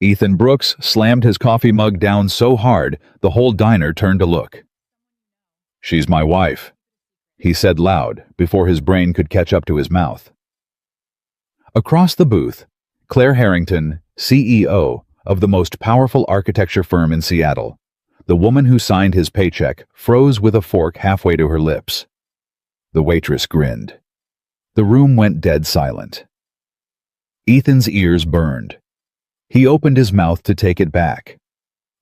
Ethan Brooks slammed his coffee mug down so hard the whole diner turned to look. "She's my wife," he said loud before his brain could catch up to his mouth. Across the booth, Claire Harrington, CEO of the most powerful architecture firm in Seattle, the woman who signed his paycheck, froze with a fork halfway to her lips. The waitress grinned. The room went dead silent. Ethan's ears burned. He opened his mouth to take it back.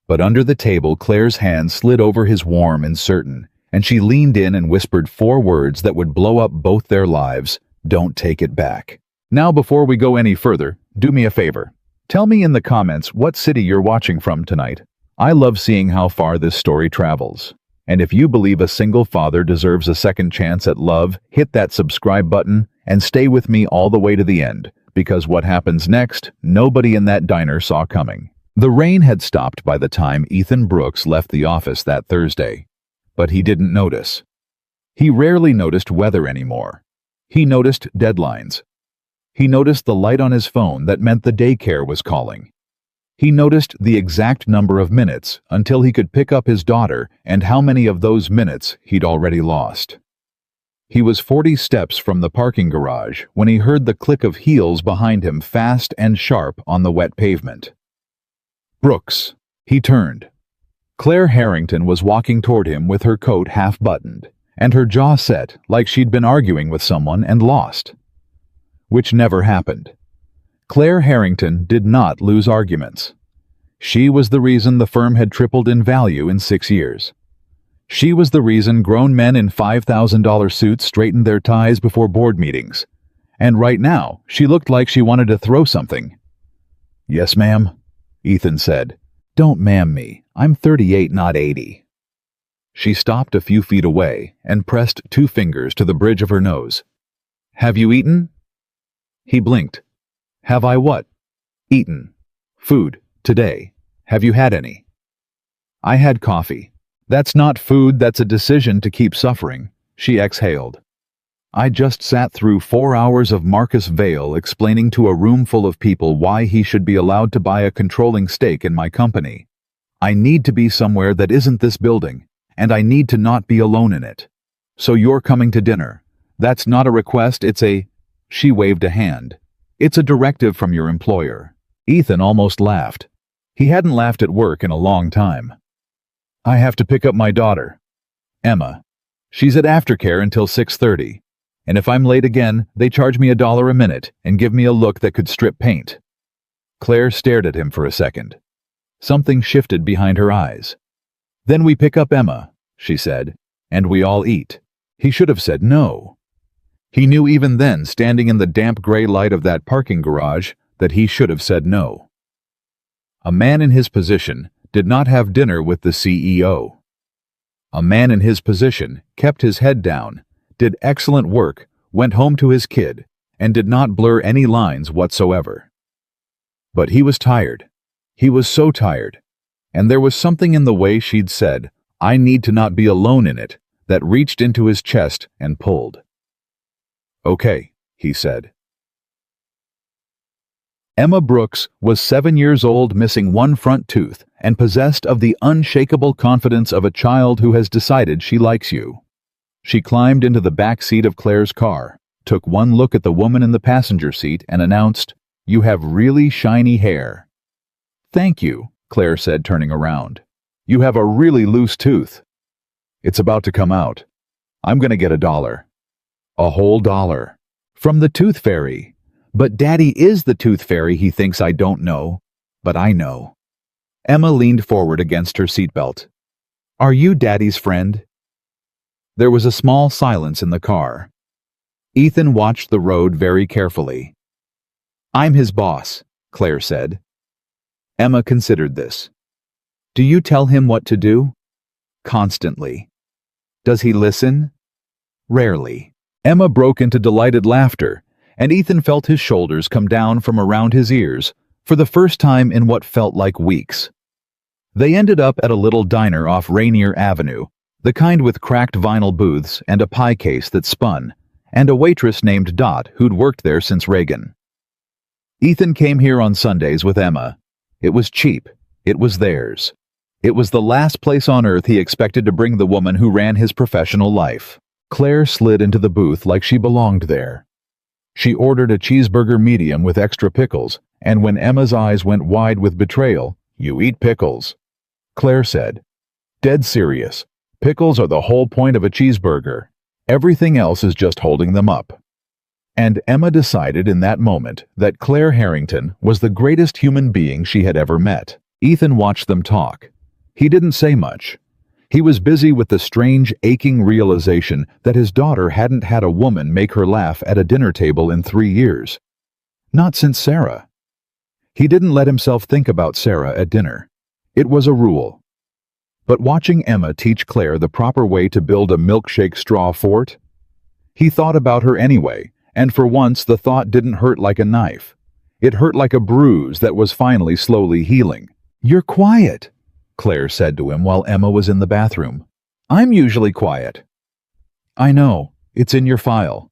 But under the table, Claire's hand slid over his warm and certain, and she leaned in and whispered 4 words that would blow up both their lives: "Don't take it back." Now, before we go any further, do me a favor. Tell me in the comments what city you're watching from tonight. I love seeing how far this story travels. And if you believe a single father deserves a second chance at love, hit that subscribe button and stay with me all the way to the end, because what happens next, nobody in that diner saw coming. The rain had stopped by the time Ethan Brooks left the office that Thursday, but he didn't notice. He rarely noticed weather anymore. He noticed deadlines. He noticed the light on his phone that meant the daycare was calling. He noticed the exact number of minutes until he could pick up his daughter and how many of those minutes he'd already lost. He was 40 steps from the parking garage when he heard the click of heels behind him, fast and sharp on the wet pavement. Brooks. He turned. Claire Harrington was walking toward him with her coat half buttoned, and her jaw set like she'd been arguing with someone and lost. Which never happened. Claire Harrington did not lose arguments. She was the reason the firm had tripled in value in 6 years. She was the reason grown men in $5,000 suits straightened their ties before board meetings. And right now, she looked like she wanted to throw something. "Yes, ma'am," Ethan said. "Don't ma'am me. I'm 38, not 80. She stopped a few feet away and pressed 2 fingers to the bridge of her nose. "Have you eaten?" He blinked. "Have I what?" "Eaten. Food. Today. Have you had any?" "I had coffee." "That's not food, that's a decision to keep suffering," she exhaled. "I just sat through 4 hours of Marcus Vail explaining to a room full of people why he should be allowed to buy a controlling stake in my company. I need to be somewhere that isn't this building, and I need to not be alone in it. So you're coming to dinner. That's not a request, it's a..." She waved a hand. "It's a directive from your employer." Ethan almost laughed. He hadn't laughed at work in a long time. "I have to pick up my daughter, Emma. She's at aftercare until 6:30. And if I'm late again, they charge me $1 a minute and give me a look that could strip paint." Claire stared at him for a second. Something shifted behind her eyes. "Then we pick up Emma," she said, "and we all eat." He should have said no. He knew even then, standing in the damp gray light of that parking garage, that he should have said no. A man in his position did not have dinner with the CEO. A man in his position kept his head down, did excellent work, went home to his kid, and did not blur any lines whatsoever. But he was tired. He was so tired. And there was something in the way she'd said, "I need to not be alone in it," that reached into his chest and pulled. "Okay," he said. Emma Brooks was 7 years old, missing 1 front tooth, and possessed of the unshakable confidence of a child who has decided she likes you. She climbed into the back seat of Claire's car, took one look at the woman in the passenger seat, and announced, "You have really shiny hair." "Thank you," Claire said, turning around. "You have a really loose tooth." "It's about to come out. I'm going to get $1. A whole $1. From the tooth fairy. But Daddy is the tooth fairy. He thinks I don't know. But I know." Emma leaned forward against her seatbelt. "Are you Daddy's friend?" There was a small silence in the car. Ethan watched the road very carefully. "I'm his boss," Claire said. Emma considered this. "Do you tell him what to do?" "Constantly." "Does he listen?" "Rarely." Emma broke into delighted laughter, and Ethan felt his shoulders come down from around his ears for the first time in what felt like weeks. They ended up at a little diner off Rainier Avenue, the kind with cracked vinyl booths and a pie case that spun, and a waitress named Dot who'd worked there since Reagan. Ethan came here on Sundays with Emma. It was cheap. It was theirs. It was the last place on earth he expected to bring the woman who ran his professional life. Claire slid into the booth like she belonged there. She ordered a cheeseburger medium with extra pickles, and when Emma's eyes went wide with betrayal, "You eat pickles," Claire said. "Dead serious. Pickles are the whole point of a cheeseburger. Everything else is just holding them up." And Emma decided in that moment that Claire Harrington was the greatest human being she had ever met. Ethan watched them talk. He didn't say much. He was busy with the strange, aching realization that his daughter hadn't had a woman make her laugh at a dinner table in 3 years. Not since Sarah. He didn't let himself think about Sarah at dinner. It was a rule. But watching Emma teach Claire the proper way to build a milkshake straw fort, he thought about her anyway, and for once the thought didn't hurt like a knife. It hurt like a bruise that was finally slowly healing. "You're quiet," Claire said to him while Emma was in the bathroom. "I'm usually quiet." "I know. It's in your file."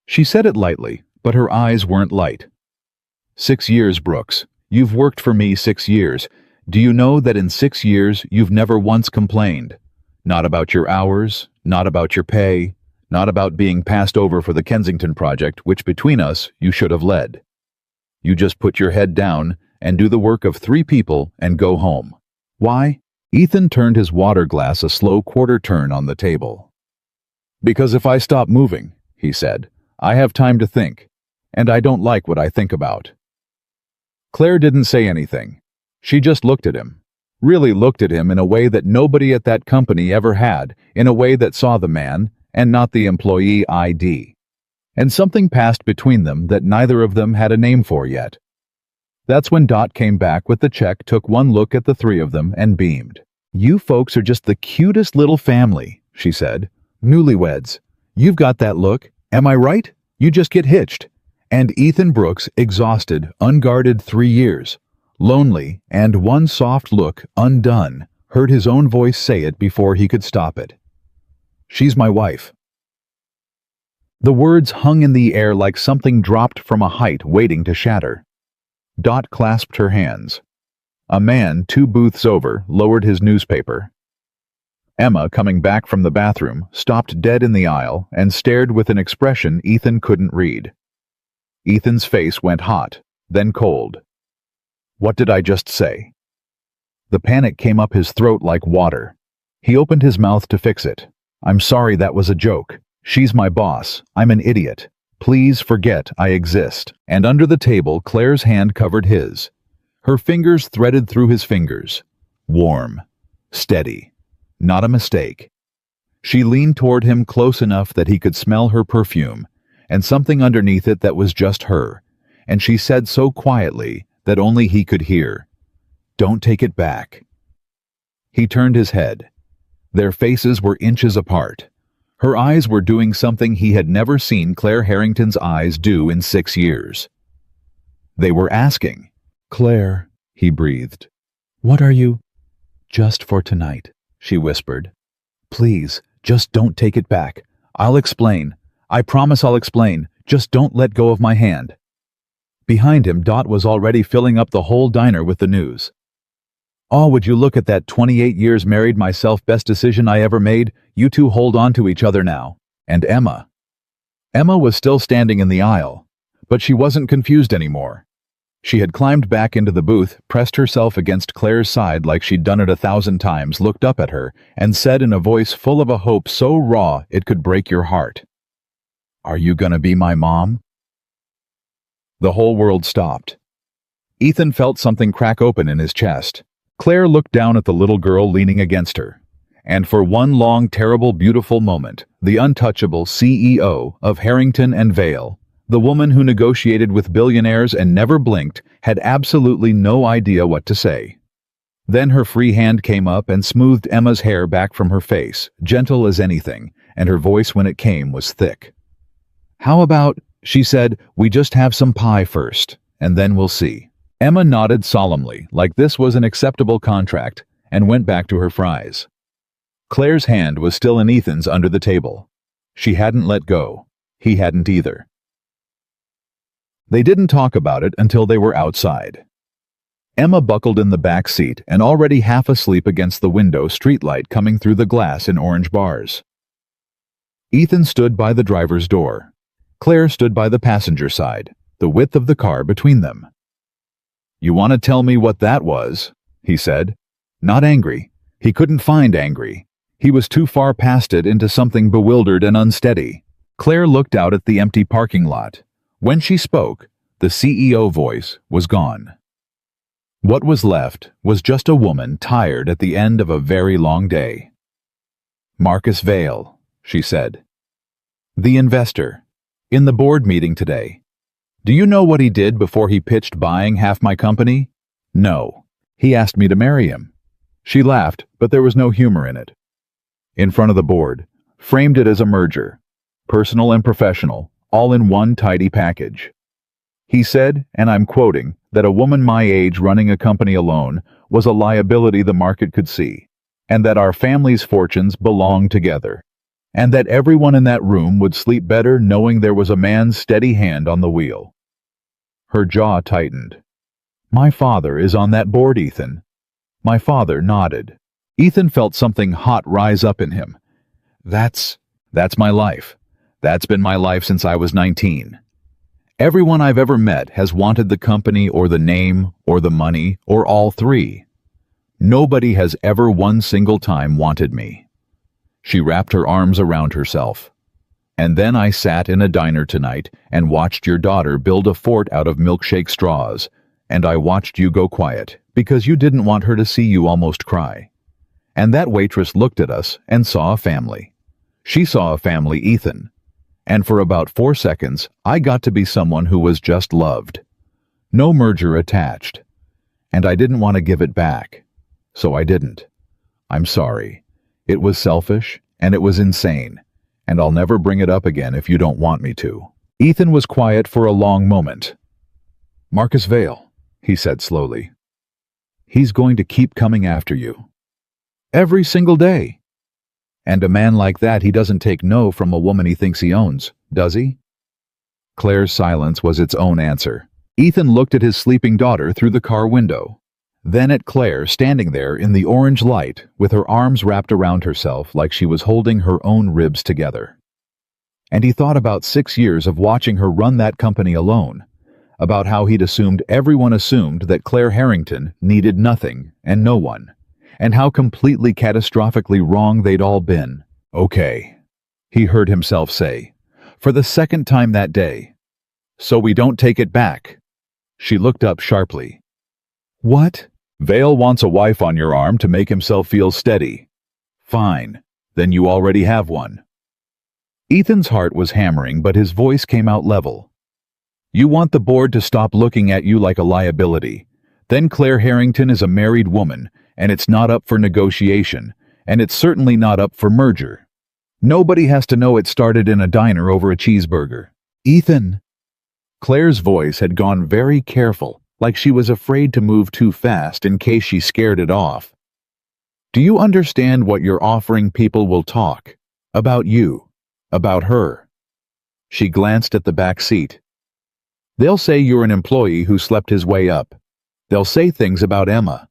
She said it lightly, but her eyes weren't light. 6 years, Brooks. You've worked for me 6 years. Do you know that in 6 years you've never once complained? Not about your hours, not about your pay, not about being passed over for the Kensington project, which between us you should have led. You just put your head down and do the work of 3 people and go home. Why? Ethan turned his water glass a slow quarter turn on the table. "Because if I stop moving," he said, "I have time to think, and I don't like what I think about." Claire didn't say anything. She just looked at him. Really looked at him in a way that nobody at that company ever had, in a way that saw the man, and not the employee ID. And something passed between them that neither of them had a name for yet. That's when Dot came back with the check, took one look at the 3 of them, and beamed. "You folks are just the cutest little family," she said. "Newlyweds. You've got that look. Am I right? You just get hitched." And Ethan Brooks, exhausted, unguarded 3 years, lonely, and one soft look undone, heard his own voice say it before he could stop it. "She's my wife." The words hung in the air like something dropped from a height waiting to shatter. Dot clasped her hands. A man 2 booths over lowered his newspaper. Emma, coming back from the bathroom, stopped dead in the aisle and stared with an expression Ethan couldn't read. Ethan's face went hot, then cold. What did I just say? The panic came up his throat like water. He opened his mouth to fix it. "I'm sorry, that was a joke. She's my boss. I'm an idiot. Please forget I exist." And under the table, Claire's hand covered his. Her fingers threaded through his fingers. Warm. Steady. Not a mistake. She leaned toward him close enough that he could smell her perfume, and something underneath it that was just her, and she said so quietly that only he could hear, "Don't take it back." He turned his head. Their faces were inches apart. Her eyes were doing something he had never seen Claire Harrington's eyes do in 6 years. They were asking. "Claire," he breathed. "What are you?" "Just for tonight," she whispered. "Please, just don't take it back. I'll explain. I promise I'll explain. Just don't let go of my hand." Behind him, Dot was already filling up the whole diner with the news. "Oh, would you look at that, 28 years married myself, best decision I ever made. You 2 hold on to each other now." And Emma. Emma was still standing in the aisle, but she wasn't confused anymore. She had climbed back into the booth, pressed herself against Claire's side like she'd done it 1,000 times, looked up at her, and said in a voice full of a hope so raw it could break your heart, "Are you gonna be my mom?" The whole world stopped. Ethan felt something crack open in his chest. Claire looked down at the little girl leaning against her, and for one long, terrible, beautiful moment, the untouchable CEO of Harrington and Vale, the woman who negotiated with billionaires and never blinked, had absolutely no idea what to say. Then her free hand came up and smoothed Emma's hair back from her face, gentle as anything, and her voice when it came was thick. "How about," she said, "we just have some pie first, and then we'll see." Emma nodded solemnly, like this was an acceptable contract, and went back to her fries. Claire's hand was still in Ethan's under the table. She hadn't let go. He hadn't either. They didn't talk about it until they were outside. Emma buckled in the back seat and already half asleep against the window streetlight coming through the glass in orange bars. Ethan stood by the driver's door. Claire stood by the passenger side, the width of the car between them. "You want to tell me what that was?" he said. Not angry. He couldn't find angry. He was too far past it into something bewildered and unsteady. Claire looked out at the empty parking lot. When she spoke, the CEO voice was gone. What was left was just a woman tired at the end of a very long day. "Marcus Vale," she said. "The investor. In the board meeting today. Do you know what he did before he pitched buying half my company? No. He asked me to marry him." She laughed, but there was no humor in it. In front of the board, framed it as a merger. Personal and professional, all in one tidy package. He said, and I'm quoting, that a woman my age running a company alone was a liability the market could see, and that our family's fortunes belonged together, and that everyone in that room would sleep better knowing there was a man's steady hand on the wheel. Her jaw tightened. "My father is on that board, Ethan." My father nodded. Ethan felt something hot rise up in him. That's my life. That's been my life since I was 19. Everyone I've ever met has wanted the company or the name or the money or all three. Nobody has ever one single time wanted me. She wrapped her arms around herself. "And then I sat in a diner tonight and watched your daughter build a fort out of milkshake straws, and I watched you go quiet because you didn't want her to see you almost cry. And that waitress looked at us and saw a family. She saw a family, Ethan. And for about 4 seconds, I got to be someone who was just loved. No merger attached. And I didn't want to give it back. So I didn't. I'm sorry. It was selfish, and it was insane. And I'll never bring it up again if you don't want me to." Ethan was quiet for a long moment. "Marcus Vale," he said slowly. "He's going to keep coming after you. Every single day. And a man like that, he doesn't take no from a woman he thinks he owns, does he?" Claire's silence was its own answer. Ethan looked at his sleeping daughter through the car window, then at Claire standing there in the orange light with her arms wrapped around herself like she was holding her own ribs together. And he thought about 6 years of watching her run that company alone, about how he'd assumed everyone assumed that Claire Harrington needed nothing and no one, and how completely catastrophically wrong they'd all been. "Okay," he heard himself say, for the second time that day. "So we don't take it back." She looked up sharply. "What?" "Vale wants a wife on your arm to make himself feel steady." "Fine. Then you already have one." Ethan's heart was hammering, but his voice came out level. "You want the board to stop looking at you like a liability. Then Claire Harrington is a married woman, and it's not up for negotiation, and it's certainly not up for merger. Nobody has to know it started in a diner over a cheeseburger." "Ethan." Claire's voice had gone very careful, like she was afraid to move too fast in case she scared it off. "Do you understand what you're offering? People will talk. About you. About her." She glanced at the back seat. "They'll say you're an employee who slept his way up. They'll say things about Emma.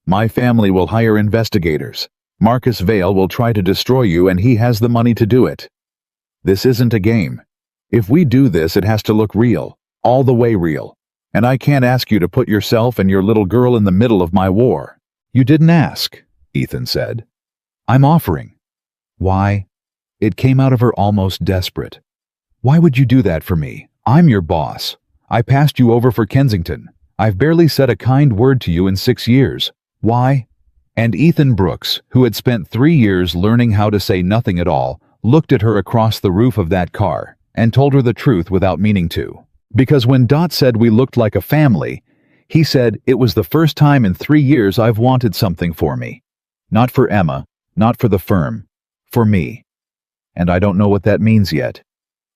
My family will hire investigators. Marcus Vale will try to destroy you, and he has the money to do it. This isn't a game. If we do this, it has to look real, all the way real. And I can't ask you to put yourself and your little girl in the middle of my war." "You didn't ask," Ethan said. "I'm offering." "Why?" It came out of her almost desperate. "Why would you do that for me? I'm your boss. I passed you over for Kensington. I've barely said a kind word to you in 6 years. Why?" And Ethan Brooks, who had spent 3 years learning how to say nothing at all, looked at her across the roof of that car and told her the truth without meaning to. Because when Dot said we looked like a family, he said it was the first time in 3 years I've wanted something for me. Not for Emma, not for the firm, for me. And I don't know what that means yet,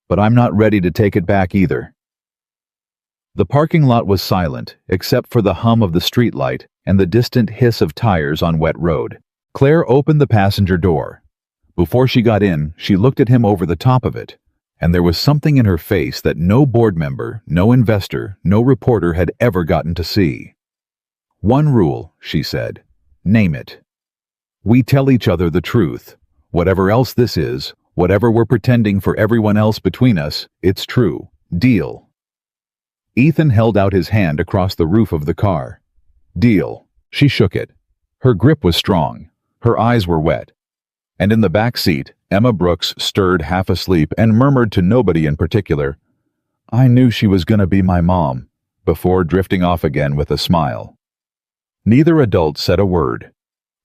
but I'm not ready to take it back either. The parking lot was silent, except for the hum of the streetlight and the distant hiss of tires on wet road. Claire opened the passenger door. Before she got in, she looked at him over the top of it, and there was something in her face that no board member, no investor, no reporter had ever gotten to see. One rule, she said. Name it. We tell each other the truth. Whatever else this is, whatever we're pretending for everyone else between us, it's true. Deal. Ethan held out his hand across the roof of the car. Deal. She shook it. Her grip was strong. Her eyes were wet. And in the back seat, Emma Brooks stirred half asleep and murmured to nobody in particular, "I knew she was gonna be my mom," before drifting off again with a smile. Neither adult said a word.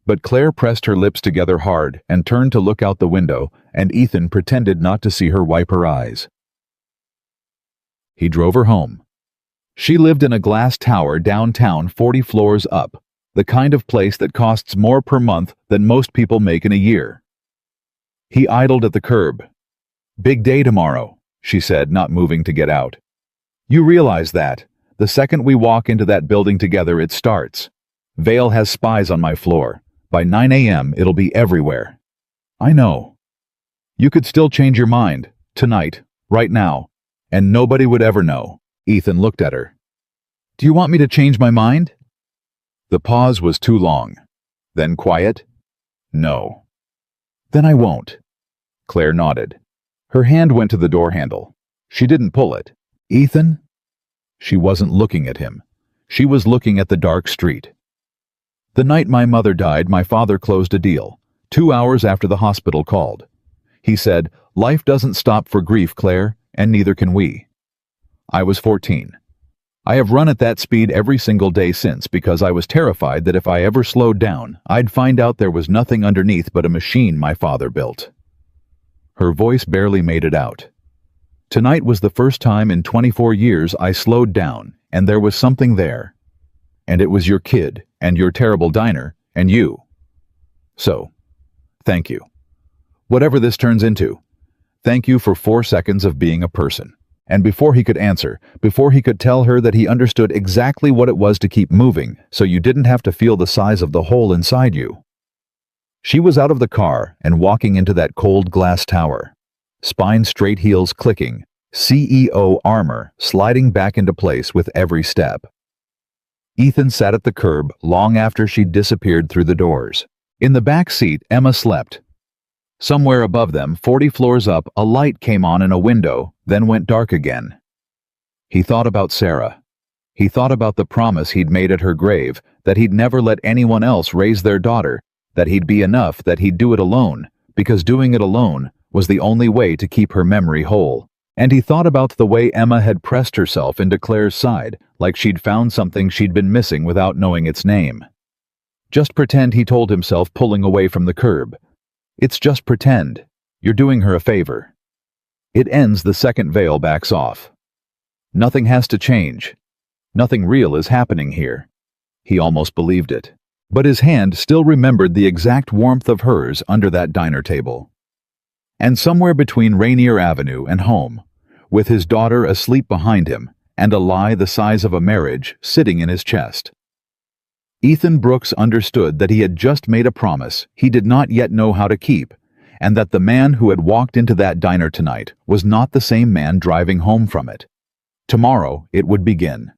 But Claire pressed her lips together hard and turned to look out the window, and Ethan pretended not to see her wipe her eyes. He drove her home. She lived in a glass tower downtown 40 floors up, the kind of place that costs more per month than most people make in a year. He idled at the curb. "Big day tomorrow," she said, not moving to get out. "You realize that. The second we walk into that building together, it starts. Vale has spies on my floor. By 9 a.m., it'll be everywhere." "I know." "You could still change your mind, tonight, right now, and nobody would ever know." Ethan looked at her. "Do you want me to change my mind?" The pause was too long. Then quiet. "No." "Then I won't." Claire nodded. Her hand went to the door handle. She didn't pull it. "Ethan?" She wasn't looking at him. She was looking at the dark street. "The night my mother died, my father closed a deal, 2 hours after the hospital called. He said, 'Life doesn't stop for grief, Claire, and neither can we.' I was 14. I have run at that speed every single day since because I was terrified that if I ever slowed down, I'd find out there was nothing underneath but a machine my father built." Her voice barely made it out. "Tonight was the first time in 24 years I slowed down, and there was something there. And it was your kid, and your terrible diner, and you. So, thank you. Whatever this turns into, thank you for 4 seconds of being a person." And before he could answer, before he could tell her that he understood exactly what it was to keep moving, so you didn't have to feel the size of the hole inside you. She was out of the car and walking into that cold glass tower. Spine straight heels clicking, CEO armor sliding back into place with every step. Ethan sat at the curb long after she'd disappeared through the doors. In the back seat, Emma slept. Somewhere above them, 40 floors up, a light came on in a window, then went dark again. He thought about Sarah. He thought about the promise he'd made at her grave, that he'd never let anyone else raise their daughter, that he'd be enough, that he'd do it alone, because doing it alone was the only way to keep her memory whole. And he thought about the way Emma had pressed herself into Claire's side, like she'd found something she'd been missing without knowing its name. Just pretend, he told himself, pulling away from the curb. It's just pretend. You're doing her a favor. It ends the second Vale backs off. Nothing has to change. Nothing real is happening here. He almost believed it. But his hand still remembered the exact warmth of hers under that diner table. And somewhere between Rainier Avenue and home, with his daughter asleep behind him, and a lie the size of a marriage sitting in his chest, Ethan Brooks understood that he had just made a promise he did not yet know how to keep, and that the man who had walked into that diner tonight was not the same man driving home from it. Tomorrow it would begin.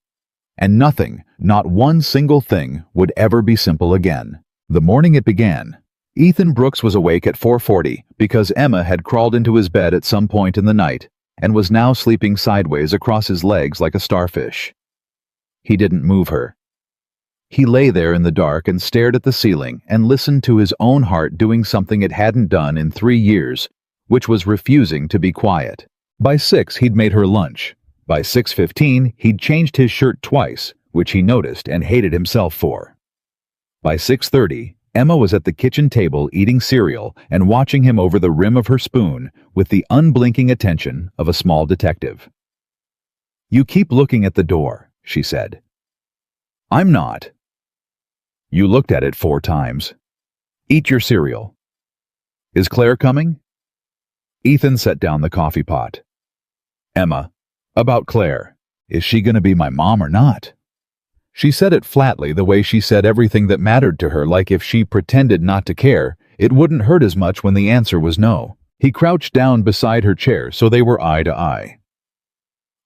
And nothing, not one single thing, would ever be simple again. The morning it began, Ethan Brooks was awake at 4:40 because Emma had crawled into his bed at some point in the night and was now sleeping sideways across his legs like a starfish. He didn't move her. He lay there in the dark and stared at the ceiling and listened to his own heart doing something it hadn't done in 3 years, which was refusing to be quiet. By 6 he'd made her lunch. By 6:15 he'd changed his shirt twice, which he noticed and hated himself for. By 6:30, Emma was at the kitchen table eating cereal and watching him over the rim of her spoon with the unblinking attention of a small detective. "You keep looking at the door," she said. "I'm not." "You looked at it 4 times. Eat your cereal." "Is Claire coming?" Ethan set down the coffee pot. "Emma, about Claire. Is she going to be my mom or not?" She said it flatly, the way she said everything that mattered to her, like if she pretended not to care, it wouldn't hurt as much when the answer was no. He crouched down beside her chair so they were eye to eye.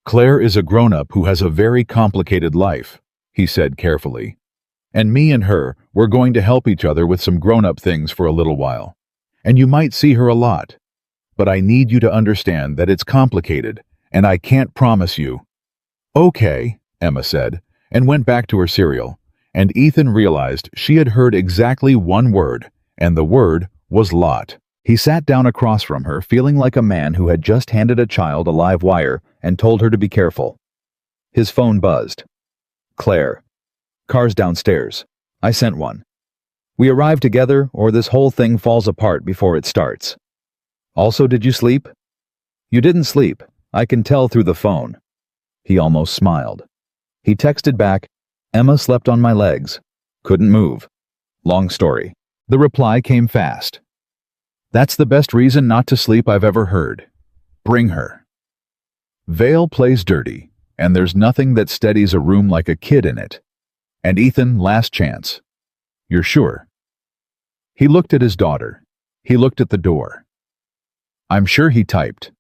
"Claire is a grown-up who has a very complicated life," he said carefully. And me and her, we're going to help each other with some grown-up things for a little while. And you might see her a lot. But I need you to understand that it's complicated, and I can't promise you." "Okay," Emma said, and went back to her cereal. And Ethan realized she had heard exactly one word, and the word was lot. He sat down across from her, feeling like a man who had just handed a child a live wire and told her to be careful. His phone buzzed. "Claire. Car's downstairs. I sent one. We arrive together, or this whole thing falls apart before it starts. Also, did you sleep?" "You didn't sleep. I can tell through the phone." He almost smiled. He texted back, "Emma slept on my legs. Couldn't move. Long story." The reply came fast. "That's the best reason not to sleep I've ever heard. Bring her." Vale plays dirty, and there's nothing that steadies a room like a kid in it. And Ethan, last chance. "You're sure?" He looked at his daughter. He looked at the door. I'm sure he typed.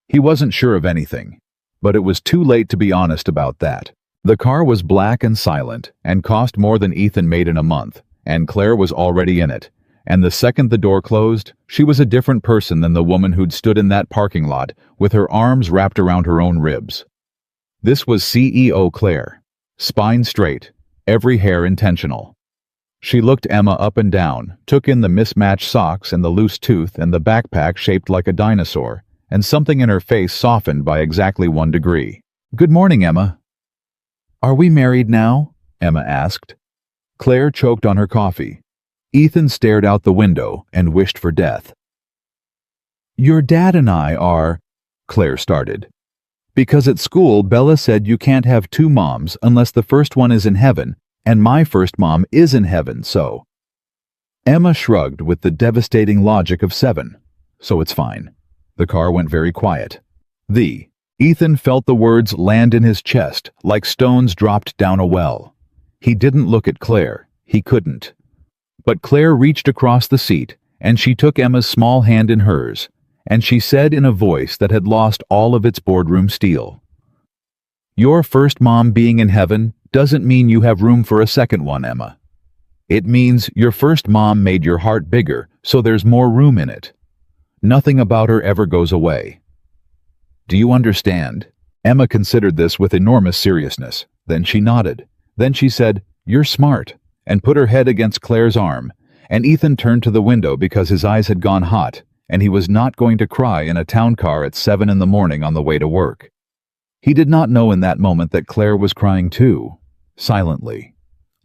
He wasn't sure of anything, but it was too late to be honest about that. The car was black and silent and cost more than Ethan made in a month, and Claire was already in it. And the second the door closed, she was a different person than the woman who'd stood in that parking lot with her arms wrapped around her own ribs. This was CEO Claire, spine straight, every hair intentional. She looked Emma up and down, took in the mismatched socks and the loose tooth and the backpack shaped like a dinosaur, and something in her face softened by exactly 1 degree. "Good morning, Emma." "Are we married now?" Emma asked. Claire choked on her coffee. Ethan stared out the window and wished for death. "Your dad and I are," Claire started. "Because at school Bella said you can't have 2 moms unless the first one is in heaven, and my first mom is in heaven, so." Emma shrugged with the devastating logic of 7. "So it's fine." The car went very quiet. Ethan felt the words land in his chest like stones dropped down a well. He didn't look at Claire. He couldn't. But Claire reached across the seat, and she took Emma's small hand in hers, and she said in a voice that had lost all of its boardroom steel, "Your first mom being in heaven doesn't mean you have room for a second one, Emma. It means your first mom made your heart bigger, so there's more room in it. Nothing about her ever goes away. Do you understand?" Emma considered this with enormous seriousness. Then she nodded. Then she said, "You're smart," and put her head against Claire's arm, and Ethan turned to the window because his eyes had gone hot, and he was not going to cry in a town car at 7 in the morning on the way to work. He did not know in that moment that Claire was crying too, silently,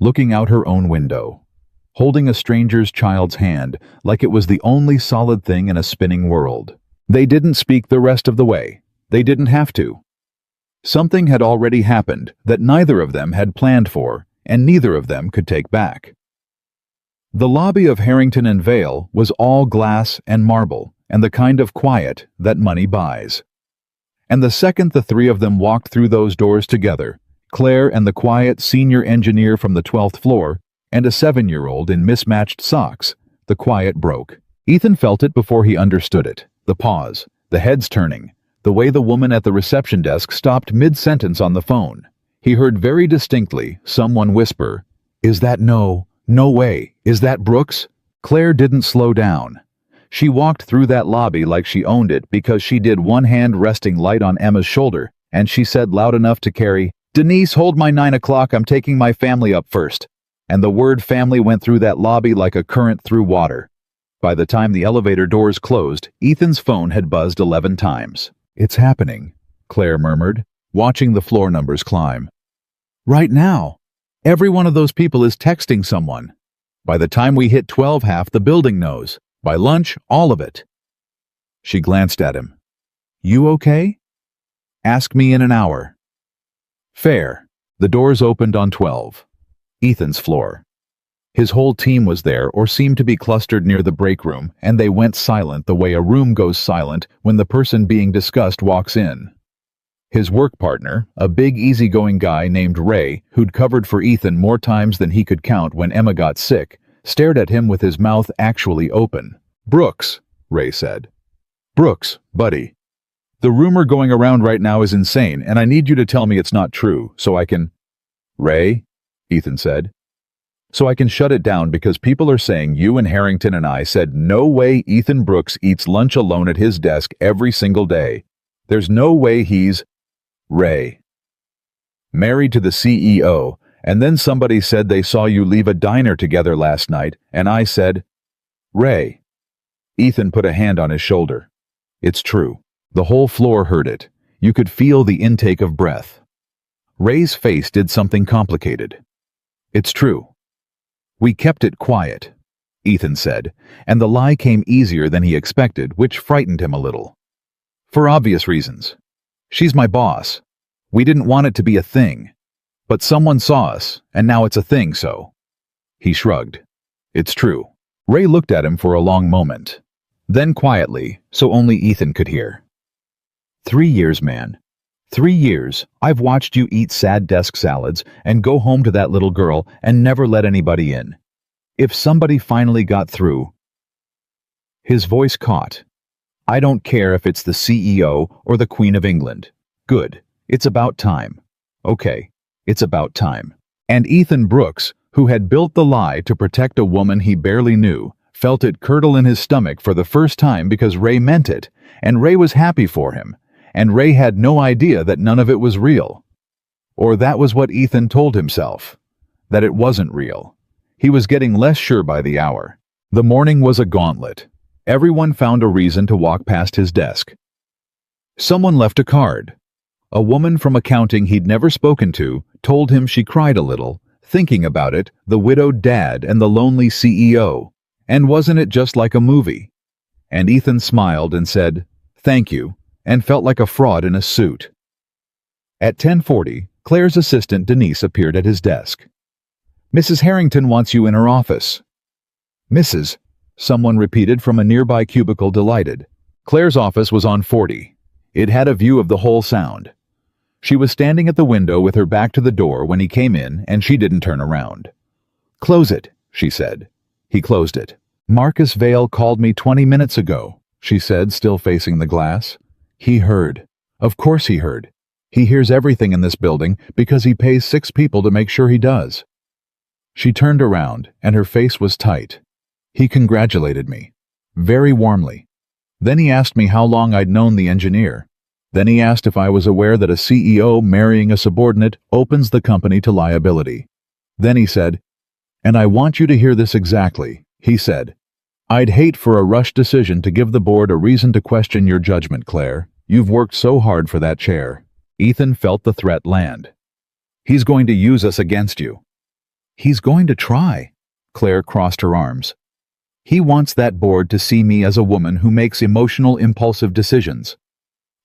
looking out her own window, holding a stranger's child's hand like it was the only solid thing in a spinning world. They didn't speak the rest of the way. They didn't have to. Something had already happened that neither of them had planned for, and neither of them could take back. The lobby of Harrington and Vale was all glass and marble, and the kind of quiet that money buys. And the second the 3 of them walked through those doors together, Claire and the quiet senior engineer from the 12th floor, and a 7-year-old in mismatched socks, the quiet broke. Ethan felt it before he understood it. The pause, the heads turning, the way the woman at the reception desk stopped mid-sentence on the phone. He heard very distinctly someone whisper, "Is that no way, is that Brooks?" Claire didn't slow down. She walked through that lobby like she owned it because she did, one hand resting light on Emma's shoulder, and she said loud enough to carry, "Denise, hold my 9 o'clock, I'm taking my family up first." And the word family went through that lobby like a current through water. By the time the elevator doors closed, Ethan's phone had buzzed 11 times. "It's happening," Claire murmured, watching the floor numbers climb. "Right now. Every one of those people is texting someone. By the time we hit 12, half the building knows. By lunch, all of it." She glanced at him. "You okay?" "Ask me in an hour." Fair. The doors opened on 12. Ethan's floor. His whole team was there or seemed to be clustered near the break room, and they went silent the way a room goes silent when the person being discussed walks in. His work partner, a big easygoing guy named Ray, who'd covered for Ethan more times than he could count when Emma got sick, stared at him with his mouth actually open. "Brooks," Ray said. "Brooks, buddy. The rumor going around right now is insane, and I need you to tell me it's not true, so I can—" "Ray," Ethan said. So I can shut it down because people are saying you and Harrington and I said no way Ethan Brooks eats lunch alone at his desk every single day. There's no way he's Ray. Married to the CEO, and then somebody said they saw you leave a diner together last night, and I said, Ray. Ethan put a hand on his shoulder. It's true. The whole floor heard it. You could feel the intake of breath. Ray's face did something complicated. It's true. We kept it quiet, Ethan said, and the lie came easier than he expected, which frightened him a little. For obvious reasons. She's my boss. We didn't want it to be a thing. But someone saw us, and now it's a thing, so. He shrugged. It's true. Ray looked at him for a long moment. Then quietly, so only Ethan could hear. 3 years, man. 3 years, I've watched you eat sad desk salads and go home to that little girl and never let anybody in. If somebody finally got through... His voice caught. I don't care if it's the CEO or the Queen of England. Good. It's about time. Okay. It's about time. And Ethan Brooks, who had built the lie to protect a woman he barely knew, felt it curdle in his stomach for the first time because Ray meant it, and Ray was happy for him. And Ray had no idea that none of it was real. Or that was what Ethan told himself, that it wasn't real. He was getting less sure by the hour. The morning was a gauntlet. Everyone found a reason to walk past his desk. Someone left a card. A woman from accounting he'd never spoken to told him she cried a little, thinking about it, the widowed dad and the lonely CEO. And wasn't it just like a movie? And Ethan smiled and said, thank you, and felt like a fraud in a suit. At 10:40, Claire's assistant Denise appeared at his desk. Mrs. Harrington wants you in her office. Mrs., someone repeated from a nearby cubicle, delighted. Claire's office was on 40. It had a view of the whole sound. She was standing at the window with her back to the door when he came in, and she didn't turn around. Close it, she said. He closed it. Marcus Vale called me 20 minutes ago, she said, still facing the glass. He heard. Of course he heard. He hears everything in this building because he pays 6 people to make sure he does. She turned around, and her face was tight. He congratulated me. Very warmly. Then he asked me how long I'd known the engineer. Then he asked if I was aware that a CEO marrying a subordinate opens the company to liability. Then he said, and I want you to hear this exactly, he said. I'd hate for a rushed decision to give the board a reason to question your judgment, Claire. You've worked so hard for that chair. Ethan felt the threat land. He's going to use us against you. He's going to try. Claire crossed her arms. He wants that board to see me as a woman who makes emotional, impulsive decisions.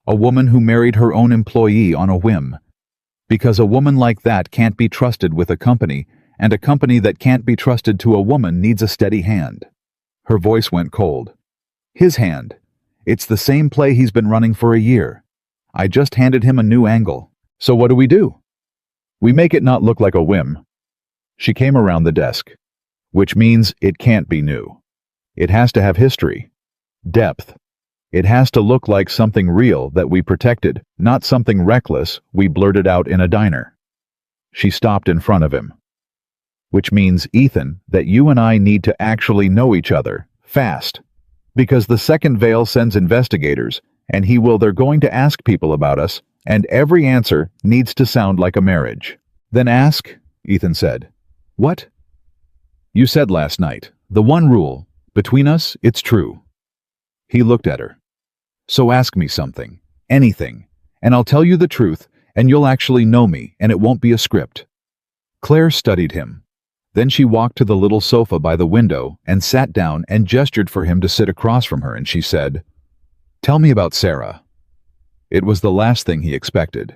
A woman who married her own employee on a whim. Because a woman like that can't be trusted with a company, and a company that can't be trusted to a woman needs a steady hand. Her voice went cold. His hand. It's the same play he's been running for a year. I just handed him a new angle. So what do? We make it not look like a whim. She came around the desk. Which means it can't be new. It has to have history. Depth. It has to look like something real that we protected, not something reckless we blurted out in a diner. She stopped in front of him. Which means, Ethan, that you and I need to actually know each other, fast. Because the second Vale sends investigators, and they're going to ask people about us, and every answer needs to sound like a marriage. Then ask, Ethan said. What? You said last night, the one rule, between us, it's true. He looked at her. So ask me something, anything, and I'll tell you the truth, and you'll actually know me, and it won't be a script. Claire studied him. Then she walked to the little sofa by the window and sat down and gestured for him to sit across from her, and she said, Tell me about Sarah. It was the last thing he expected.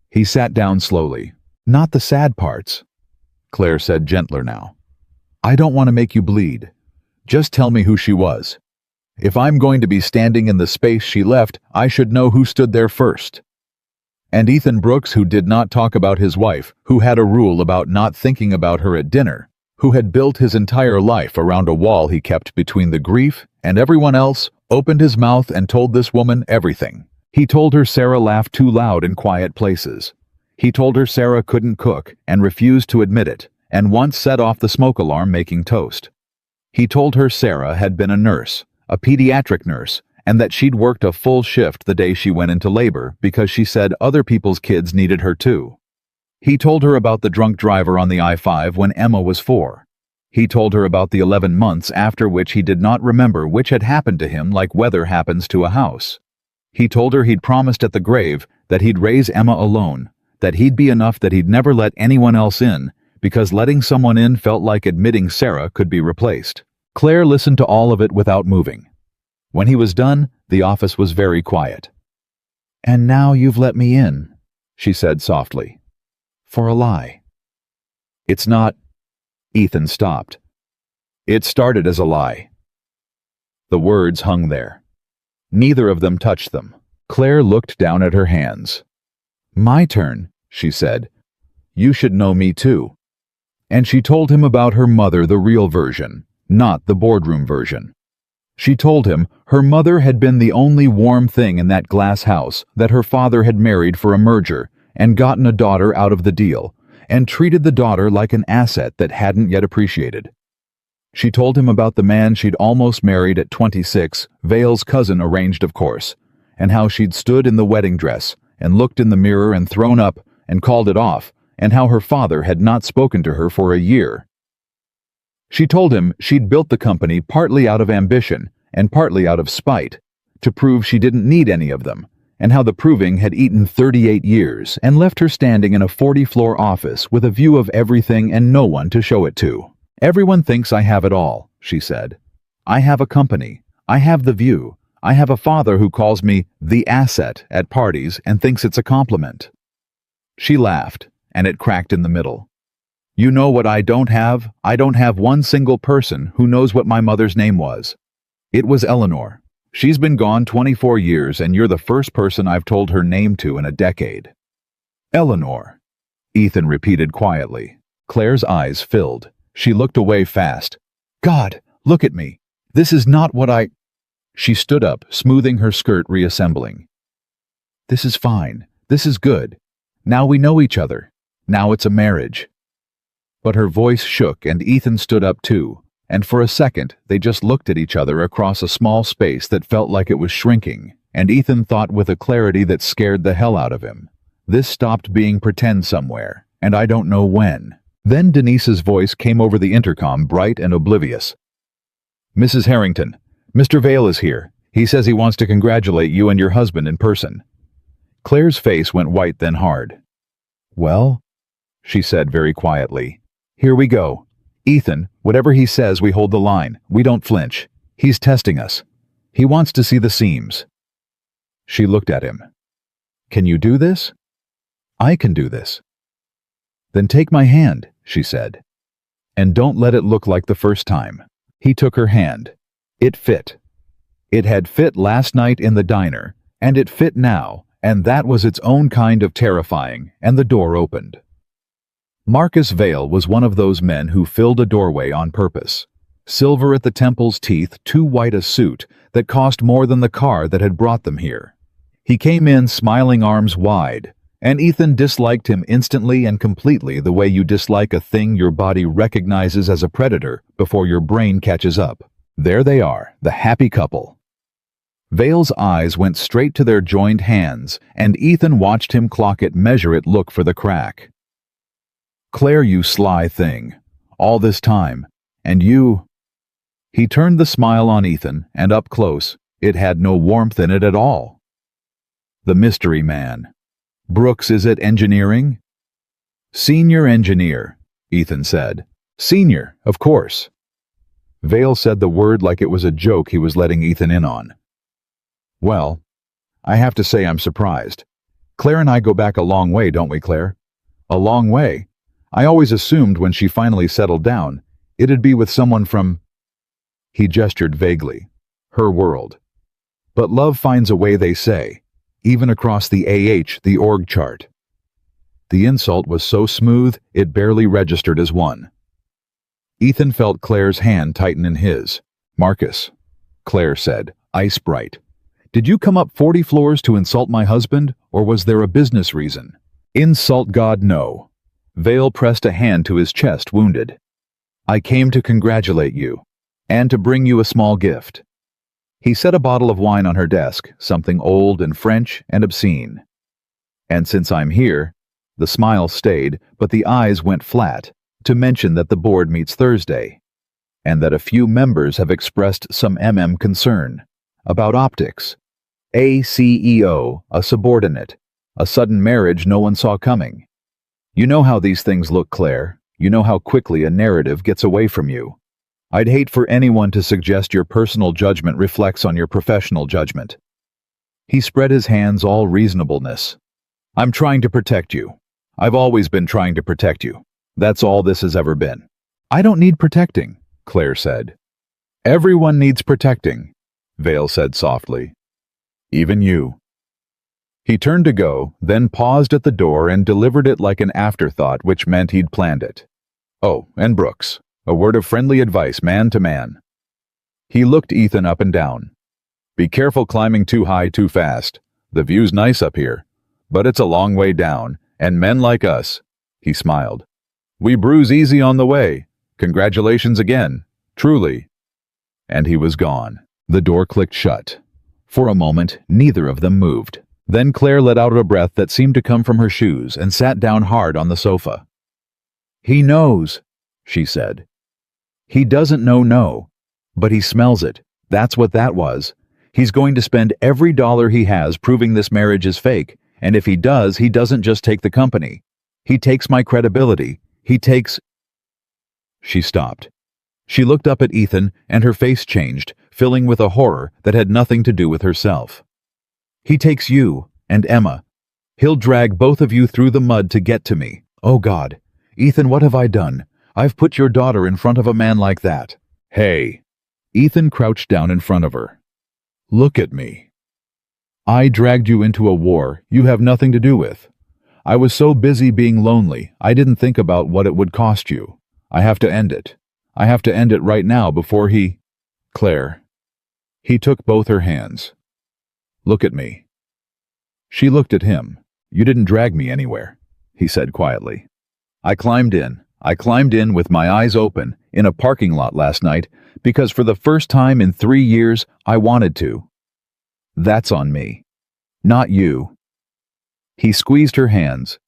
He sat down slowly. Not the sad parts. Claire said gentler now. I don't want to make you bleed. Just tell me who she was. If I'm going to be standing in the space she left, I should know who stood there first. And Ethan Brooks, who did not talk about his wife, who had a rule about not thinking about her at dinner, who had built his entire life around a wall he kept between the grief and everyone else, opened his mouth and told this woman everything. He told her Sarah laughed too loud in quiet places. He told her Sarah couldn't cook and refused to admit it, and once set off the smoke alarm making toast. He told her Sarah had been a nurse, a pediatric nurse, and that she'd worked a full shift the day she went into labor because she said other people's kids needed her too. He told her about the drunk driver on the I-5 when Emma was 4. He told her about the 11 months after which he did not remember which had happened to him like weather happens to a house. He told her he'd promised at the grave that he'd raise Emma alone, that he'd be enough that he'd never let anyone else in, because letting someone in felt like admitting Sarah could be replaced. Claire listened to all of it without moving. When he was done, the office was very quiet. "And now you've let me in," she said softly. "For a lie." "It's not—" Ethan stopped. "It started as a lie." The words hung there. Neither of them touched them. Claire looked down at her hands. "My turn," she said. "You should know me too." And she told him about her mother, the real version, not the boardroom version. She told him her mother had been the only warm thing in that glass house, that her father had married for a merger and gotten a daughter out of the deal, and treated the daughter like an asset that hadn't yet appreciated. She told him about the man she'd almost married at 26, Vale's cousin arranged of course, and how she'd stood in the wedding dress and looked in the mirror and thrown up and called it off, and how her father had not spoken to her for a year. She told him she'd built the company partly out of ambition and partly out of spite, to prove she didn't need any of them, and how the proving had eaten 38 years and left her standing in a 40-floor office with a view of everything and no one to show it to. "Everyone thinks I have it all," she said. "I have a company. I have the view. I have a father who calls me the asset at parties and thinks it's a compliment." She laughed, and it cracked in the middle. "You know what I don't have? I don't have one single person who knows what my mother's name was. It was Eleanor. She's been gone 24 years, and you're the first person I've told her name to in a decade." "Eleanor," Ethan repeated quietly. Claire's eyes filled. She looked away fast. "God, look at me. This is not what I—" She stood up, smoothing her skirt, reassembling. "This is fine. This is good. Now we know each other. Now it's a marriage." But her voice shook, and Ethan stood up too, and for a second they just looked at each other across a small space that felt like it was shrinking, and Ethan thought with a clarity that scared the hell out of him, "This stopped being pretend somewhere, and I don't know when." Then Denise's voice came over the intercom, bright and oblivious. "Mrs. Harrington, Mr. Vale is here. He says he wants to congratulate you and your husband in person." Claire's face went white, then hard. "Well," she said very quietly, "here we go. Ethan, whatever he says, we hold the line. We don't flinch. He's testing us. He wants to see the seams." She looked at him. "Can you do this?" "I can do this." "Then take my hand," she said. "And don't let it look like the first time." He took her hand. It fit. It had fit last night in the diner, and it fit now, and that was its own kind of terrifying, and the door opened. Marcus Vale was one of those men who filled a doorway on purpose. Silver at the temple's teeth, too white a suit that cost more than the car that had brought them here. He came in smiling, arms wide, and Ethan disliked him instantly and completely, the way you dislike a thing your body recognizes as a predator before your brain catches up. There they are, the happy couple. Vale's eyes went straight to their joined hands, and Ethan watched him clock it, measure it, look for the crack. "Claire, you sly thing. All this time. And you—" He turned the smile on Ethan, and up close, it had no warmth in it at all. "The mystery man. Brooks, is it engineering?" "Senior engineer," Ethan said. "Senior, of course." Vale said the word like it was a joke he was letting Ethan in on. "Well, I have to say I'm surprised. Claire and I go back a long way, don't we, Claire? A long way. I always assumed when she finally settled down, it'd be with someone from—" He gestured vaguely. "Her world. But love finds a way, they say, even across the the org chart." The insult was so smooth, it barely registered as one. Ethan felt Claire's hand tighten in his. "Marcus," Claire said, ice bright. "Did you come up 40 floors to insult my husband, or was there a business reason?" "Insult God, no. Vale pressed a hand to his chest, wounded. I came to congratulate you, and to bring you a small gift. He set a bottle of wine on her desk, something old and French and obscene. And since I'm here, the smile stayed, but the eyes went flat, to mention that the board meets Thursday, and that a few members have expressed some concern about optics. A CEO, a subordinate, a sudden marriage no one saw coming. You know how these things look, Claire. You know how quickly a narrative gets away from you. I'd hate for anyone to suggest your personal judgment reflects on your professional judgment. He spread his hands, all reasonableness. I'm trying to protect you. I've always been trying to protect you. That's all this has ever been. I don't need protecting, Claire said. Everyone needs protecting, Vale said softly. Even you. He turned to go, then paused at the door and delivered it like an afterthought, which meant he'd planned it. Oh, and Brooks, a word of friendly advice, man to man. He looked Ethan up and down. Be careful climbing too high too fast. The view's nice up here, but it's a long way down, and men like us, he smiled. We bruise easy on the way. Congratulations again, truly. And he was gone. The door clicked shut. For a moment, neither of them moved. Then Claire let out a breath that seemed to come from her shoes and sat down hard on the sofa. He knows, she said. He doesn't know no, but he smells it. That's what that was. He's going to spend every dollar he has proving this marriage is fake, and if he does, he doesn't just take the company. He takes my credibility. He takes... She stopped. She looked up at Ethan, and her face changed, filling with a horror that had nothing to do with herself. He takes you and Emma. He'll drag both of you through the mud to get to me. Oh God. Ethan, what have I done? I've put your daughter in front of a man like that. Hey. Ethan crouched down in front of her. Look at me. I dragged you into a war you have nothing to do with. I was so busy being lonely, I didn't think about what it would cost you. I have to end it. I have to end it right now before he... Claire. He took both her hands. Look at me. She looked at him. You didn't drag me anywhere, he said quietly. I climbed in with my eyes open in a parking lot last night because for the first time in 3 years I wanted to. That's on me, not you. He squeezed her hands.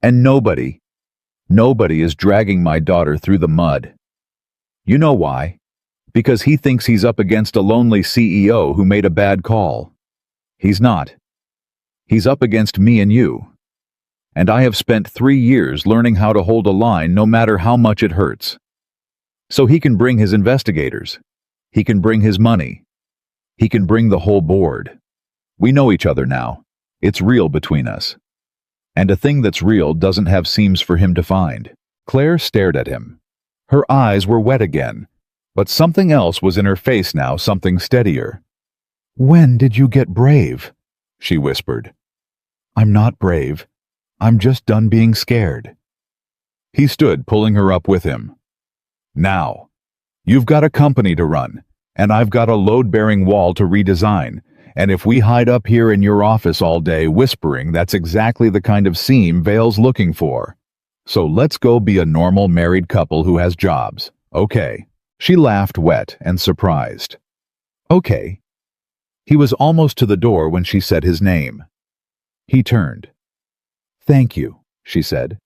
And nobody is dragging my daughter through the mud. You know why? Because he thinks he's up against a lonely CEO who made a bad call. He's not. He's up against me and you. And I have spent 3 years learning how to hold a line no matter how much it hurts. So he can bring his investigators. He can bring his money. He can bring the whole board. We know each other now. It's real between us. And a thing that's real doesn't have seams for him to find. Claire stared at him. Her eyes were wet again, but something else was in her face now, something steadier. When did you get brave? She whispered. I'm not brave. I'm just done being scared. He stood, pulling her up with him. Now, you've got a company to run, and I've got a load-bearing wall to redesign, and if we hide up here in your office all day whispering, that's exactly the kind of seam Vale's looking for. So let's go be a normal married couple who has jobs, okay? She laughed, wet and surprised. Okay. He was almost to the door when she said his name. He turned. Thank you, she said,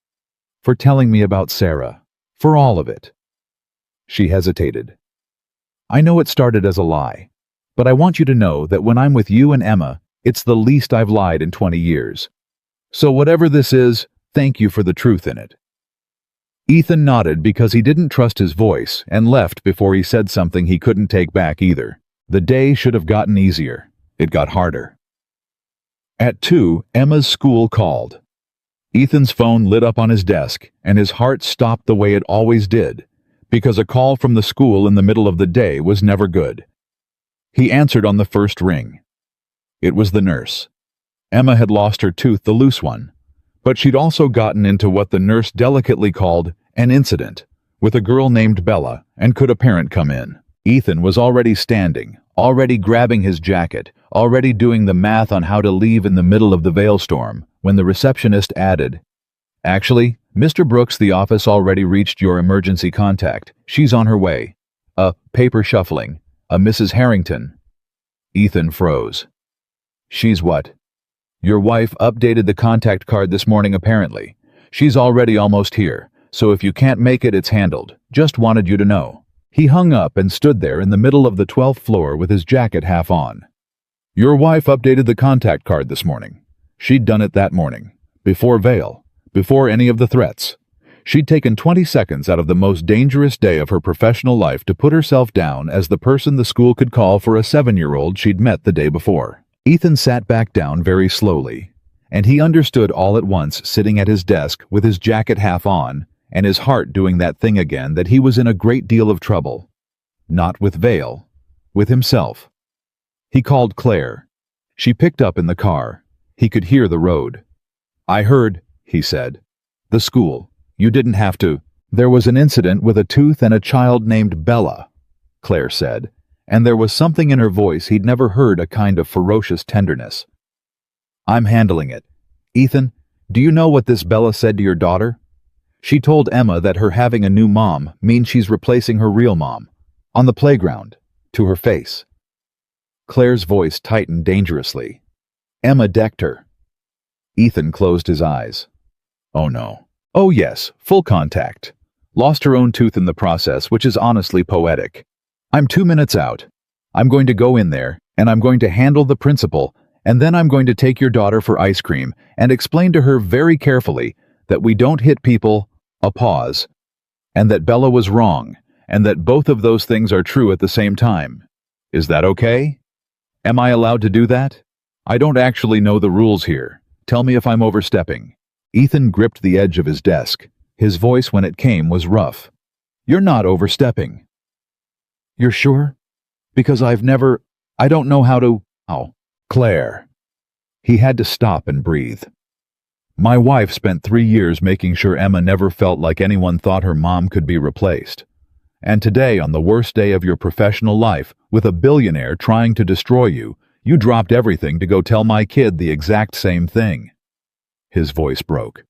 for telling me about Sarah, for all of it. She hesitated. I know it started as a lie, but I want you to know that when I'm with you and Emma, it's the least I've lied in 20 years. So whatever this is, thank you for the truth in it. Ethan nodded because he didn't trust his voice and left before he said something he couldn't take back either. The day should have gotten easier. It got harder. At 2, Emma's school called. Ethan's phone lit up on his desk, and his heart stopped the way it always did, because a call from the school in the middle of the day was never good. He answered on the first ring. It was the nurse. Emma had lost her tooth, the loose one, but she'd also gotten into what the nurse delicately called an incident with a girl named Bella, and could a parent come in. Ethan was already standing, already grabbing his jacket, already doing the math on how to leave in the middle of the Vale storm, when the receptionist added, Actually, Mr. Brooks, the office already reached your emergency contact. She's on her way. Paper shuffling. Mrs. Harrington. Ethan froze. She's what? Your wife updated the contact card this morning apparently. She's already almost here, so if you can't make it, it's handled. Just wanted you to know. He hung up and stood there in the middle of the 12th floor with his jacket half on. Your wife updated the contact card this morning. She'd done it that morning. Before Vale. Before any of the threats. She'd taken 20 seconds out of the most dangerous day of her professional life to put herself down as the person the school could call for a 7-year-old she'd met the day before. Ethan sat back down very slowly, and he understood all at once, sitting at his desk with his jacket half on, and his heart doing that thing again, that he was in a great deal of trouble. Not with Vale. With himself. He called Claire. She picked up in the car. He could hear the road. I heard, he said. The school. You didn't have to. There was an incident with a tooth and a child named Bella, Claire said, and there was something in her voice he'd never heard, a kind of ferocious tenderness. I'm handling it. Ethan, do you know what this Bella said to your daughter? She told Emma that her having a new mom means she's replacing her real mom. On the playground. To her face. Claire's voice tightened dangerously. Emma decked her. Ethan closed his eyes. Oh no. Oh yes, full contact. Lost her own tooth in the process, which is honestly poetic. I'm 2 minutes out. I'm going to go in there, and I'm going to handle the principal, and then I'm going to take your daughter for ice cream and explain to her very carefully that we don't hit people, a pause, and that Bella was wrong, and that both of those things are true at the same time. Is that okay? Am I allowed to do that? I don't actually know the rules here. Tell me if I'm overstepping. Ethan gripped the edge of his desk. His voice, when it came, was rough. You're not overstepping. You're sure? Because I don't know how to... Claire. He had to stop and breathe. My wife spent 3 years making sure Emma never felt like anyone thought her mom could be replaced. And today, on the worst day of your professional life, with a billionaire trying to destroy you, you dropped everything to go tell my kid the exact same thing. His voice broke.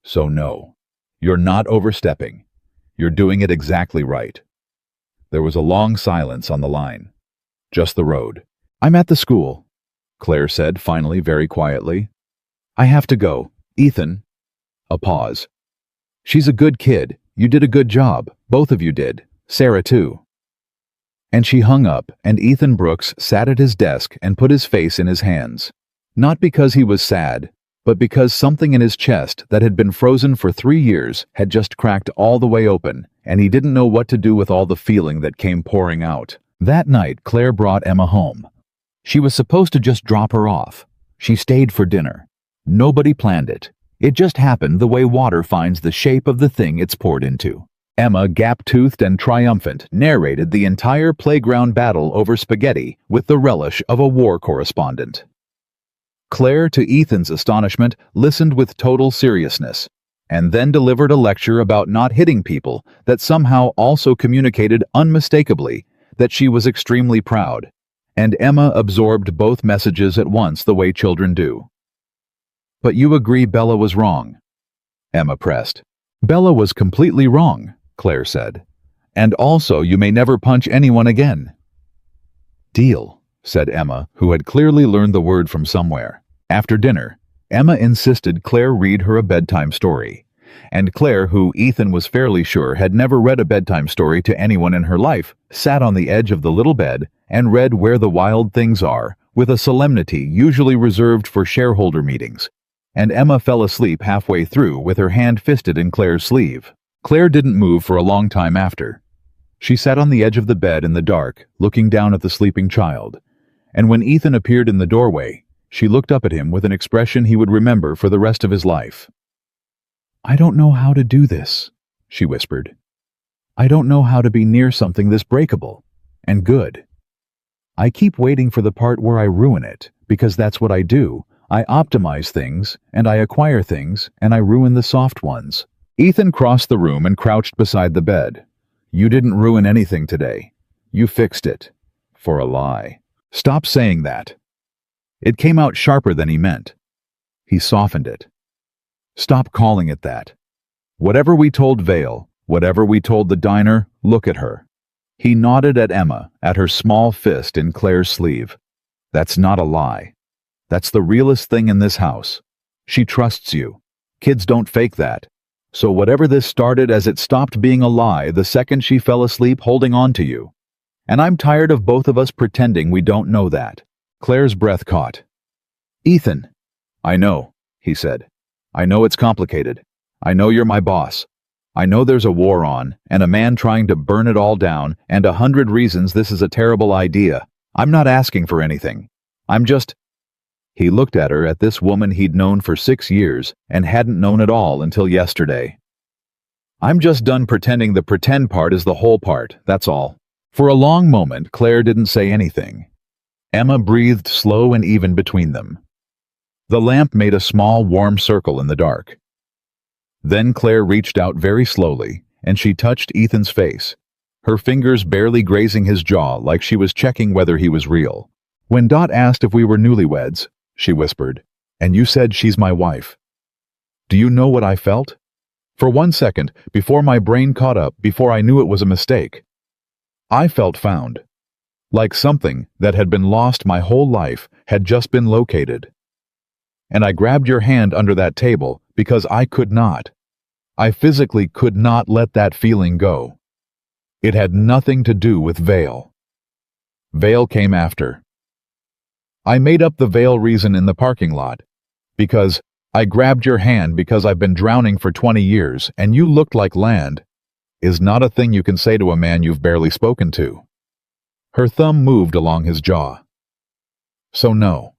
So no, you're not overstepping. You're doing it exactly right. There was a long silence on the line. Just the road. I'm at the school, Claire said finally, very quietly. I have to go. Ethan. A pause. She's a good kid. You did a good job. Both of you did. Sarah too. And she hung up, and Ethan Brooks sat at his desk and put his face in his hands. Not because he was sad, but because something in his chest that had been frozen for 3 years had just cracked all the way open, and he didn't know what to do with all the feeling that came pouring out. That night, Claire brought Emma home. She was supposed to just drop her off. She stayed for dinner. Nobody planned it. It just happened the way water finds the shape of the thing it's poured into. Emma, gap-toothed and triumphant, narrated the entire playground battle over spaghetti with the relish of a war correspondent. Claire, to Ethan's astonishment, listened with total seriousness, and then delivered a lecture about not hitting people that somehow also communicated unmistakably that she was extremely proud, and Emma absorbed both messages at once the way children do. But you agree Bella was wrong? Emma pressed. Bella was completely wrong, Claire said. And also you may never punch anyone again. Deal, said Emma, who had clearly learned the word from somewhere. After dinner, Emma insisted Claire read her a bedtime story. And Claire, who Ethan was fairly sure had never read a bedtime story to anyone in her life, sat on the edge of the little bed and read Where the Wild Things Are, with a solemnity usually reserved for shareholder meetings. And Emma fell asleep halfway through with her hand fisted in Claire's sleeve. Claire didn't move for a long time after. She sat on the edge of the bed in the dark, looking down at the sleeping child. And when Ethan appeared in the doorway, she looked up at him with an expression he would remember for the rest of his life. I don't know how to do this, she whispered. I don't know how to be near something this breakable and good. I keep waiting for the part where I ruin it, because that's what I do. I optimize things, and I acquire things, and I ruin the soft ones. Ethan crossed the room and crouched beside the bed. You didn't ruin anything today. You fixed it. For a lie. Stop saying that. It came out sharper than he meant. He softened it. Stop calling it that. Whatever we told Vale, whatever we told the diner, look at her. He nodded at Emma, at her small fist in Claire's sleeve. That's not a lie. That's the realest thing in this house. She trusts you. Kids don't fake that. So whatever this started as, it stopped being a lie the second she fell asleep holding on to you. And I'm tired of both of us pretending we don't know that. Claire's breath caught. Ethan. I know, he said. I know it's complicated. I know you're my boss. I know there's a war on, and a man trying to burn it all down, and 100 reasons this is a terrible idea. I'm not asking for anything. I'm just... He looked at her, at this woman he'd known for 6 years, and hadn't known at all until yesterday. I'm just done pretending the pretend part is the whole part, that's all. For a long moment, Claire didn't say anything. Emma breathed slow and even between them. The lamp made a small, warm circle in the dark. Then Claire reached out very slowly, and she touched Ethan's face, her fingers barely grazing his jaw like she was checking whether he was real. When Dot asked if we were newlyweds, she whispered, and you said she's my wife. Do you know what I felt? For 1 second, before my brain caught up, before I knew it was a mistake, I felt found. Like something that had been lost my whole life had just been located. And I grabbed your hand under that table because I could not. I physically could not let that feeling go. It had nothing to do with Vale. Vale came after. I made up the Vale reason in the parking lot. Because I grabbed your hand because I've been drowning for 20 years and you looked like land, is not a thing you can say to a man you've barely spoken to. Her thumb moved along his jaw. So no.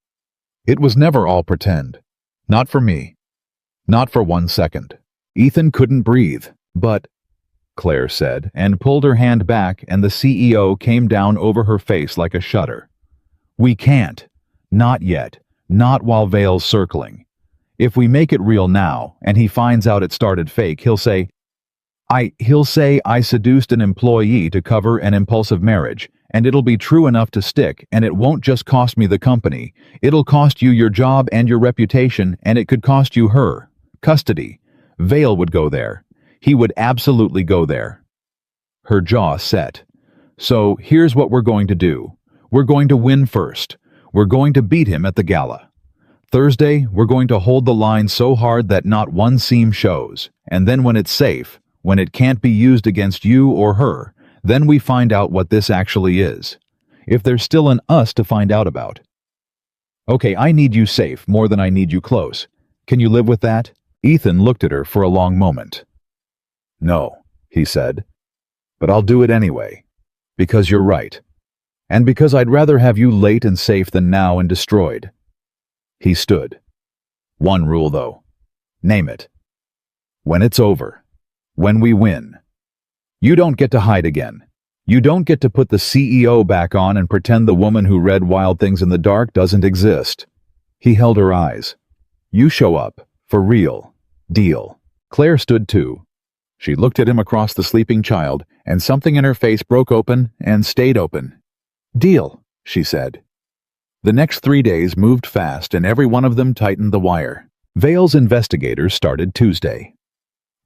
It was never all pretend. Not for me. Not for 1 second. Ethan couldn't breathe, but, Claire said, and pulled her hand back, and the CEO came down over her face like a shutter. We can't. Not yet. Not while Vale's circling. If we make it real now, and he finds out it started fake, he'll say I seduced an employee to cover an impulsive marriage, and it'll be true enough to stick, and it won't just cost me the company. It'll cost you your job and your reputation, and it could cost you her. Custody. Vale would go there. He would absolutely go there. Her jaw set. So here's what we're going to do. We're going to win first. We're going to beat him at the gala. Thursday, we're going to hold the line so hard that not one seam shows, and then when it's safe, when it can't be used against you or her, then we find out what this actually is. If there's still an us to find out about. Okay, I need you safe more than I need you close. Can you live with that? Ethan looked at her for a long moment. No, he said. But I'll do it anyway. Because you're right. And because I'd rather have you late and safe than now and destroyed. He stood. One rule, though. Name it. When it's over. When we win. You don't get to hide again. You don't get to put the CEO back on and pretend the woman who read Wild Things in the Dark doesn't exist. He held her eyes. You show up. For real. Deal. Claire stood too. She looked at him across the sleeping child, and something in her face broke open and stayed open. Deal, she said. The next 3 days moved fast, and every one of them tightened the wire. Vale's investigators started Tuesday.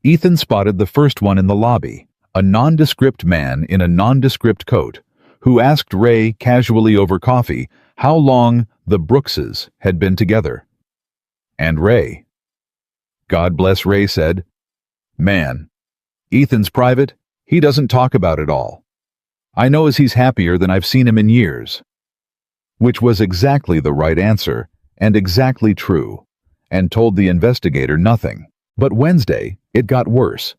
Ethan spotted the first one in the lobby, a nondescript man in a nondescript coat, who asked Ray casually over coffee how long the Brookses had been together. And Ray, God bless Ray, said, Man, Ethan's private. He doesn't talk about it all. I know as he's happier than I've seen him in years. Which was exactly the right answer, and exactly true, and told the investigator nothing. But Wednesday, it got worse.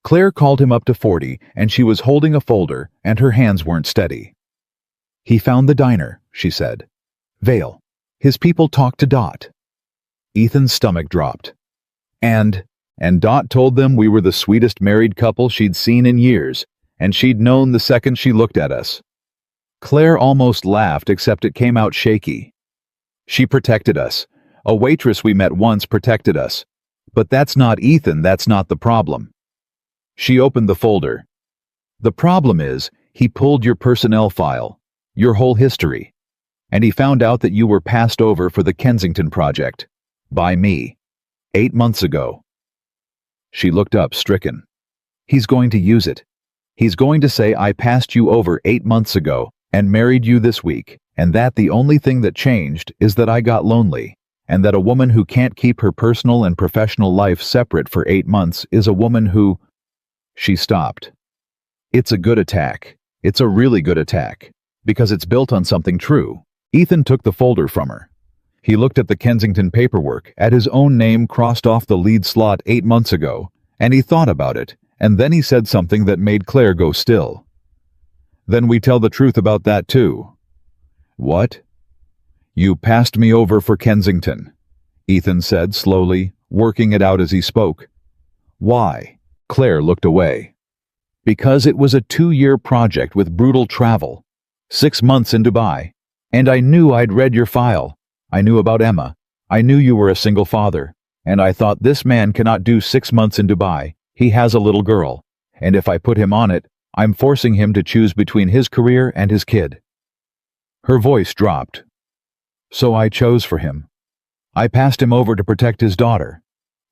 Claire called him up to 40, and she was holding a folder, and her hands weren't steady. He found the diner, she said. Vale. His people talked to Dot. Ethan's stomach dropped. And Dot told them we were the sweetest married couple she'd seen in years, and she'd known the second she looked at us. Claire almost laughed, except it came out shaky. She protected us. A waitress we met once protected us. But that's not Ethan, that's not the problem. She opened the folder. The problem is, he pulled your personnel file, your whole history, and he found out that you were passed over for the Kensington project. By me. 8 months ago. She looked up, stricken. He's going to use it. He's going to say I passed you over 8 months ago and married you this week, and that the only thing that changed is that I got lonely, and that a woman who can't keep her personal and professional life separate for 8 months is a woman who... She stopped. It's a good attack. It's a really good attack, because it's built on something true. Ethan took the folder from her. He looked at the Kensington paperwork, at his own name crossed off the lead slot 8 months ago, and he thought about it, and then he said something that made Claire go still. Then we tell the truth about that too. What? You passed me over for Kensington, Ethan said slowly, working it out as he spoke. Why? Claire looked away. Because it was a 2-year project with brutal travel. 6 months in Dubai. And I knew I'd read your file. I knew about Emma. I knew you were a single father. And I thought this man cannot do 6 months in Dubai. He has a little girl. And if I put him on it, I'm forcing him to choose between his career and his kid. Her voice dropped. So I chose for him. I passed him over to protect his daughter.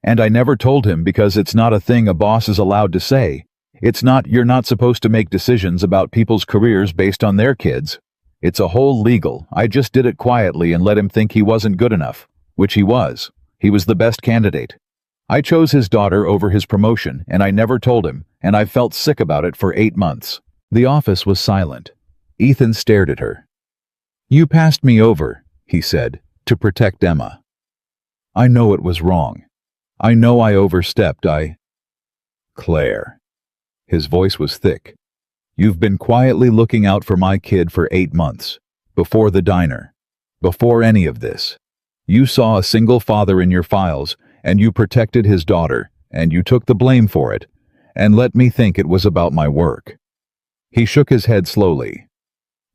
And I never told him because it's not a thing a boss is allowed to say. It's not, you're not supposed to make decisions about people's careers based on their kids. It's a whole legal. I just did it quietly and let him think he wasn't good enough, which he was. He was the best candidate. I chose his daughter over his promotion, and I never told him, and I felt sick about it for 8 months. The office was silent. Ethan stared at her. You passed me over, he said, to protect Emma. I know it was wrong. I know I overstepped. Claire. His voice was thick. You've been quietly looking out for my kid for 8 months. Before the diner. Before any of this. You saw a single father in your files, and you protected his daughter, and you took the blame for it, and let me think it was about my work. He shook his head slowly.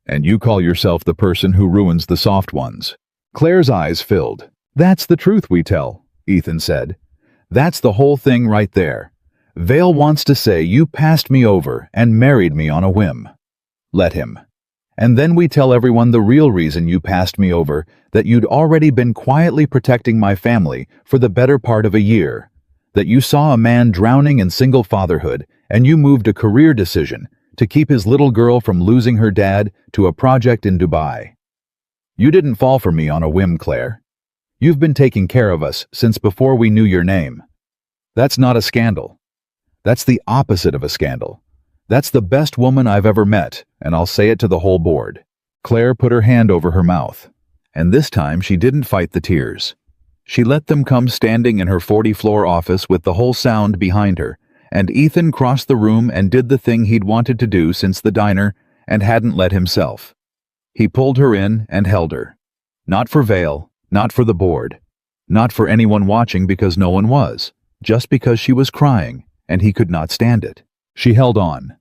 And you call yourself the person who ruins the soft ones. Claire's eyes filled. That's the truth we tell, Ethan said. That's the whole thing right there. Vale wants to say you passed me over and married me on a whim. Let him. And then we tell everyone the real reason you passed me over, that you'd already been quietly protecting my family for the better part of a year, that you saw a man drowning in single fatherhood and you moved a career decision to keep his little girl from losing her dad to a project in Dubai. You didn't fall for me on a whim, Claire. You've been taking care of us since before we knew your name. That's not a scandal. That's the opposite of a scandal. That's the best woman I've ever met, and I'll say it to the whole board. Claire put her hand over her mouth, and this time she didn't fight the tears. She let them come standing in her 40-floor office with the whole sound behind her, and Ethan crossed the room and did the thing he'd wanted to do since the diner and hadn't let himself. He pulled her in and held her. Not for Vale, not for the board, not for anyone watching because no one was, just because she was crying, and he could not stand it. She held on.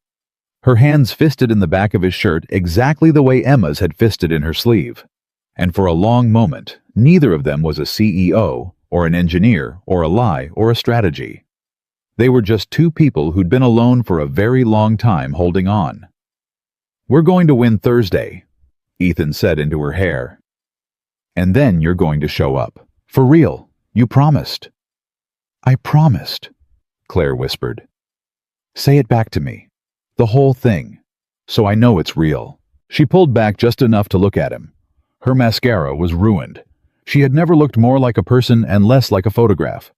Her hands fisted in the back of his shirt exactly the way Emma's had fisted in her sleeve. And for a long moment, neither of them was a CEO, or an engineer, or a lie, or a strategy. They were just two people who'd been alone for a very long time holding on. We're going to win Thursday, Ethan said into her hair. And then you're going to show up. For real. You promised. I promised, Claire whispered. Say it back to me. The whole thing. So I know it's real. She pulled back just enough to look at him. Her mascara was ruined. She had never looked more like a person and less like a photograph.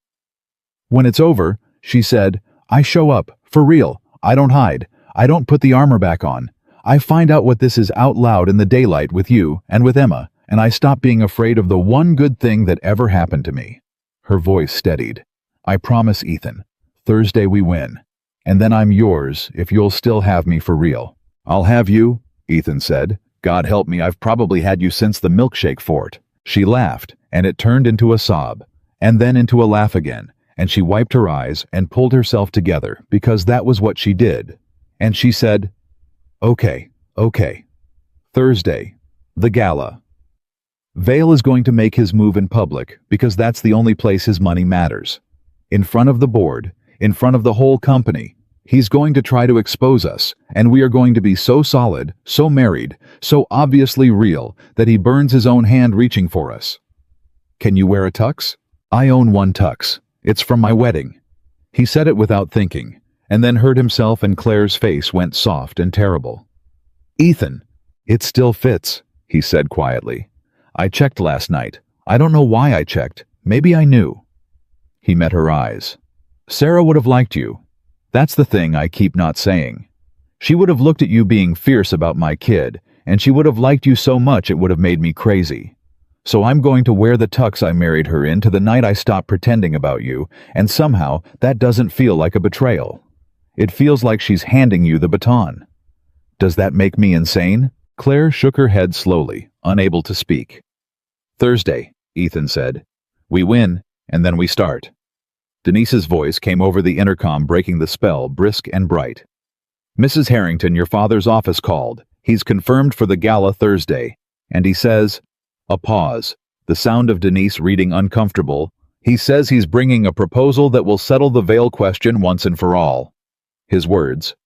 When it's over, she said, I show up. For real. I don't hide. I don't put the armor back on. I find out what this is out loud in the daylight with you and with Emma, and I stop being afraid of the one good thing that ever happened to me. Her voice steadied. I promise, Ethan. Thursday we win. And then I'm yours if you'll still have me for real. I'll have you, Ethan said. God help me, I've probably had you since the milkshake fort. She laughed, and it turned into a sob, and then into a laugh again, and she wiped her eyes and pulled herself together because that was what she did. And she said, Okay. Thursday, the gala. Vale is going to make his move in public because that's the only place his money matters. In front of the board, in front of the whole company, he's going to try to expose us, and we are going to be so solid, so married, so obviously real that he burns his own hand reaching for us. Can you wear a tux? I own one tux. It's from my wedding. He said it without thinking, and then heard himself, and Claire's face went soft and terrible. Ethan, it still fits, he said quietly. I checked last night. I don't know why I checked. Maybe I knew. He met her eyes. Sarah would have liked you. That's the thing I keep not saying. She would have looked at you being fierce about my kid, and she would have liked you so much it would have made me crazy. So I'm going to wear the tux I married her in to the night I stop pretending about you, and somehow that doesn't feel like a betrayal. It feels like she's handing you the baton. Does that make me insane? Claire shook her head slowly, unable to speak. Thursday, Ethan said. We win, and then we start. Denise's voice came over the intercom, breaking the spell, brisk and bright. Mrs. Harrington, your father's office called. He's confirmed for the gala Thursday. And he says... A pause. The sound of Denise reading uncomfortable. He says he's bringing a proposal that will settle the veil question once and for all. His words.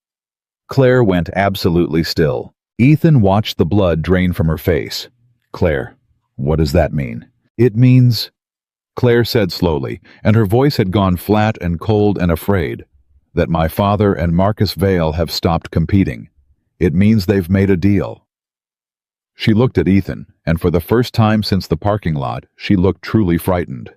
Claire went absolutely still. Ethan watched the blood drain from her face. Claire, what does that mean? It means... Claire said slowly, and her voice had gone flat and cold and afraid, that my father and Marcus Vale have stopped competing. It means they've made a deal. She looked at Ethan, and for the first time since the parking lot, she looked truly frightened.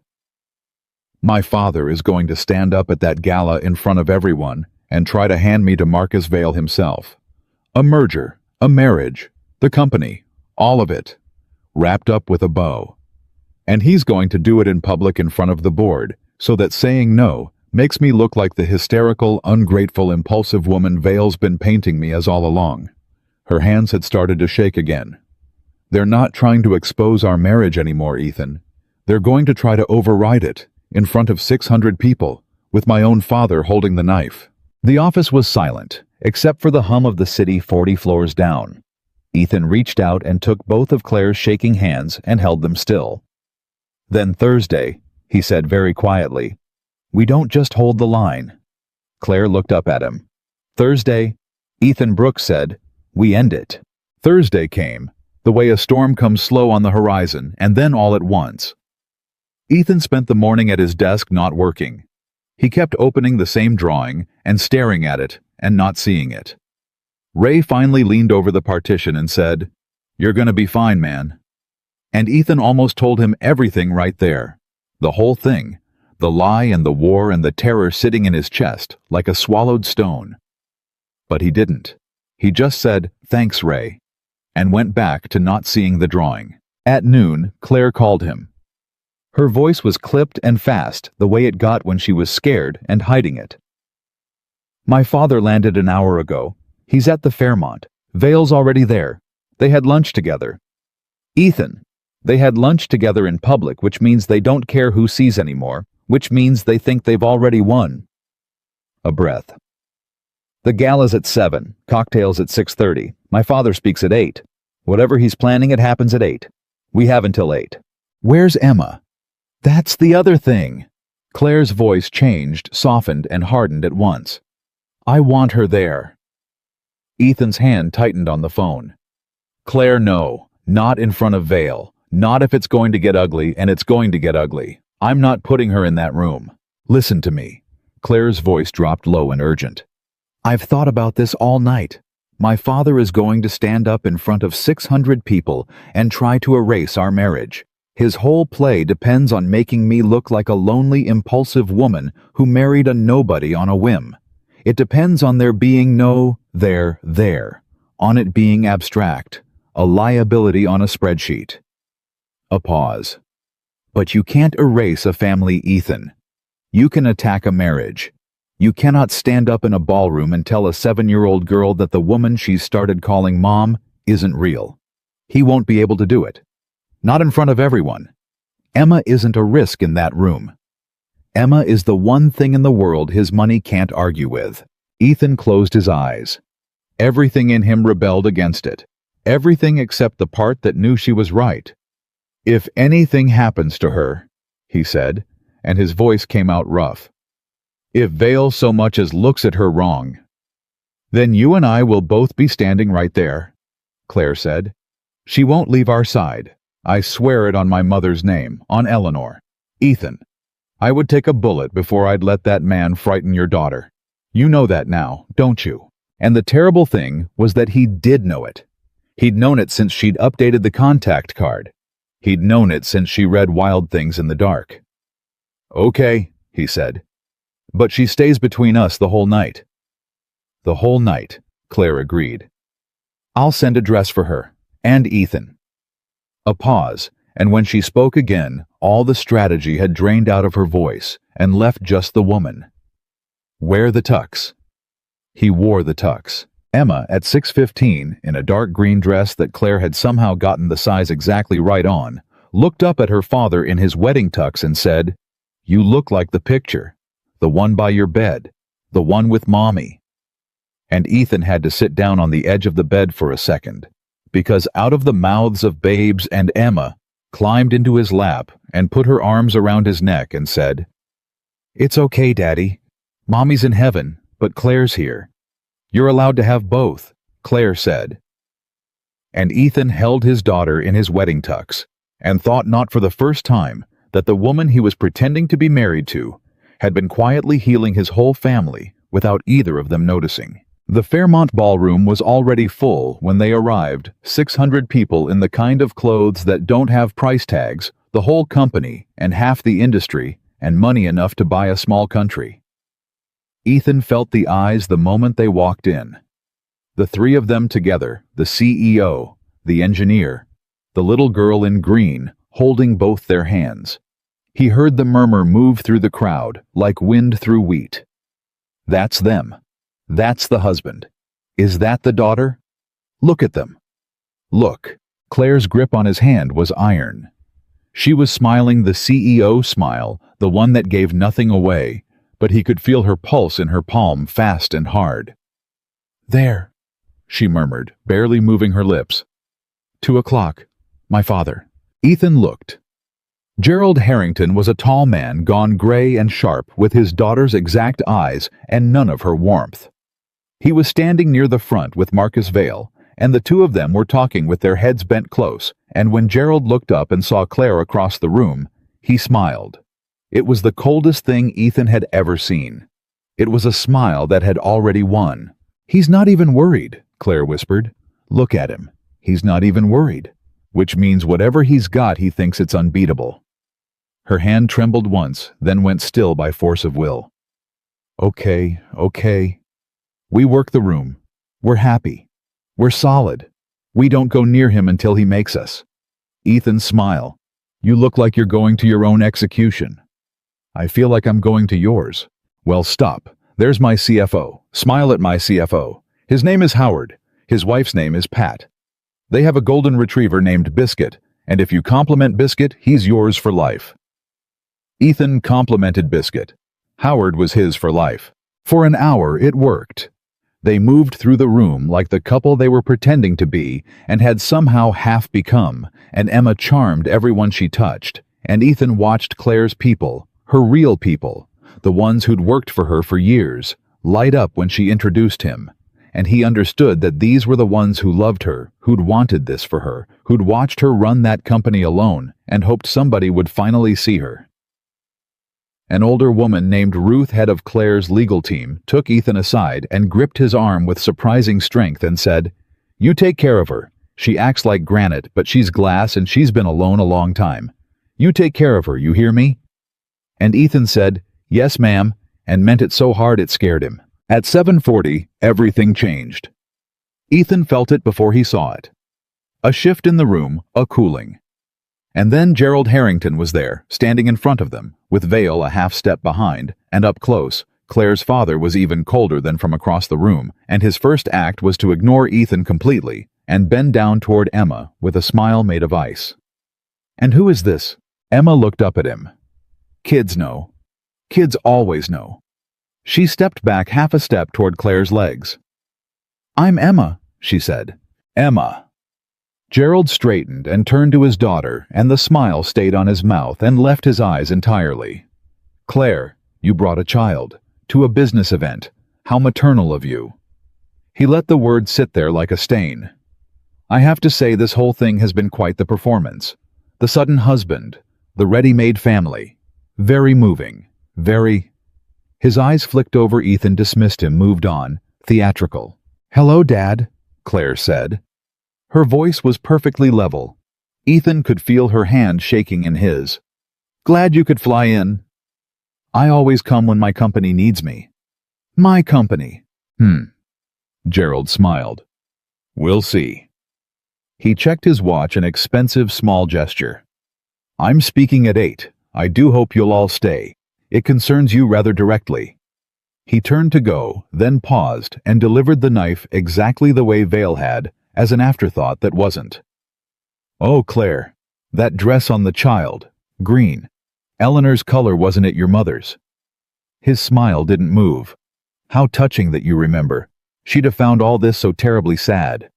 My father is going to stand up at that gala in front of everyone and try to hand me to Marcus Vale himself. A merger, a marriage, the company, all of it, wrapped up with a bow. And he's going to do it in public in front of the board, so that saying no makes me look like the hysterical, ungrateful, impulsive woman Vale's been painting me as all along. Her hands had started to shake again. They're not trying to expose our marriage anymore, Ethan. They're going to try to override it, in front of 600 people, with my own father holding the knife. The office was silent, except for the hum of the city 40 floors down. Ethan reached out and took both of Claire's shaking hands and held them still. Then Thursday, he said very quietly, we don't just hold the line. Claire looked up at him. Thursday, Ethan Brooks said, we end it. Thursday came, the way a storm comes slow on the horizon, and then all at once. Ethan spent the morning at his desk not working. He kept opening the same drawing and staring at it and not seeing it. Ray finally leaned over the partition and said, You're gonna be fine, man. And Ethan almost told him everything right there. The whole thing. The lie and the war and the terror sitting in his chest like a swallowed stone. But he didn't. He just said, Thanks, Ray, and went back to not seeing the drawing. At noon, Claire called him. Her voice was clipped and fast, the way it got when she was scared and hiding it. My father landed an hour ago. He's at the Fairmont. Vale's already there. They had lunch together. Ethan, they had lunch together in public, which means they don't care who sees anymore, which means they think they've already won. A breath. The gala's at 7, cocktails at 6:30. My father speaks at 8. Whatever he's planning, it happens at 8. We have until 8. Where's Emma? That's the other thing. Claire's voice changed, softened, and hardened at once. I want her there. Ethan's hand tightened on the phone. Claire, no. Not in front of Vale. Not if it's going to get ugly, and it's going to get ugly. I'm not putting her in that room. Listen to me. Claire's voice dropped low and urgent. I've thought about this all night. My father is going to stand up in front of 600 people and try to erase our marriage. His whole play depends on making me look like a lonely, impulsive woman who married a nobody on a whim. It depends on there being no there, on it being abstract, a liability on a spreadsheet. A pause. But you can't erase a family, Ethan. You can attack a marriage. You cannot stand up in a ballroom and tell a 7-year-old girl that the woman she's started calling mom isn't real. He won't be able to do it. Not in front of everyone. Emma isn't a risk in that room. Emma is the one thing in the world his money can't argue with. Ethan closed his eyes. Everything in him rebelled against it. Everything except the part that knew she was right. If anything happens to her, he said, and his voice came out rough. If Vale so much as looks at her wrong, then you and I will both be standing right there, Claire said. She won't leave our side. I swear it on my mother's name, on Eleanor. Ethan, I would take a bullet before I'd let that man frighten your daughter. You know that now, don't you? And the terrible thing was that he did know it. He'd known it since she'd updated the contact card. He'd known it since she read Wild Things in the Dark. Okay, he said. But she stays between us the whole night. The whole night, Claire agreed. I'll send a dress for her, and Ethan. A pause, and when she spoke again, all the strategy had drained out of her voice and left just the woman. Wear the tux. He wore the tux. Emma, at 6:15, in a dark green dress that Claire had somehow gotten the size exactly right on, looked up at her father in his wedding tux and said, "You look like the picture. The one by your bed. The one with Mommy." And Ethan had to sit down on the edge of the bed for a second, because out of the mouths of Babes and Emma climbed into his lap and put her arms around his neck and said, "It's okay, Daddy. Mommy's in heaven, but Claire's here. You're allowed to have both," Claire said. And Ethan held his daughter in his wedding tux and thought not for the first time that the woman he was pretending to be married to had been quietly healing his whole family without either of them noticing. The Fairmont ballroom was already full when they arrived, 600 people in the kind of clothes that don't have price tags, the whole company and half the industry, and money enough to buy a small country. Ethan felt the eyes the moment they walked in. The three of them together, the CEO, the engineer, the little girl in green, holding both their hands. He heard the murmur move through the crowd like wind through wheat. That's them. That's the husband. Is that the daughter? Look at them. Look. Claire's grip on his hand was iron. She was smiling the CEO smile, the one that gave nothing away, but he could feel her pulse in her palm fast and hard. "There," she murmured, barely moving her lips. 2:00. My father. Ethan looked. Gerald Harrington was a tall man gone gray and sharp with his daughter's exact eyes and none of her warmth. He was standing near the front with Marcus Vale, and the two of them were talking with their heads bent close, and when Gerald looked up and saw Claire across the room, he smiled. It was the coldest thing Ethan had ever seen. It was a smile that had already won. "He's not even worried," Claire whispered. "Look at him. He's not even worried. Which means whatever he's got, he thinks it's unbeatable." Her hand trembled once, then went still by force of will. "Okay, okay. We work the room. We're happy. We're solid. We don't go near him until he makes us." Ethan's smile. "You look like you're going to your own execution." "I feel like I'm going to yours." "Well, stop. There's my CFO. Smile at my CFO. His name is Howard. His wife's name is Pat. They have a golden retriever named Biscuit, and if you compliment Biscuit, he's yours for life." Ethan complimented Biscuit. Howard was his for life. For an hour it worked. They moved through the room like the couple they were pretending to be and had somehow half become, and Emma charmed everyone she touched, and Ethan watched Claire's people, her real people, the ones who'd worked for her for years, light up when she introduced him, and he understood that these were the ones who loved her, who'd wanted this for her, who'd watched her run that company alone and hoped somebody would finally see her. An older woman named Ruth, head of Claire's legal team, took Ethan aside and gripped his arm with surprising strength and said, "You take care of her. She acts like granite, but she's glass and she's been alone a long time. You take care of her, you hear me?" And Ethan said, "Yes, ma'am," and meant it so hard it scared him. At 7:40, everything changed. Ethan felt it before he saw it. A shift in the room, a cooling. And then Gerald Harrington was there, standing in front of them, with Vale a half step behind, and up close. Claire's father was even colder than from across the room, and his first act was to ignore Ethan completely and bend down toward Emma with a smile made of ice. "And who is this?" Emma looked up at him. "Kids know. Kids always know." She stepped back half a step toward Claire's legs. "I'm Emma," she said. "Emma." Gerald straightened and turned to his daughter, and the smile stayed on his mouth and left his eyes entirely. "Claire, you brought a child. To a business event. How maternal of you." He let the word sit there like a stain. "I have to say this whole thing has been quite the performance. The sudden husband. The ready-made family. Very moving. Very... His eyes flicked over. Ethan dismissed him, moved on. Theatrical. "Hello, Dad," Claire said. Her voice was perfectly level. Ethan could feel her hand shaking in his. "Glad you could fly in." "I always come when my company needs me." "My company." Gerald smiled. "We'll see." He checked his watch, an expensive small gesture. "I'm speaking at 8. I do hope you'll all stay. It concerns you rather directly." He turned to go, then paused and delivered the knife exactly the way Vale had, as an afterthought that wasn't. "Oh, Claire, that dress on the child, green. Eleanor's color, wasn't it your mother's?" His smile didn't move. "How touching that you remember. She'd have found all this so terribly sad."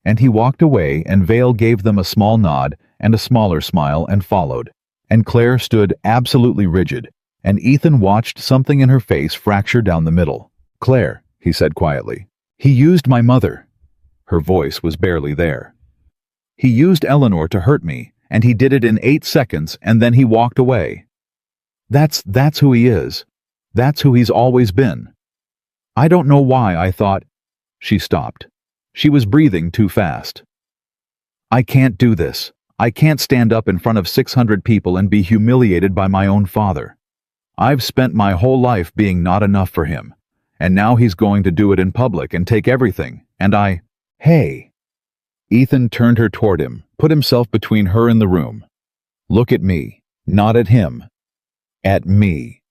And he walked away, and Vale gave them a small nod and a smaller smile and followed, and Claire stood absolutely rigid, and Ethan watched something in her face fracture down the middle. "Claire," he said quietly, "he used my mother." Her voice was barely there. "He used Eleanor to hurt me, and he did it in 8 seconds, and then he walked away. That's who he is. That's who he's always been. I don't know why I thought—" She stopped. She was breathing too fast. "I can't do this. I can't stand up in front of 600 people and be humiliated by my own father. I've spent my whole life being not enough for him, and now he's going to do it in public and take everything, and Hey!" Ethan turned her toward him, put himself between her and the room. "Look at me, not at him. At me."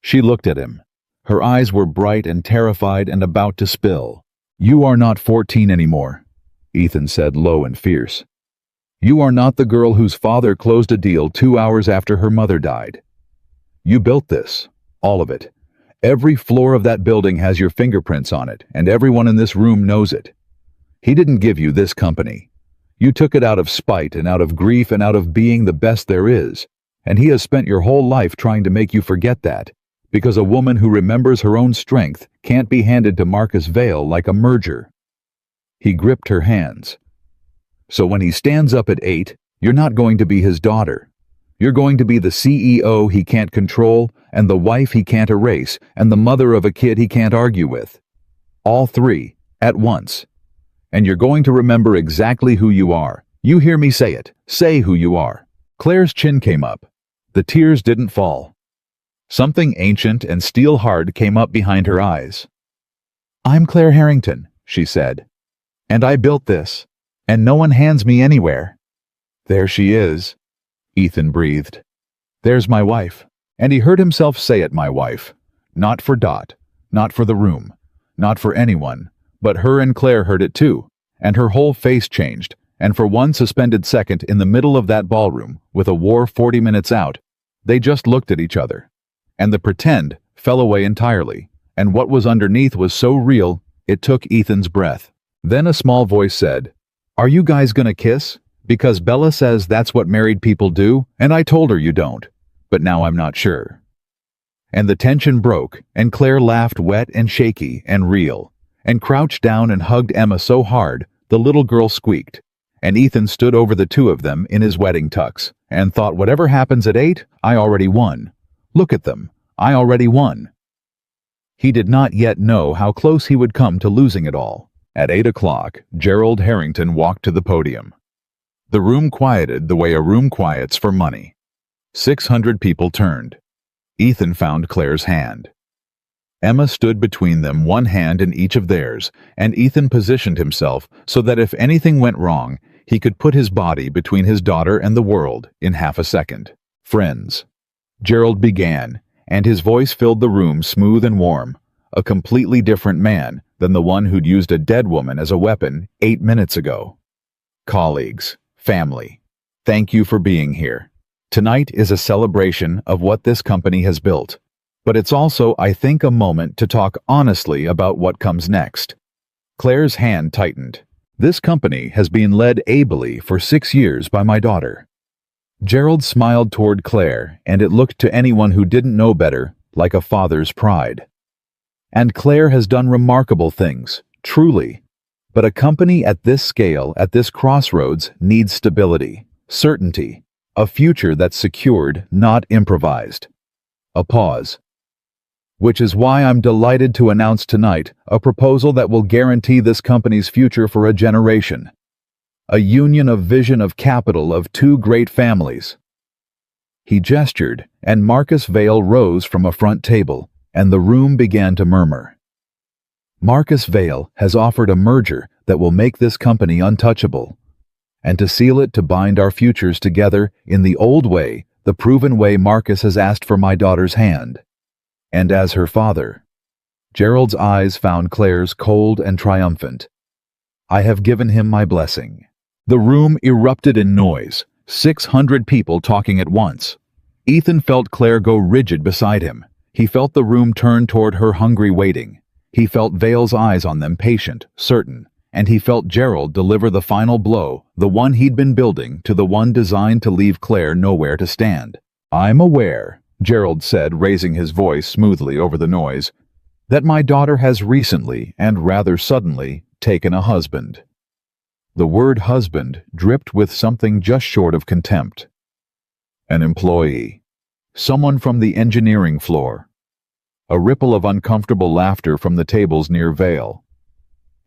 She looked at him. Her eyes were bright and terrified and about to spill. "You are not 14 anymore," Ethan said, low and fierce. "You are not the girl whose father closed a deal 2 hours after her mother died. You built this, all of it. Every floor of that building has your fingerprints on it, and everyone in this room knows it. He didn't give you this company. You took it out of spite and out of grief and out of being the best there is, and he has spent your whole life trying to make you forget that, because a woman who remembers her own strength can't be handed to Marcus Vale like a merger." He gripped her hands. "So when he stands up at 8, you're not going to be his daughter. You're going to be the CEO he can't control, and the wife he can't erase, and the mother of a kid he can't argue with. All 3, at once. And you're going to remember exactly who you are. You hear me say it. Say who you are." Claire's chin came up. The tears didn't fall. Something ancient and steel-hard came up behind her eyes. "I'm Claire Harrington," she said. "And I built this. And no one hands me anywhere." "There she is," Ethan breathed. "There's my wife." And he heard himself say it, my wife. Not for Dot, not for the room, not for anyone, but her, and Claire heard it too, and her whole face changed, and for one suspended second in the middle of that ballroom, with a war 40 minutes out, they just looked at each other. And the pretend fell away entirely, and what was underneath was so real, it took Ethan's breath. Then a small voice said, "Are you guys gonna kiss? Because Bella says that's what married people do, and I told her you don't, but now I'm not sure." And the tension broke, and Claire laughed wet and shaky and real, and crouched down and hugged Emma so hard, the little girl squeaked, and Ethan stood over the two of them in his wedding tux, and thought, whatever happens at 8, I already won. Look at them, I already won. He did not yet know how close he would come to losing it all. At 8 o'clock, Gerald Harrington walked to the podium. The room quieted the way a room quiets for money. 600 people turned. Ethan found Claire's hand. Emma stood between them, one hand in each of theirs, and Ethan positioned himself so that if anything went wrong, he could put his body between his daughter and the world in half a second. "Friends," Gerald began, and his voice filled the room smooth and warm, a completely different man than the one who'd used a dead woman as a weapon 8 minutes ago. "Colleagues, family, thank you for being here. Tonight is a celebration of what this company has built, but it's also, I think, a moment to talk honestly about what comes next." Claire's hand tightened. "This company has been led ably for 6 years by my daughter." Gerald smiled toward Claire, and it looked to anyone who didn't know better like a father's pride. "And Claire has done remarkable things, truly. But a company at this scale, at this crossroads, needs stability, certainty. A future that's secured, not improvised. A pause. Which is why I'm delighted to announce tonight a proposal that will guarantee this company's future for a generation. A union of vision of capital of two great families. He gestured, and Marcus Vale rose from a front table, and the room began to murmur. Marcus Vale has offered a merger that will make this company untouchable, and to seal it to bind our futures together in the old way, the proven way Marcus has asked for my daughter's hand. And as her father, Gerald's eyes found Claire's cold and triumphant. I have given him my blessing. The room erupted in noise, 600 people talking at once. Ethan felt Claire go rigid beside him. He felt the room turn toward her hungry waiting. He felt Vale's eyes on them, patient, certain, and he felt Gerald deliver the final blow, the one he'd been building, to the one designed to leave Claire nowhere to stand. I'm aware, Gerald said, raising his voice smoothly over the noise, that my daughter has recently, and rather suddenly, taken a husband. The word husband dripped with something just short of contempt. An employee. Someone from the engineering floor. A ripple of uncomfortable laughter from the tables near Vale.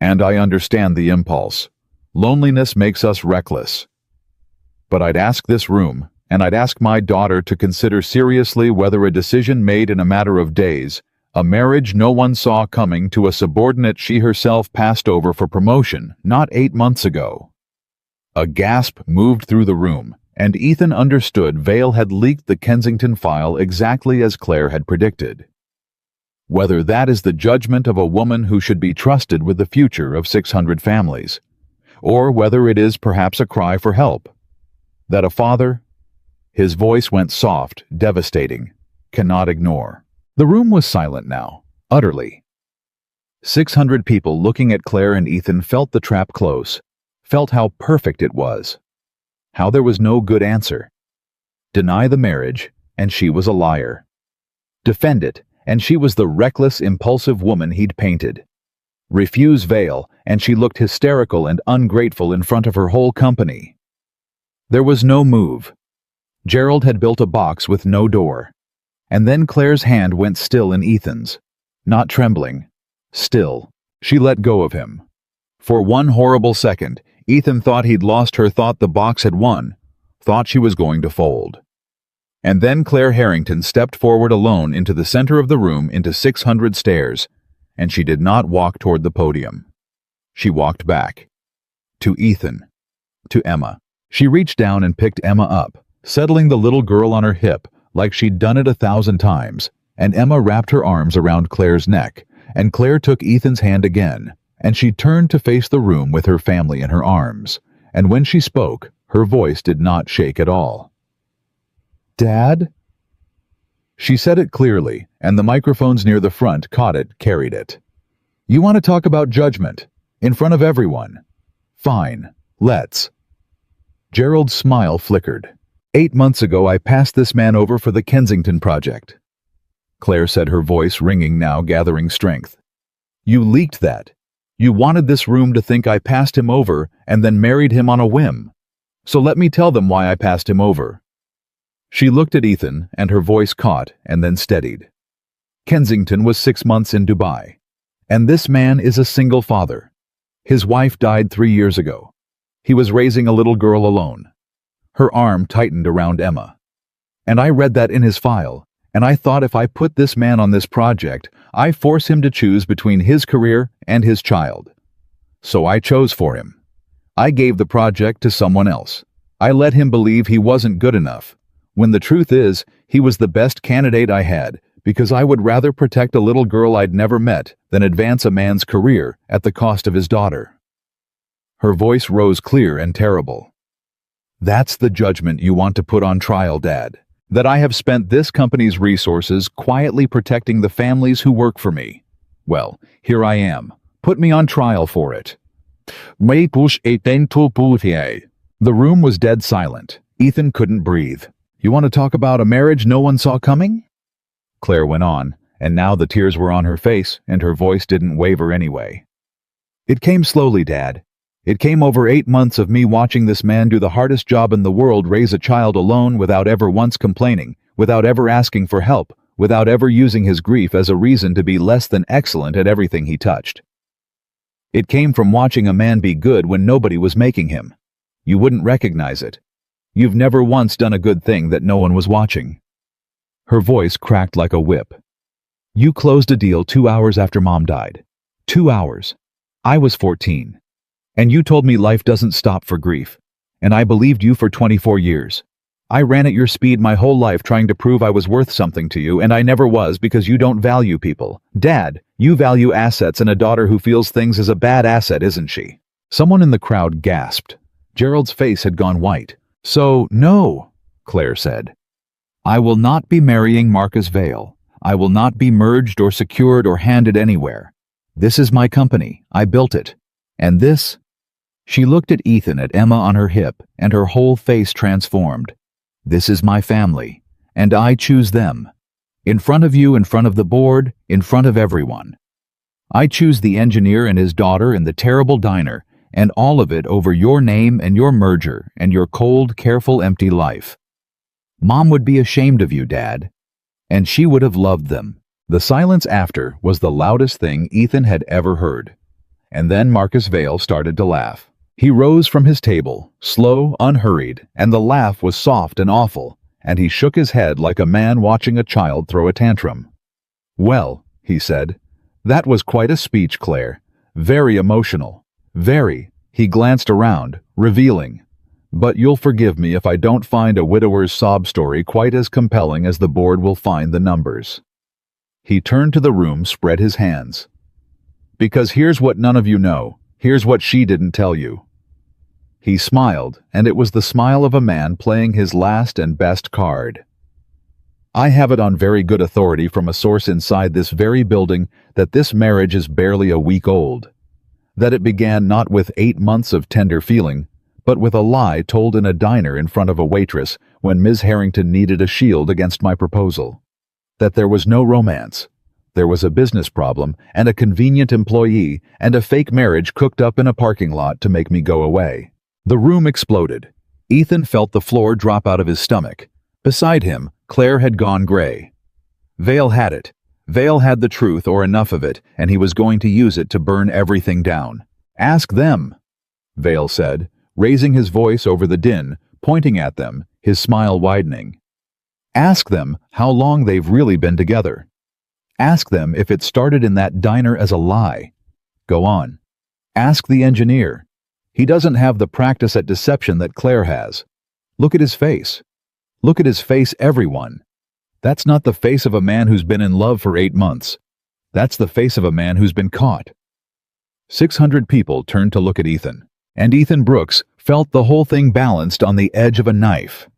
And I understand the impulse. Loneliness makes us reckless. But I'd ask this room, and I'd ask my daughter to consider seriously whether a decision made in a matter of days, a marriage no one saw coming to a subordinate she herself passed over for promotion not 8 months ago. A gasp moved through the room, and Ethan understood Vale had leaked the Kensington file exactly as Claire had predicted. Whether that is the judgment of a woman who should be trusted with the future of 600 families, or whether it is perhaps a cry for help, that a father, his voice went soft, devastating, cannot ignore. The room was silent now, utterly. 600 people looking at Claire and Ethan felt the trap close, felt how perfect it was, how there was no good answer. Deny the marriage, and she was a liar. Defend it, and she was the reckless, impulsive woman he'd painted. Refuse Vale, and she looked hysterical and ungrateful in front of her whole company. There was no move. Gerald had built a box with no door. And then Claire's hand went still in Ethan's. Not trembling. Still. She let go of him. For one horrible second, Ethan thought he'd lost her, thought the box had won, thought she was going to fold. And then Claire Harrington stepped forward alone into the center of the room, into 600 stares, and she did not walk toward the podium. She walked back. To Ethan. To Emma. She reached down and picked Emma up, settling the little girl on her hip like she'd done it 1,000 times, and Emma wrapped her arms around Claire's neck, and Claire took Ethan's hand again, and she turned to face the room with her family in her arms, and when she spoke, her voice did not shake at all. Dad? She said it clearly, and the microphones near the front caught it, carried it. You want to talk about judgment? In front of everyone? Fine, let's. Gerald's smile flickered. 8 months ago I passed this man over for the Kensington project. Claire said, her voice ringing now, gathering strength. You leaked that. You wanted this room to think I passed him over and then married him on a whim. So let me tell them why I passed him over. She looked at Ethan, and her voice caught and then steadied. Kensington was 6 months in Dubai. And this man is a single father. His wife died 3 years ago. He was raising a little girl alone. Her arm tightened around Emma. And I read that in his file, and I thought if I put this man on this project, I force him to choose between his career and his child. So I chose for him. I gave the project to someone else. I let him believe he wasn't good enough, when the truth is, he was the best candidate I had, because I would rather protect a little girl I'd never met than advance a man's career at the cost of his daughter. Her voice rose clear and terrible. That's the judgment you want to put on trial, Dad. That I have spent this company's resources quietly protecting the families who work for me. Well, here I am. Put me on trial for it. The room was dead silent. Ethan couldn't breathe. You want to talk about a marriage no one saw coming? Claire went on, and now the tears were on her face, and her voice didn't waver anyway. It came slowly, Dad. It came over 8 months of me watching this man do the hardest job in the world, raise a child alone without ever once complaining, without ever asking for help, without ever using his grief as a reason to be less than excellent at everything he touched. It came from watching a man be good when nobody was making him. You wouldn't recognize it. You've never once done a good thing that no one was watching. Her voice cracked like a whip. You closed a deal 2 hours after Mom died. 2 hours. I was 14. And you told me life doesn't stop for grief. And I believed you for 24 years. I ran at your speed my whole life trying to prove I was worth something to you, and I never was because you don't value people. Dad, you value assets, and a daughter who feels things is a bad asset, isn't she? Someone in the crowd gasped. Gerald's face had gone white. So, no, Claire said. I will not be marrying Marcus Vale. I will not be merged or secured or handed anywhere. This is my company. I built it. And this? She looked at Ethan, at Emma on her hip, and her whole face transformed. This is my family, and I choose them. In front of you, in front of the board, in front of everyone. I choose the engineer and his daughter and the terrible diner, and all of it over your name and your merger and your cold, careful, empty life. Mom would be ashamed of you, Dad. And she would have loved them. The silence after was the loudest thing Ethan had ever heard. And then Marcus Vale started to laugh. He rose from his table, slow, unhurried, and the laugh was soft and awful, and he shook his head like a man watching a child throw a tantrum. Well, he said, that was quite a speech, Claire. Very emotional. Very. He glanced around, revealing. But you'll forgive me if I don't find a widower's sob story quite as compelling as the board will find the numbers. He turned to the room, spread his hands. Because here's what none of you know. Here's what she didn't tell you. He smiled, and it was the smile of a man playing his last and best card. I have it on very good authority from a source inside this very building that this marriage is barely a week old. That it began not with 8 months of tender feeling, but with a lie told in a diner in front of a waitress when Ms. Harrington needed a shield against my proposal. That there was no romance. There was a business problem and a convenient employee and a fake marriage cooked up in a parking lot to make me go away. The room exploded. Ethan felt the floor drop out of his stomach. Beside him, Claire had gone gray. Vale had it. Vale had the truth, or enough of it, and he was going to use it to burn everything down. Ask them, Vale said, raising his voice over the din, pointing at them, his smile widening. Ask them how long they've really been together. Ask them if it started in that diner as a lie. Go on. Ask the engineer. He doesn't have the practice at deception that Claire has. Look at his face. Look at his face, everyone. That's not the face of a man who's been in love for 8 months. That's the face of a man who's been caught. 600 people turned to look at Ethan, and Ethan Brooks felt the whole thing balanced on the edge of a knife.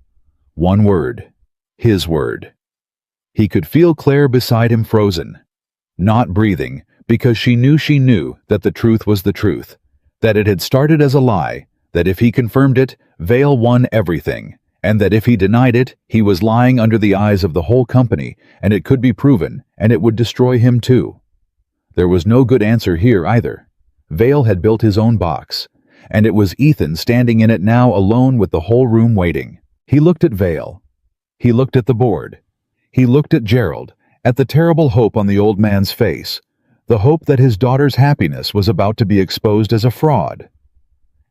One word. His word. He could feel Claire beside him, frozen, not breathing, because she knew that the truth was the truth, that it had started as a lie, that if he confirmed it, Vale won everything, and that if he denied it, he was lying under the eyes of the whole company, and it could be proven, and it would destroy him too. There was no good answer here either. Vale had built his own box, and it was Ethan standing in it now, alone with the whole room waiting. He looked at Vale. He looked at the board. He looked at Gerald, at the terrible hope on the old man's face, the hope that his daughter's happiness was about to be exposed as a fraud.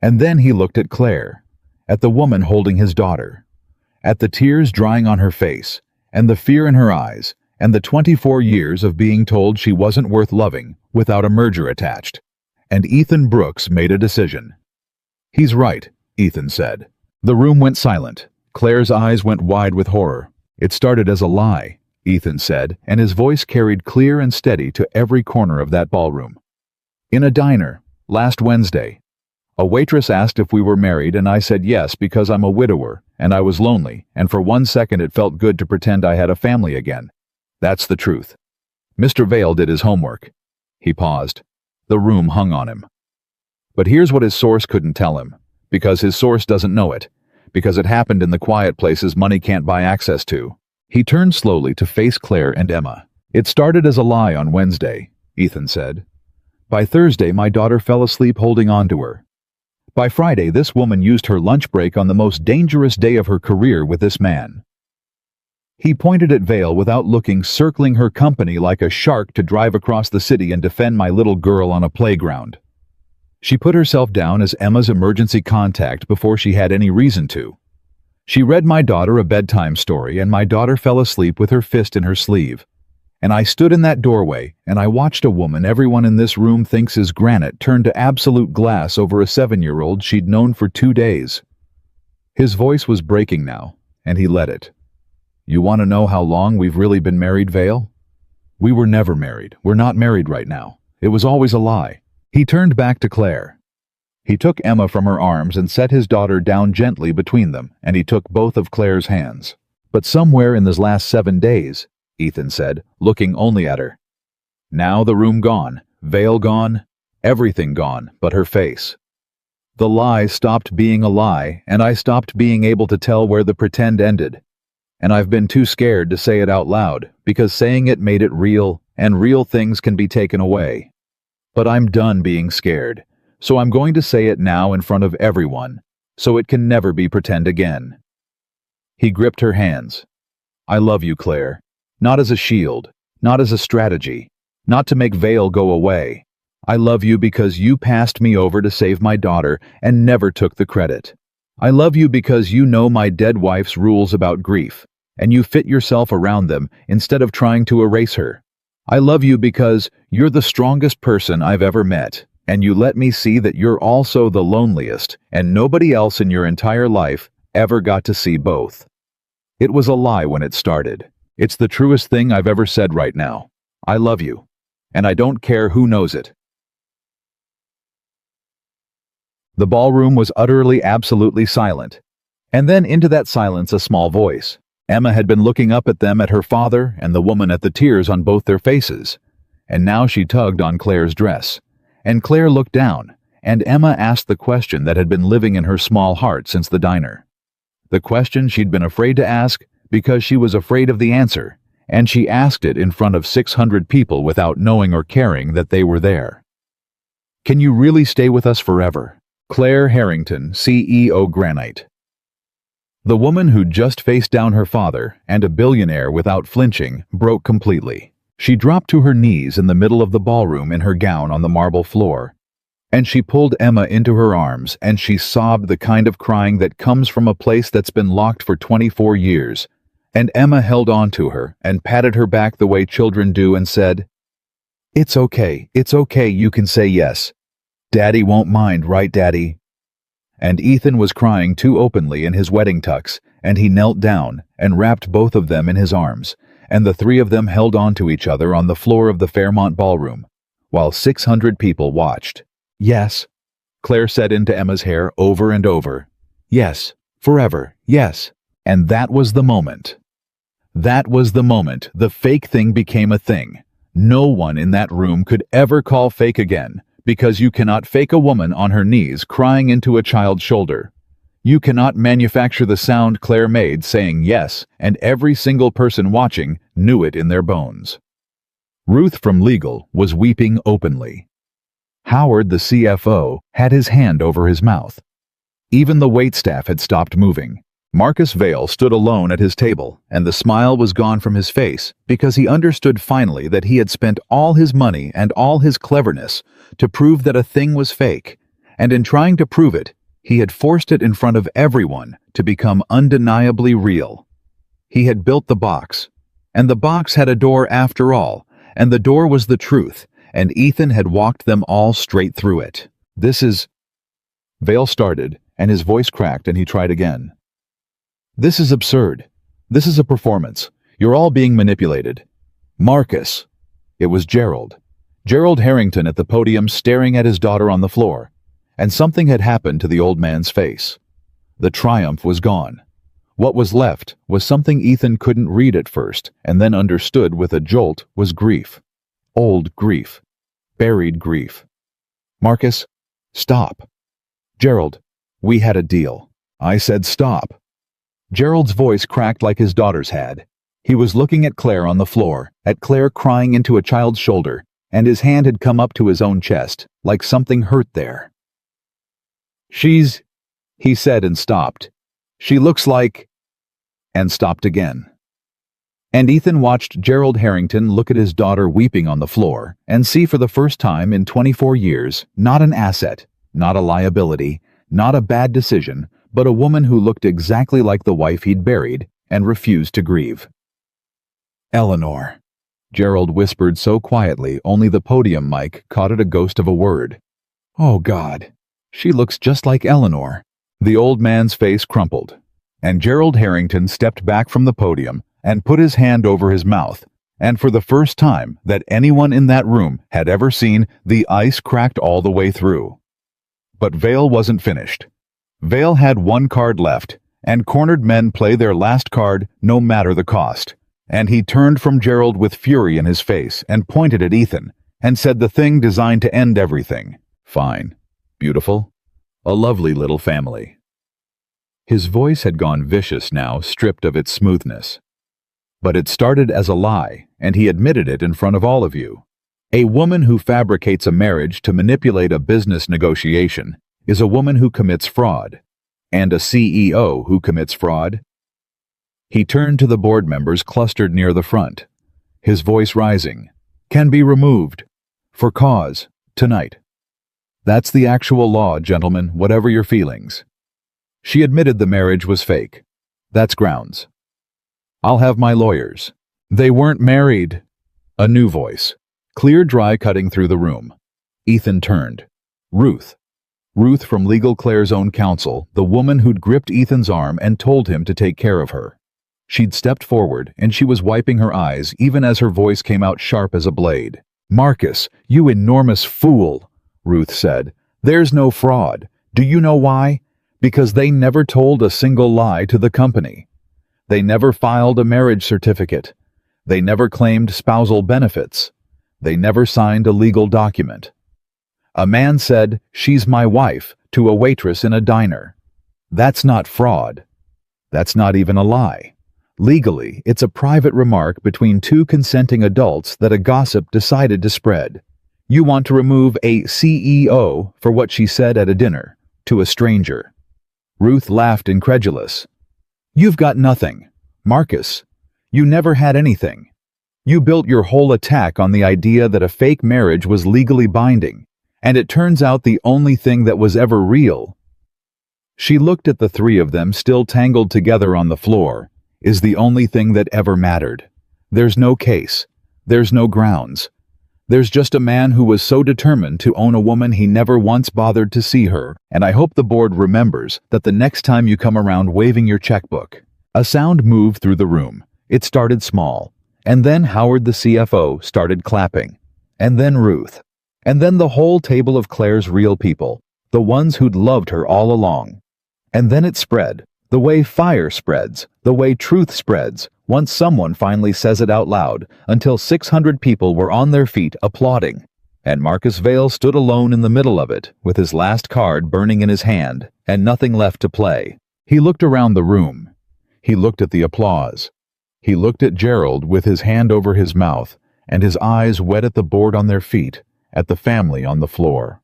And then he looked at Claire, at the woman holding his daughter, at the tears drying on her face, and the fear in her eyes, and the 24 years of being told she wasn't worth loving without a merger attached. And Ethan Brooks made a decision. He's right, Ethan said. The room went silent. Claire's eyes went wide with horror. It started as a lie, Ethan said, and his voice carried clear and steady to every corner of that ballroom. In a diner, last Wednesday, a waitress asked if we were married, and I said yes because I'm a widower, and I was lonely, and for 1 second it felt good to pretend I had a family again. That's the truth. Mr. Vale did his homework. He paused. The room hung on him. But here's what his source couldn't tell him, because his source doesn't know it, because it happened in the quiet places money can't buy access to. He turned slowly to face Claire and Emma. It started as a lie on Wednesday, Ethan said. By Thursday, my daughter fell asleep holding on to her. By Friday, this woman used her lunch break on the most dangerous day of her career with this man. He pointed at Vale without looking, circling her company like a shark to drive across the city and defend my little girl on a playground. She put herself down as Emma's emergency contact before she had any reason to. She read my daughter a bedtime story, and my daughter fell asleep with her fist in her sleeve. And I stood in that doorway, and I watched a woman everyone in this room thinks is granite turn to absolute glass over a 7-year-old she'd known for 2 days. His voice was breaking now, and he let it. You want to know how long we've really been married, Vale? We were never married. We're not married right now. It was always a lie. He turned back to Claire. He took Emma from her arms and set his daughter down gently between them, and he took both of Claire's hands. But somewhere in these last 7 days, Ethan said, looking only at her. Now the room gone, Vale gone, everything gone but her face. The lie stopped being a lie, and I stopped being able to tell where the pretend ended. And I've been too scared to say it out loud, because saying it made it real, and real things can be taken away. But I'm done being scared, so I'm going to say it now in front of everyone, so it can never be pretend again. He gripped her hands. I love you, Claire. Not as a shield, not as a strategy, not to make Vale go away. I love you because you passed me over to save my daughter and never took the credit. I love you because you know my dead wife's rules about grief, and you fit yourself around them instead of trying to erase her. I love you because you're the strongest person I've ever met, and you let me see that you're also the loneliest, and nobody else in your entire life ever got to see both. It was a lie when it started. It's the truest thing I've ever said right now. I love you, and I don't care who knows it. The ballroom was utterly, absolutely silent. And then into that silence a small voice. Emma had been looking up at them, at her father and the woman, at the tears on both their faces. And now she tugged on Claire's dress. And Claire looked down, and Emma asked the question that had been living in her small heart since the diner. The question she'd been afraid to ask because she was afraid of the answer, and she asked it in front of 600 people without knowing or caring that they were there. Can you really stay with us forever? Claire Harrington, CEO Granite. The woman who'd just faced down her father, and a billionaire without flinching, broke completely. She dropped to her knees in the middle of the ballroom in her gown on the marble floor. And she pulled Emma into her arms, and she sobbed the kind of crying that comes from a place that's been locked for 24 years. And Emma held on to her and patted her back the way children do and said, it's okay, you can say yes. Daddy won't mind, right, Daddy? And Ethan was crying too openly in his wedding tux, and he knelt down and wrapped both of them in his arms, and the three of them held on to each other on the floor of the Fairmont Ballroom, while 600 people watched. Yes, Claire said into Emma's hair over and over. Yes, forever, yes. And that was the moment. That was the moment the fake thing became a thing. No one in that room could ever call fake again, because you cannot fake a woman on her knees crying into a child's shoulder. You cannot manufacture the sound Claire made saying yes, and every single person watching knew it in their bones. Ruth from legal was weeping openly. Howard, the CFO, had his hand over his mouth. Even the waitstaff had stopped moving. Marcus Vale stood alone at his table, and the smile was gone from his face because he understood finally that he had spent all his money and all his cleverness to prove that a thing was fake, and in trying to prove it, he had forced it in front of everyone to become undeniably real. He had built the box, and the box had a door after all, and the door was the truth, and Ethan had walked them all straight through it. This is... Vale started, and his voice cracked, and he tried again. This is absurd. This is a performance. You're all being manipulated. Marcus. It was Gerald. Gerald Harrington at the podium staring at his daughter on the floor. And something had happened to the old man's face. The triumph was gone. What was left was something Ethan couldn't read at first, and then understood with a jolt was grief. Old grief. Buried grief. Marcus, stop. Gerald, we had a deal. I said stop. Gerald's voice cracked like his daughter's had. He was looking at Claire on the floor, at Claire crying into a child's shoulder, and his hand had come up to his own chest, like something hurt there. She's, he said and stopped. She looks like, and stopped again. And Ethan watched Gerald Harrington look at his daughter weeping on the floor and see for the first time in 24 years, not an asset, not a liability, not a bad decision, but a woman who looked exactly like the wife he'd buried and refused to grieve. Eleanor, Gerald whispered so quietly only the podium mic caught it a ghost of a word. Oh God, she looks just like Eleanor. The old man's face crumpled, and Gerald Harrington stepped back from the podium and put his hand over his mouth, and for the first time that anyone in that room had ever seen, the ice cracked all the way through. But Vale wasn't finished. Vale had one card left, and cornered men play their last card no matter the cost. And he turned from Gerald with fury in his face and pointed at Ethan and said the thing designed to end everything. Fine. Beautiful. A lovely little family. His voice had gone vicious now, stripped of its smoothness. But it started as a lie, and he admitted it in front of all of you. A woman who fabricates a marriage to manipulate a business negotiation is a woman who commits fraud. And a CEO who commits fraud. He turned to the board members clustered near the front, his voice rising, can be removed. For cause. Tonight. That's the actual law, gentlemen, whatever your feelings. She admitted the marriage was fake. That's grounds. I'll have my lawyers. They weren't married. A new voice. Clear, dry, cutting through the room. Ethan turned. Ruth. Ruth from Legal Claire's own counsel, the woman who'd gripped Ethan's arm and told him to take care of her. She'd stepped forward, and she was wiping her eyes even as her voice came out sharp as a blade. Marcus, you enormous fool, Ruth said. There's no fraud. Do you know why? Because they never told a single lie to the company. They never filed a marriage certificate. They never claimed spousal benefits. They never signed a legal document. A man said, "She's my wife," to a waitress in a diner. That's not fraud. That's not even a lie. Legally, it's a private remark between two consenting adults that a gossip decided to spread. You want to remove a CEO for what she said at a dinner, to a stranger. Ruth laughed incredulous. You've got nothing. Marcus, you never had anything. You built your whole attack on the idea that a fake marriage was legally binding, and it turns out the only thing that was ever real. She looked at the three of them still tangled together on the floor, is the only thing that ever mattered. There's no case. There's no grounds. There's just a man who was so determined to own a woman he never once bothered to see her, and I hope the board remembers that the next time you come around waving your checkbook. A sound moved through the room. It started small, and then Howard the CFO started clapping, and then Ruth, and then the whole table of Claire's real people, the ones who'd loved her all along. And then it spread, the way fire spreads, the way truth spreads, once someone finally says it out loud, until 600 people were on their feet applauding, and Marcus Vale stood alone in the middle of it, with his last card burning in his hand, and nothing left to play. He looked around the room. He looked at the applause. He looked at Gerald with his hand over his mouth, and his eyes wet at the board on their feet, at the family on the floor.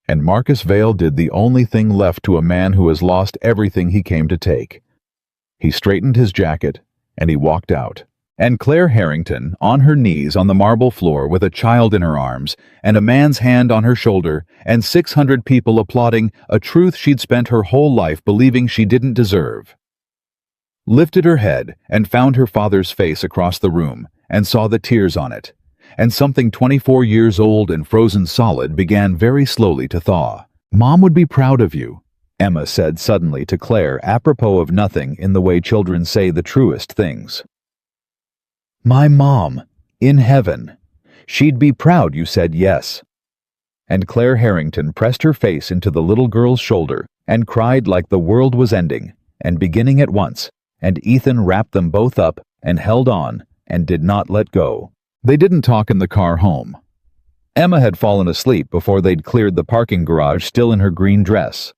And Marcus Vale did the only thing left to a man who has lost everything he came to take. He straightened his jacket, and he walked out. And Claire Harrington, on her knees on the marble floor with a child in her arms, and a man's hand on her shoulder, and 600 people applauding a truth she'd spent her whole life believing she didn't deserve, lifted her head and found her father's face across the room, and saw the tears on it. And something 24 years old and frozen solid began very slowly to thaw. Mom would be proud of you, Emma said suddenly to Claire, apropos of nothing, in the way children say the truest things. My mom, in heaven. She'd be proud you said yes. And Claire Harrington pressed her face into the little girl's shoulder and cried like the world was ending, and beginning at once, and Ethan wrapped them both up and held on and did not let go. They didn't talk in the car home. Emma had fallen asleep before they'd cleared the parking garage, still in her green dress,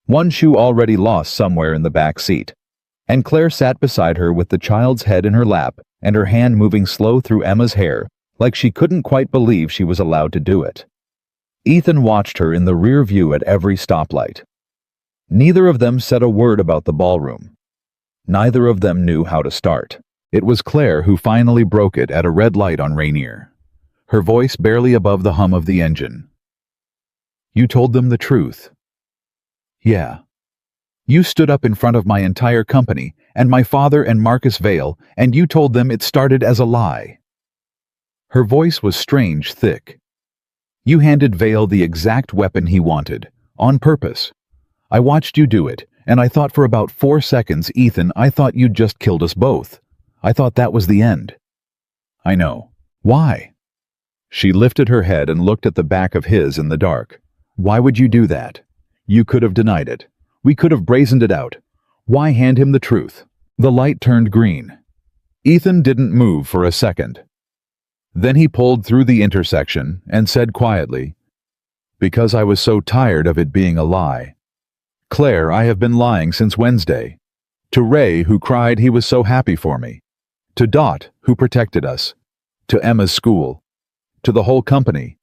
one shoe already lost somewhere in the back seat. And Claire sat beside her with the child's head in her lap and her hand moving slow through Emma's hair, like she couldn't quite believe she was allowed to do it. Ethan watched her in the rear view at every stoplight. Neither of them said a word about the ballroom. Neither of them knew how to start. It was Claire who finally broke it at a red light on Rainier, her voice barely above the hum of the engine. You told them the truth. Yeah. You stood up in front of my entire company, and my father and Marcus Vale, and you told them it started as a lie. Her voice was strange, thick. You handed Vale the exact weapon he wanted, on purpose. I watched you do it, and I thought for about 4 seconds, Ethan, I thought you'd just killed us both. I thought that was the end. I know. Why? She lifted her head and looked at the back of his in the dark. Why would you do that? You could have denied it. We could have brazened it out. Why hand him the truth? The light turned green. Ethan didn't move for a second. Then he pulled through the intersection and said quietly, because I was so tired of it being a lie. Claire, I have been lying since Wednesday. To Ray, who cried he was so happy for me. To Dot, who protected us. To Emma's school. To the whole company.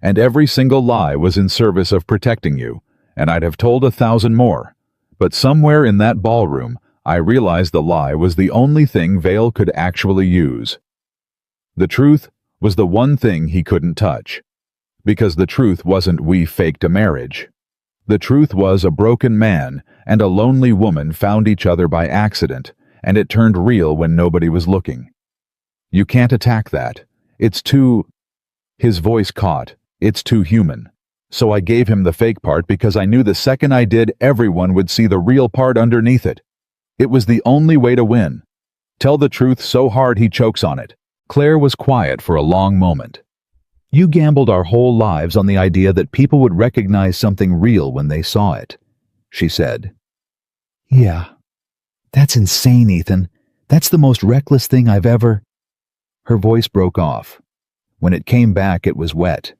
And every single lie was in service of protecting you, and I'd have told 1,000 more. But somewhere in that ballroom, I realized the lie was the only thing Vale could actually use. The truth was the one thing he couldn't touch. Because the truth wasn't we faked a marriage. The truth was a broken man and a lonely woman found each other by accident, and it turned real when nobody was looking. You can't attack that. It's too... His voice caught. It's too human. So I gave him the fake part because I knew the second I did, everyone would see the real part underneath it. It was the only way to win. Tell the truth so hard he chokes on it. Claire was quiet for a long moment. You gambled our whole lives on the idea that people would recognize something real when they saw it, she said. Yeah. That's insane, Ethan. That's the most reckless thing I've ever... Her voice broke off. When it came back, it was wet.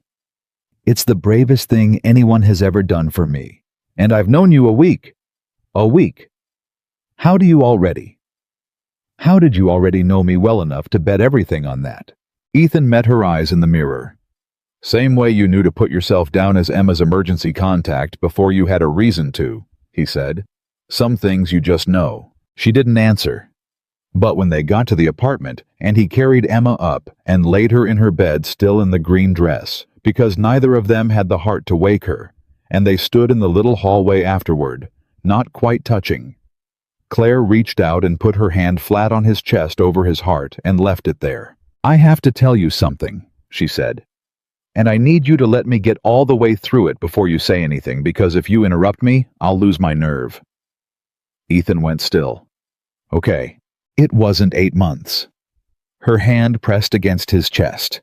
It's the bravest thing anyone has ever done for me. And I've known you a week. A week. How did you already know me well enough to bet everything on that? Ethan met her eyes in the mirror. Same way you knew to put yourself down as Emma's emergency contact before you had a reason to, he said. Some things you just know. She didn't answer. But when they got to the apartment, and he carried Emma up and laid her in her bed still in the green dress, because neither of them had the heart to wake her, and they stood in the little hallway afterward, not quite touching. Claire reached out and put her hand flat on his chest over his heart and left it there. I have to tell you something, she said. And I need you to let me get all the way through it before you say anything, because if you interrupt me, I'll lose my nerve. Ethan went still. Okay. It wasn't 8 months. Her hand pressed against his chest.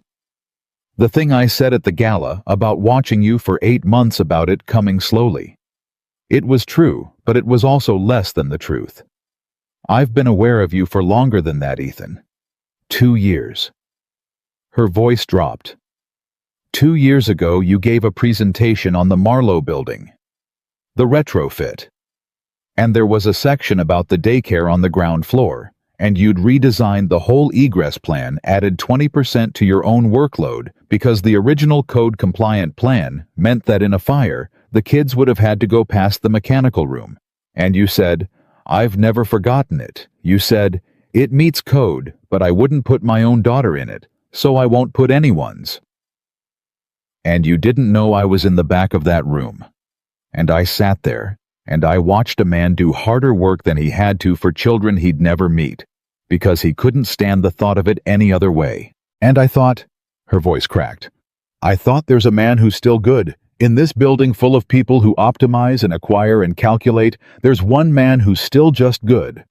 The thing I said at the gala about watching you for 8 months about it coming slowly. It was true, but it was also less than the truth. I've been aware of you for longer than that, Ethan. 2 years. Her voice dropped. 2 years ago, you gave a presentation on the Marlowe building. The retrofit. And there was a section about the daycare on the ground floor. And you'd redesigned the whole egress plan, added 20% to your own workload, because the original code-compliant plan meant that in a fire, the kids would have had to go past the mechanical room. And you said, I've never forgotten it. You said, it meets code, but I wouldn't put my own daughter in it, so I won't put anyone's. And you didn't know I was in the back of that room. And I sat there, and I watched a man do harder work than he had to for children he'd never meet, because he couldn't stand the thought of it any other way. And I thought, her voice cracked, I thought there's a man who's still good. In this building full of people who optimize and acquire and calculate, there's one man who's still just good.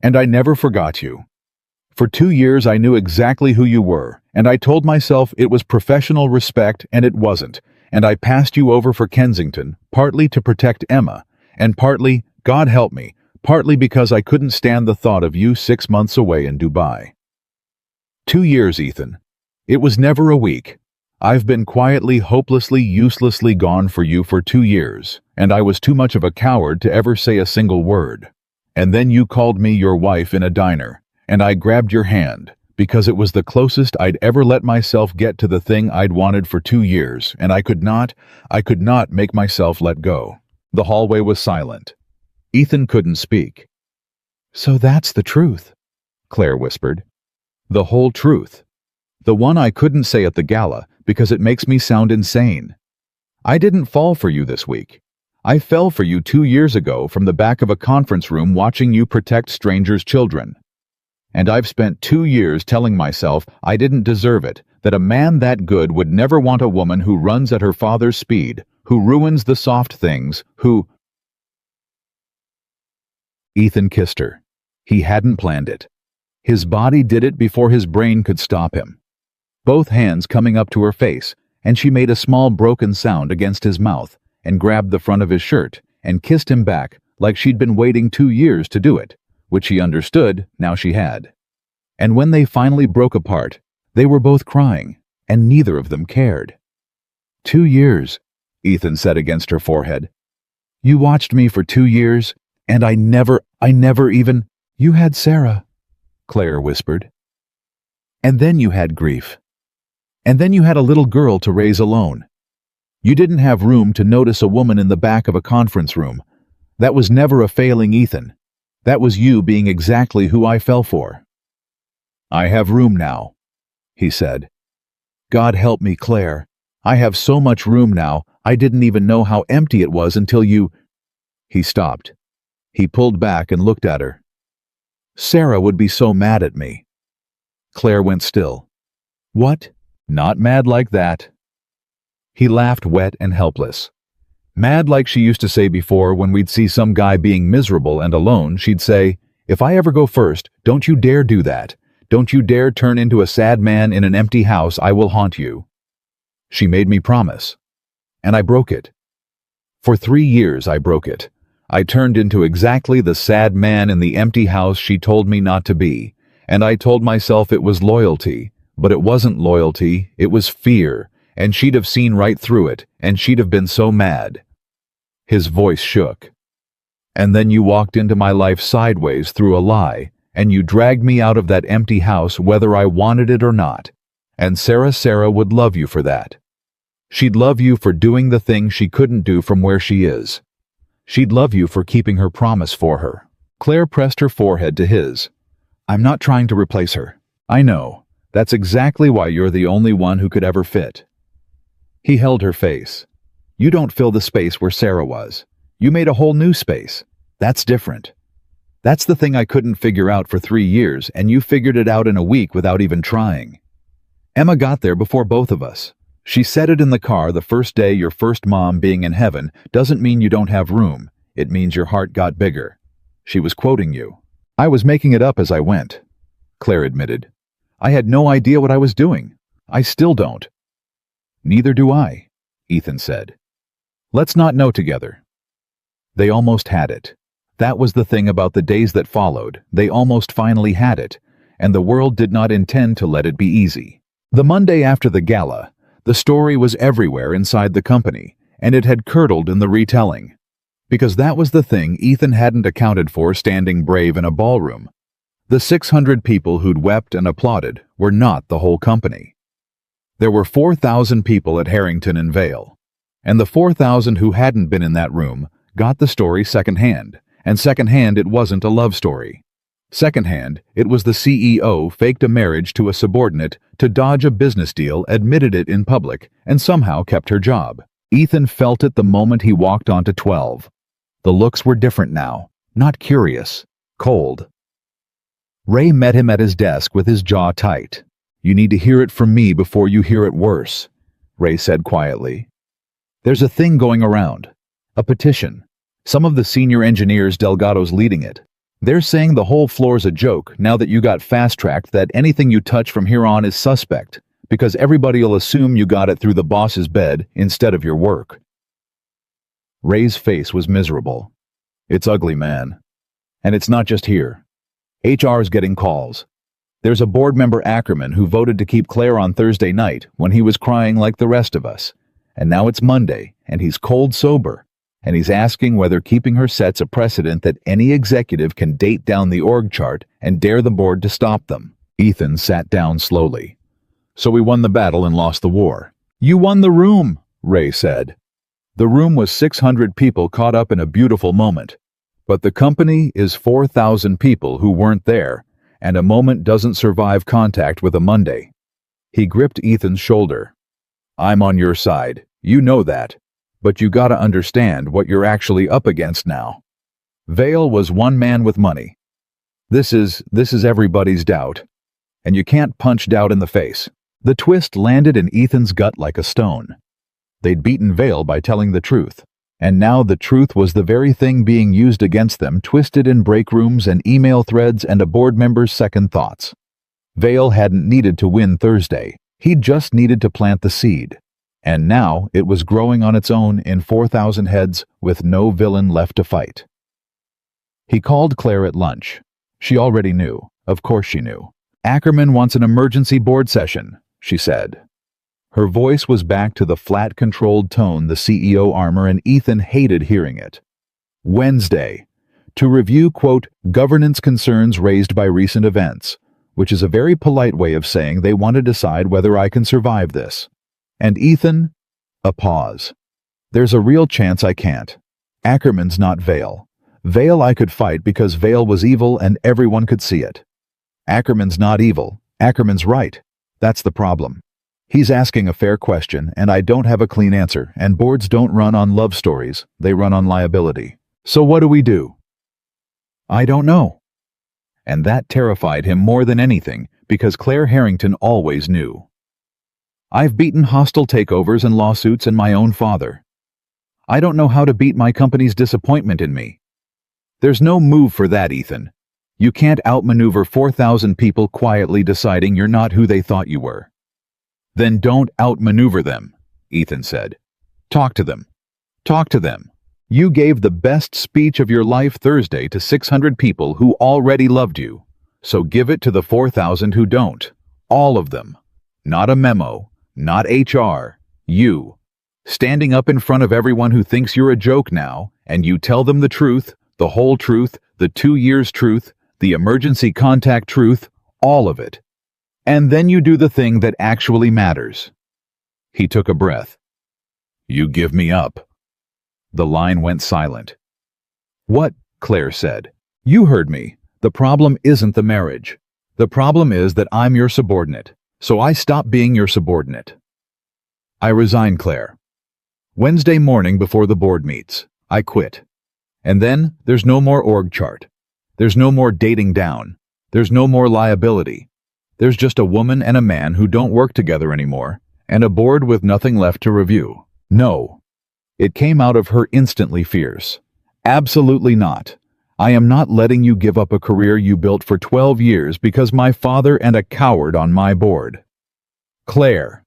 And I never forgot you. For 2 years I knew exactly who you were, and I told myself it was professional respect, and it wasn't. And I passed you over for Kensington, partly to protect Emma, and partly, God help me, partly because I couldn't stand the thought of you 6 months away in Dubai. 2 years, Ethan. It was never a week. I've been quietly, hopelessly, uselessly gone for you for 2 years, and I was too much of a coward to ever say a single word. And then you called me your wife in a diner, and I grabbed your hand, because it was the closest I'd ever let myself get to the thing I'd wanted for 2 years, and I could not make myself let go. The hallway was silent. Ethan couldn't speak. "So that's the truth," Claire whispered. "The whole truth. The one I couldn't say at the gala because it makes me sound insane. I didn't fall for you this week. I fell for you 2 years ago from the back of a conference room watching you protect strangers' children. And I've spent 2 years telling myself I didn't deserve it, that a man that good would never want a woman who runs at her father's speed, who ruins the soft things, who—" Ethan kissed her. He hadn't planned it. His body did it before his brain could stop him. Both hands coming up to her face, and she made a small broken sound against his mouth and grabbed the front of his shirt and kissed him back like she'd been waiting 2 years to do it, which he understood now she had. And when they finally broke apart, they were both crying, and neither of them cared. "2 years," Ethan said against her forehead. "You watched me for 2 years, and I never even—" "You had Sarah," Claire whispered. "And then you had grief. And then you had a little girl to raise alone. You didn't have room to notice a woman in the back of a conference room. That was never a failing, Ethan. That was you being exactly who I fell for." "I have room now," he said. "God help me, Claire. I have so much room now, I didn't even know how empty it was until you—" He stopped. He pulled back and looked at her. "Sarah would be so mad at me." Claire went still. "What? Not mad like that." He laughed, wet and helpless. Mad like she used to say before when we'd see some guy being miserable and alone, she'd say, "If I ever go first, don't you dare do that. Don't you dare turn into a sad man in an empty house, I will haunt you." She made me promise. And I broke it. For 3 years I broke it. I turned into exactly the sad man in the empty house she told me not to be, and I told myself it was loyalty, but it wasn't loyalty, it was fear, and she'd have seen right through it, and she'd have been so mad. His voice shook. "And then you walked into my life sideways through a lie, and you dragged me out of that empty house whether I wanted it or not. And Sarah would love you for that. She'd love you for doing the thing she couldn't do from where she is. She'd love you for keeping her promise for her." Claire pressed her forehead to his. "I'm not trying to replace her. I know. That's exactly why you're the only one who could ever fit." He held her face. "You don't fill the space where Sarah was. You made a whole new space. That's different. That's the thing I couldn't figure out for 3 years, and you figured it out in a week without even trying. Emma got there before both of us. She said it in the car the first day your first mom being in heaven doesn't mean you don't have room. It means your heart got bigger." She was quoting you. "I was making it up as I went," Claire admitted. "I had no idea what I was doing. I still don't." "Neither do I," Ethan said. "Let's not know together." They almost had it. That was the thing about the days that followed. They almost finally had it, and the world did not intend to let it be easy. The Monday after the gala, the story was everywhere inside the company, and it had curdled in the retelling. Because that was the thing Ethan hadn't accounted for standing brave in a ballroom. The 600 people who'd wept and applauded were not the whole company. There were 4,000 people at Harrington and Vale, and the 4,000 who hadn't been in that room got the story secondhand, and secondhand it wasn't a love story. Secondhand, it was the CEO faked a marriage to a subordinate to dodge a business deal, admitted it in public, and somehow kept her job. Ethan felt it the moment he walked onto 12. The looks were different now, not curious, cold. Ray met him at his desk with his jaw tight. "You need to hear it from me before you hear it worse," Ray said quietly. "There's a thing going around. A petition. Some of the senior engineers, Delgado's leading it. They're saying the whole floor's a joke now that you got fast-tracked, that anything you touch from here on is suspect, because everybody'll assume you got it through the boss's bed instead of your work." Ray's face was miserable. "It's ugly, man. And it's not just here. HR's getting calls. There's a board member, Ackerman, who voted to keep Claire on Thursday night when he was crying like the rest of us. And now it's Monday, and he's cold sober. And he's asking whether keeping her sets a precedent that any executive can date down the org chart and dare the board to stop them." Ethan sat down slowly. "So we won the battle and lost the war." "You won the room," Ray said. The room was 600 people caught up in a beautiful moment. But the company is 4,000 people who weren't there, and a moment doesn't survive contact with a Monday. He gripped Ethan's shoulder. I'm on your side, you know that. But you gotta understand what you're actually up against now. Vale was one man with money. This is everybody's doubt. And you can't punch doubt in the face. The twist landed in Ethan's gut like a stone. They'd beaten Vale by telling the truth. And now the truth was the very thing being used against them, twisted in break rooms and email threads and a board member's second thoughts. Vale hadn't needed to win Thursday. He'd just needed to plant the seed. And now it was growing on its own in 4,000 heads with no villain left to fight. He called Claire at lunch. She already knew. Of course she knew. Ackerman wants an emergency board session, she said. Her voice was back to the flat, controlled tone the CEO armor, and Ethan hated hearing it. Wednesday, to review, quote, governance concerns raised by recent events, which is a very polite way of saying they want to decide whether I can survive this. And Ethan? A pause. There's a real chance I can't. Ackerman's not Vale. Vale I could fight because Vale was evil and everyone could see it. Ackerman's not evil. Ackerman's right. That's the problem. He's asking a fair question, and I don't have a clean answer, and boards don't run on love stories, they run on liability. So what do? I don't know. And that terrified him more than anything, because Claire Harrington always knew. I've beaten hostile takeovers and lawsuits and my own father. I don't know how to beat my company's disappointment in me. There's no move for that, Ethan. You can't outmaneuver 4,000 people quietly deciding you're not who they thought you were. Then don't outmaneuver them, Ethan said. Talk to them. Talk to them. You gave the best speech of your life Thursday to 600 people who already loved you. So give it to the 4,000 who don't. All of them. Not a memo. Not HR. You. Standing up in front of everyone who thinks you're a joke now, and you tell them the truth, the whole truth, the 2 years truth, the emergency contact truth, all of it. And then you do the thing that actually matters. He took a breath. You give me up. The line went silent. What? Claire said. You heard me. The problem isn't the marriage. The problem is that I'm your subordinate. So I stop being your subordinate. I resign, Claire. Wednesday morning before the board meets. I quit. And then there's no more org chart. There's no more dating down. There's no more liability. There's just a woman and a man who don't work together anymore, and a board with nothing left to review. No. It came out of her instantly fierce. Absolutely not. I am not letting you give up a career you built for 12 years because my father and a coward on my board. Claire.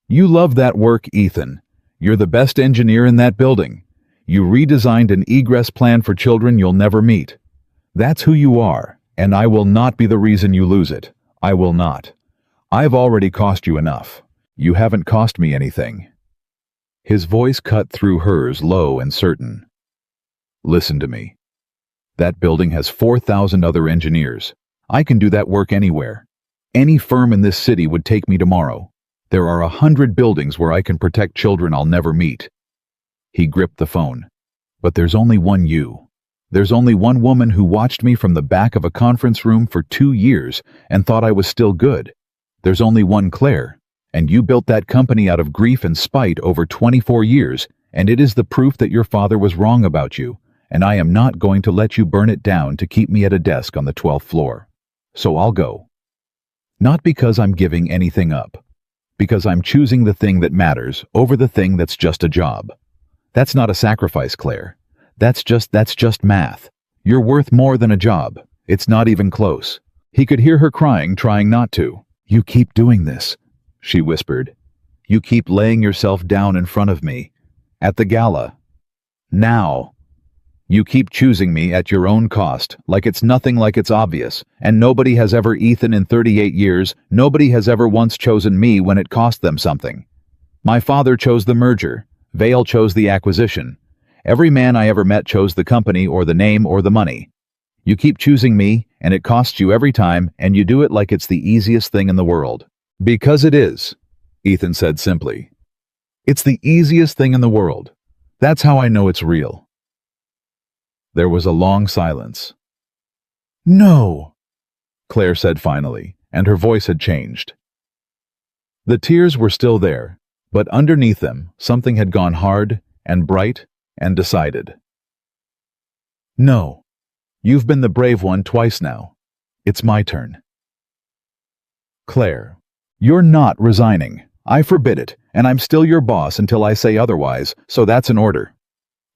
You love that work, Ethan. You're the best engineer in that building. You redesigned an egress plan for children you'll never meet. That's who you are, and I will not be the reason you lose it. I will not. I've already cost you enough. You haven't cost me anything. His voice cut through hers, low and certain. Listen to me. That building has 4,000 other engineers. I can do that work anywhere. Any firm in this city would take me tomorrow. There are 100 buildings where I can protect children I'll never meet. He gripped the phone. But there's only one you. There's only one woman who watched me from the back of a conference room for 2 years and thought I was still good. There's only one Claire, and you built that company out of grief and spite over 24 years, and it is the proof that your father was wrong about you, and I am not going to let you burn it down to keep me at a desk on the 12th floor. So I'll go. Not because I'm giving anything up, because I'm choosing the thing that matters over the thing that's just a job. That's not a sacrifice, Claire. That's just math. You're worth more than a job. It's not even close. He could hear her crying, trying not to. You keep doing this, she whispered. You keep laying yourself down in front of me. At the gala. Now. You keep choosing me at your own cost, like it's nothing, like it's obvious, and nobody has ever, Ethan, in 38 years, nobody has ever once chosen me when it cost them something. My father chose the merger. Vale chose the acquisition. Every man I ever met chose the company or the name or the money. You keep choosing me, and it costs you every time, and you do it like it's the easiest thing in the world. Because it is, Ethan said simply. It's the easiest thing in the world. That's how I know it's real." There was a long silence. "No," Claire said finally, and her voice had changed. The tears were still there, but underneath them something had gone hard and bright and decided. "No, you've been the brave one twice now. It's my turn." "Claire, you're not resigning. I forbid it, and I'm still your boss until I say otherwise, so that's an order."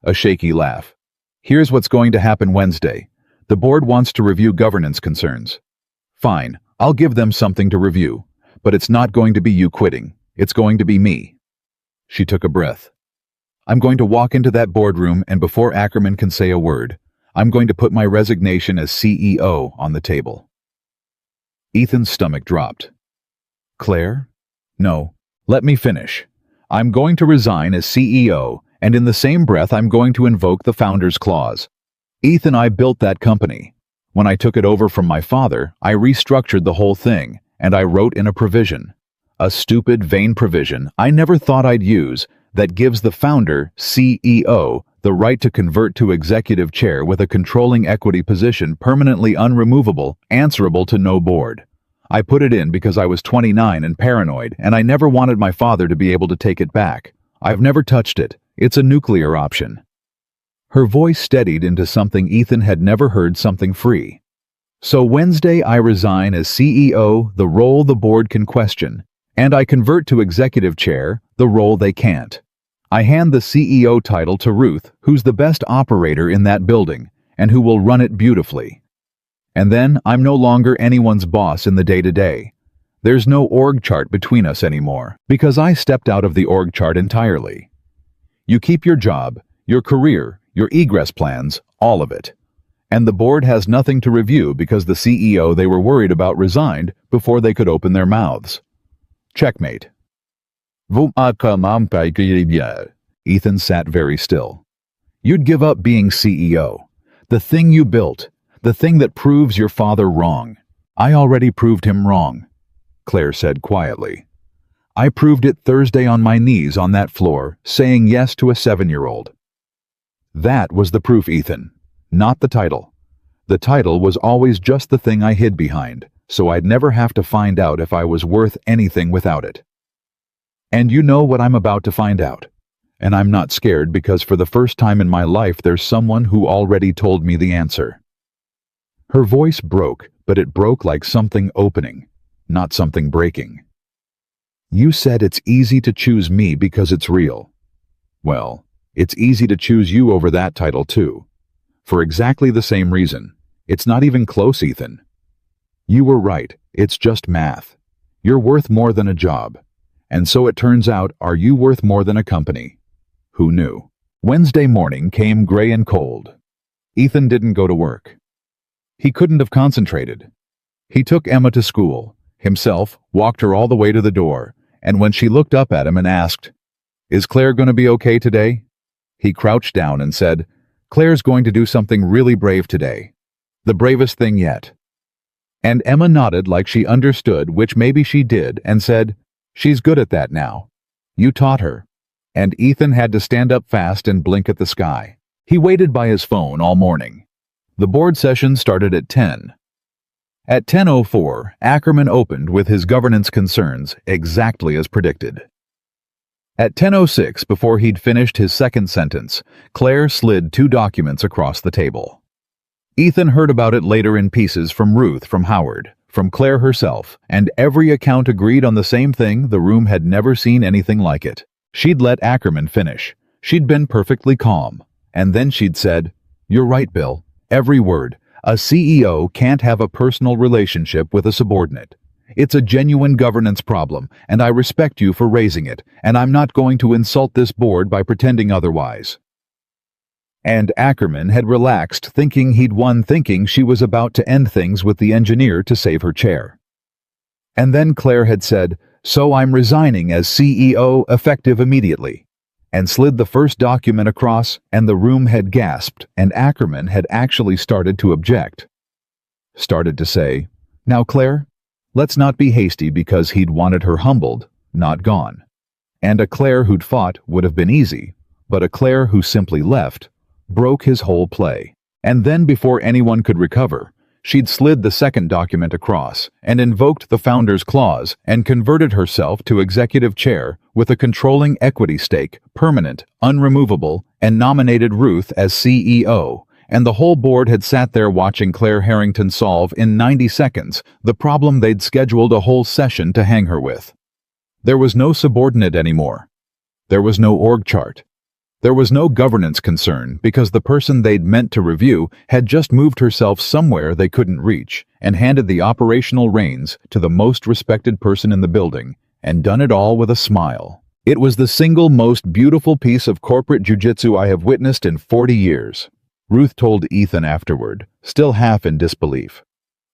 A shaky laugh. "Here's what's going to happen Wednesday. The board wants to review governance concerns. Fine, I'll give them something to review, but it's not going to be you quitting. It's going to be me." She took a breath. "I'm going to walk into that boardroom, and before Ackerman can say a word, I'm going to put my resignation as CEO on the table." Ethan's stomach dropped. "Claire? No, let me finish. I'm going to resign as CEO, and in the same breath I'm going to invoke the Founder's Clause. Ethan, I built that company. When I took it over from my father, I restructured the whole thing, and I wrote in a provision. A stupid, vain provision I never thought I'd use that gives the founder, CEO, the right to convert to executive chair with a controlling equity position permanently unremovable, answerable to no board. I put it in because I was 29 and paranoid, and I never wanted my father to be able to take it back. I've never touched it. It's a nuclear option." Her voice steadied into something Ethan had never heard, something free. "So Wednesday I resign as CEO, the role the board can question, and I convert to executive chair, the role they can't. I hand the CEO title to Ruth, who's the best operator in that building, and who will run it beautifully. And then I'm no longer anyone's boss in the day-to-day. There's no org chart between us anymore, because I stepped out of the org chart entirely. You keep your job, your career, your egress plans, all of it. And the board has nothing to review because the CEO they were worried about resigned before they could open their mouths. Checkmate." Ethan sat very still. "You'd give up being CEO. The thing you built, the thing that proves your father wrong. I already proved him wrong," Claire said quietly. "I proved it Thursday on my knees on that floor, saying yes to a 7-year-old. That was the proof, Ethan, not the title. The title was always just the thing I hid behind, so I'd never have to find out if I was worth anything without it. And you know what I'm about to find out. And I'm not scared because for the first time in my life there's someone who already told me the answer." Her voice broke, but it broke like something opening, not something breaking. "You said it's easy to choose me because it's real. Well, it's easy to choose you over that title too. For exactly the same reason. It's not even close, Ethan. You were right, it's just math. You're worth more than a job. And so it turns out, are you worth more than a company? Who knew?" Wednesday morning came gray and cold. Ethan didn't go to work. He couldn't have concentrated. He took Emma to school, himself walked her all the way to the door, and when she looked up at him and asked, "Is Claire going to be okay today?" he crouched down and said, "Claire's going to do something really brave today. The bravest thing yet." And Emma nodded like she understood, which maybe she did, and said, "She's good at that now. You taught her." And Ethan had to stand up fast and blink at the sky. He waited by his phone all morning. The board session started at 10. At 10:04, Ackerman opened with his governance concerns exactly as predicted. At 10:06, before he'd finished his second sentence, Claire slid 2 documents across the table. Ethan heard about it later in pieces from Ruth, from Howard, from Claire herself, and every account agreed on the same thing: the room had never seen anything like it. She'd let Ackerman finish. She'd been perfectly calm. And then she'd said, "You're right, Bill. Every word. A CEO can't have a personal relationship with a subordinate. It's a genuine governance problem, and I respect you for raising it, and I'm not going to insult this board by pretending otherwise." And Ackerman had relaxed, thinking he'd won, thinking she was about to end things with the engineer to save her chair. And then Claire had said, "So I'm resigning as CEO effective immediately," and slid the first document across, and the room had gasped, and Ackerman had actually started to object. Started to say, "Now, Claire, let's not be hasty," because he'd wanted her humbled, not gone. And a Claire who'd fought would have been easy, but a Claire who simply left broke his whole play. And then before anyone could recover, she'd slid the second document across and invoked the founder's clause and converted herself to executive chair with a controlling equity stake, permanent, unremovable, and nominated Ruth as CEO. And the whole board had sat there watching Claire Harrington solve in 90 seconds the problem they'd scheduled a whole session to hang her with. There was no subordinate anymore. There was no org chart. There was no governance concern because the person they'd meant to review had just moved herself somewhere they couldn't reach and handed the operational reins to the most respected person in the building, and done it all with a smile. It was the single most beautiful piece of corporate jujitsu I have witnessed in 40 years. Ruth told Ethan afterward, still half in disbelief.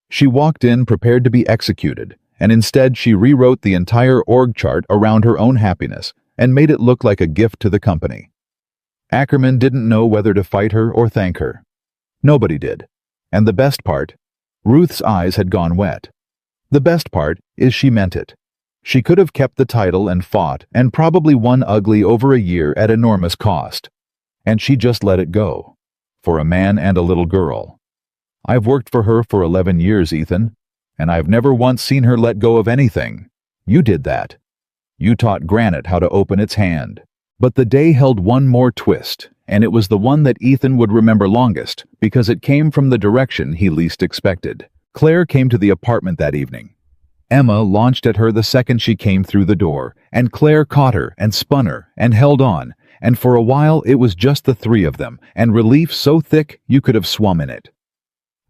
She walked in prepared to be executed, and instead she rewrote the entire org chart around her own happiness and made it look like a gift to the company. Ackerman didn't know whether to fight her or thank her. Nobody did. And the best part, Ruth's eyes had gone wet. The best part is she meant it. She could have kept the title and fought and probably won ugly over a year at enormous cost. And she just let it go. For a man and a little girl. I've worked for her for 11 years, Ethan, and I've never once seen her let go of anything. You did that. You taught granite how to open its hand. But the day held one more twist, and it was the one that Ethan would remember longest because it came from the direction he least expected. Claire came to the apartment that evening. Emma launched at her the second she came through the door, and Claire caught her and spun her and held on, and for a while it was just the three of them, and relief so thick you could have swum in it.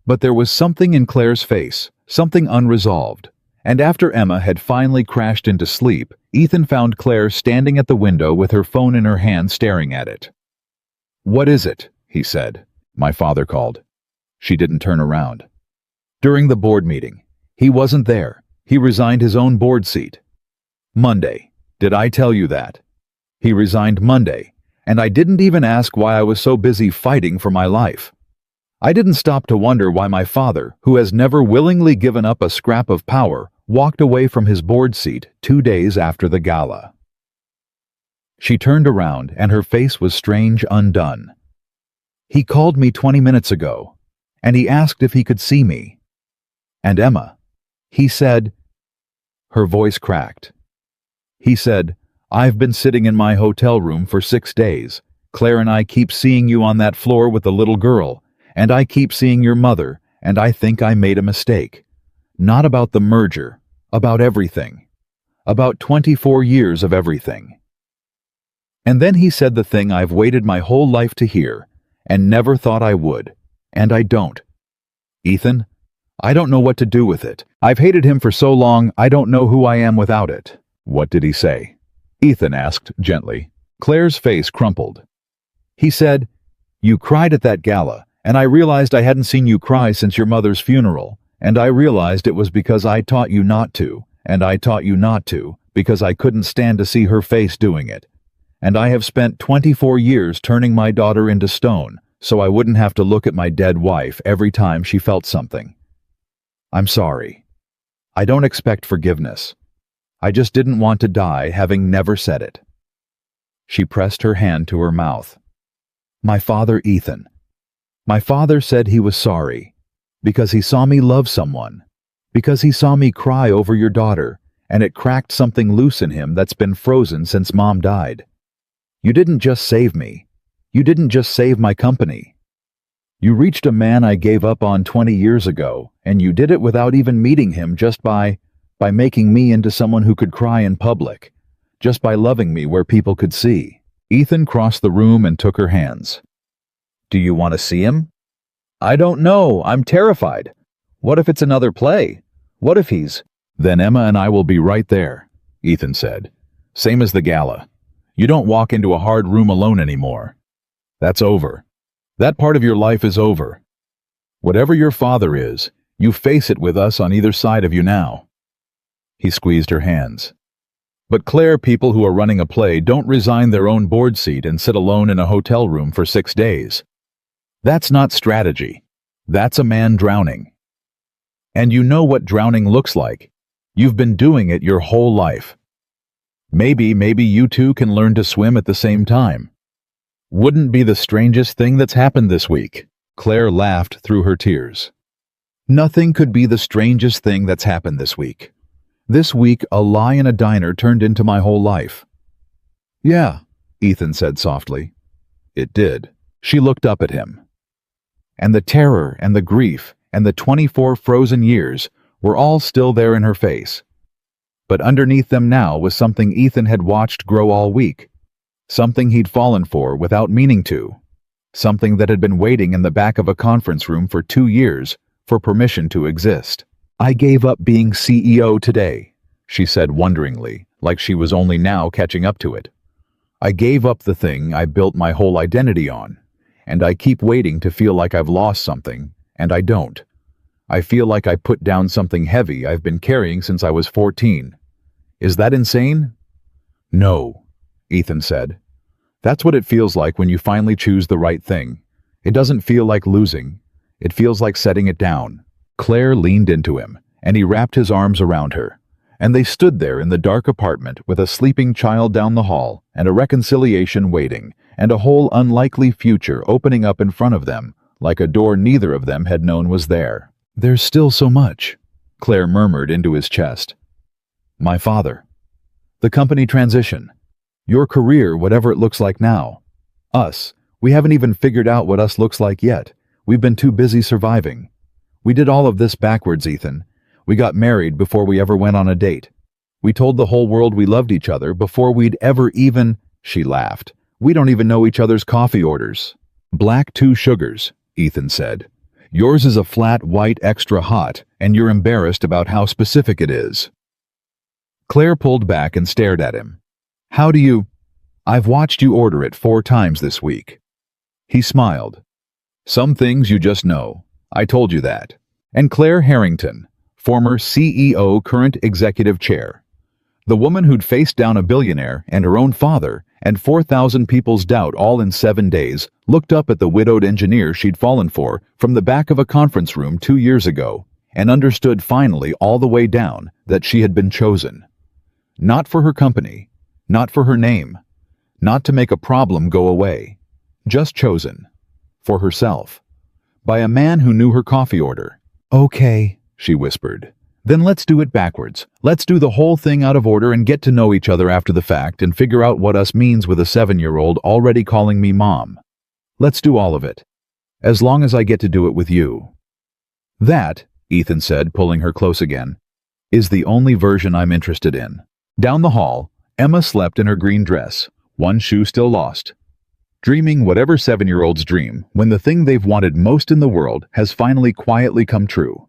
But there was something in Claire's face, something unresolved. And after Emma had finally crashed into sleep, Ethan found Claire standing at the window with her phone in her hand staring at it. "What is it?" he said. "My father called." She didn't turn around. During the board meeting. He wasn't there. He resigned his own board seat. Monday. Did I tell you that? He resigned Monday, and I didn't even ask why I was so busy fighting for my life. I didn't stop to wonder why my father, who has never willingly given up a scrap of power, walked away from his board seat 2 days after the gala. She turned around, and her face was strange undone. He called me 20 minutes ago, and he asked if he could see me. And Emma, he said, her voice cracked. He said, "I've been sitting in my hotel room for 6 days. Claire and I keep seeing you on that floor with the little girl, and I keep seeing your mother, and I think I made a mistake. Not about the merger, about everything. About 24 years of everything." And then he said the thing I've waited my whole life to hear, and never thought I would, and I don't. Ethan, I don't know what to do with it. I've hated him for so long, I don't know who I am without it. What did he say? Ethan asked gently. Claire's face crumpled. He said, "You cried at that gala, and I realized I hadn't seen you cry since your mother's funeral, and I realized it was because I taught you not to, and I taught you not to, because I couldn't stand to see her face doing it. And I have spent 24 years turning my daughter into stone, so I wouldn't have to look at my dead wife every time she felt something. I'm sorry. I don't expect forgiveness. I just didn't want to die having never said it." She pressed her hand to her mouth. "My father, Ethan. My father said he was sorry, because he saw me love someone, because he saw me cry over your daughter, and it cracked something loose in him that's been frozen since Mom died. You didn't just save me. You didn't just save my company. You reached a man I gave up on 20 years ago, and you did it without even meeting him, just by making me into someone who could cry in public, just by loving me where people could see." Ethan crossed the room and took her hands. "Do you want to see him?" "I don't know. I'm terrified. What if it's another play? What if he's—" "Then Emma and I will be right there," Ethan said. "Same as the gala. You don't walk into a hard room alone anymore. That's over. That part of your life is over. Whatever your father is, you face it with us on either side of you now." He squeezed her hands. "But Claire, people who are running a play don't resign their own board seat and sit alone in a hotel room for 6 days. That's not strategy. That's a man drowning. And you know what drowning looks like. You've been doing it your whole life. Maybe you two can learn to swim at the same time. Wouldn't be the strangest thing that's happened this week. Claire laughed through her tears. Nothing could be the strangest thing that's happened this week. This week, a lie in a diner turned into my whole life. Yeah, Ethan said softly. It did. She looked up at him. And the terror and the grief and the 24 frozen years were all still there in her face. But underneath them now was something Ethan had watched grow all week. Something he'd fallen for without meaning to. Something that had been waiting in the back of a conference room for 2 years for permission to exist. I gave up being CEO today, she said wonderingly, like she was only now catching up to it. I gave up the thing I built my whole identity on, and I keep waiting to feel like I've lost something, and I don't. I feel like I put down something heavy I've been carrying since I was 14. Is that insane? No, Ethan said. That's what it feels like when you finally choose the right thing. It doesn't feel like losing. It feels like setting it down. Claire leaned into him, and he wrapped his arms around her, and they stood there in the dark apartment with a sleeping child down the hall and a reconciliation waiting, and a whole unlikely future opening up in front of them, like a door neither of them had known was there. There's still so much, Claire murmured into his chest. My father. The company transition. Your career, whatever it looks like now. Us. We haven't even figured out what us looks like yet. We've been too busy surviving. We did all of this backwards, Ethan. We got married before we ever went on a date. We told the whole world we loved each other before we'd ever even... She laughed. We don't even know each other's coffee orders. Black 2 sugars, Ethan said. Yours is a flat white extra hot, and you're embarrassed about how specific it is. Claire pulled back and stared at him. How do you... I've watched you order it 4 times this week. He smiled. Some things you just know. I told you that. And Claire Harrington, former CEO, current executive chair. The woman who'd faced down a billionaire and her own father and 4,000 people's doubt all in 7 days, looked up at the widowed engineer she'd fallen for from the back of a conference room 2 years ago and understood finally all the way down that she had been chosen. Not for her company. Not for her name. Not to make a problem go away. Just chosen. For herself. By a man who knew her coffee order. Okay, she whispered. Then let's do it backwards. Let's do the whole thing out of order and get to know each other after the fact and figure out what us means with a 7-year-old already calling me mom. Let's do all of it. As long as I get to do it with you. That, Ethan said, pulling her close again, is the only version I'm interested in. Down the hall, Emma slept in her green dress, one shoe still lost. Dreaming whatever 7-year-olds dream when the thing they've wanted most in the world has finally quietly come true.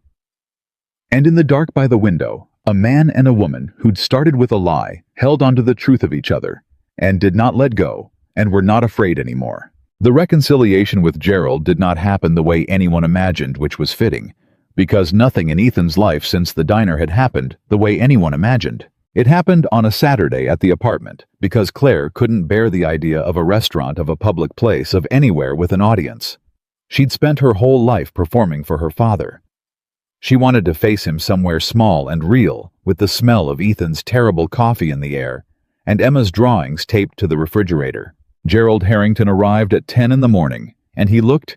And in the dark by the window, a man and a woman who'd started with a lie held onto the truth of each other, and did not let go, and were not afraid anymore. The reconciliation with Gerald did not happen the way anyone imagined, which was fitting, because nothing in Ethan's life since the diner had happened the way anyone imagined. It happened on a Saturday at the apartment, because Claire couldn't bear the idea of a restaurant of a public place of anywhere with an audience. She'd spent her whole life performing for her father. She wanted to face him somewhere small and real, with the smell of Ethan's terrible coffee in the air, and Emma's drawings taped to the refrigerator. Gerald Harrington arrived at 10 in the morning, and he looked,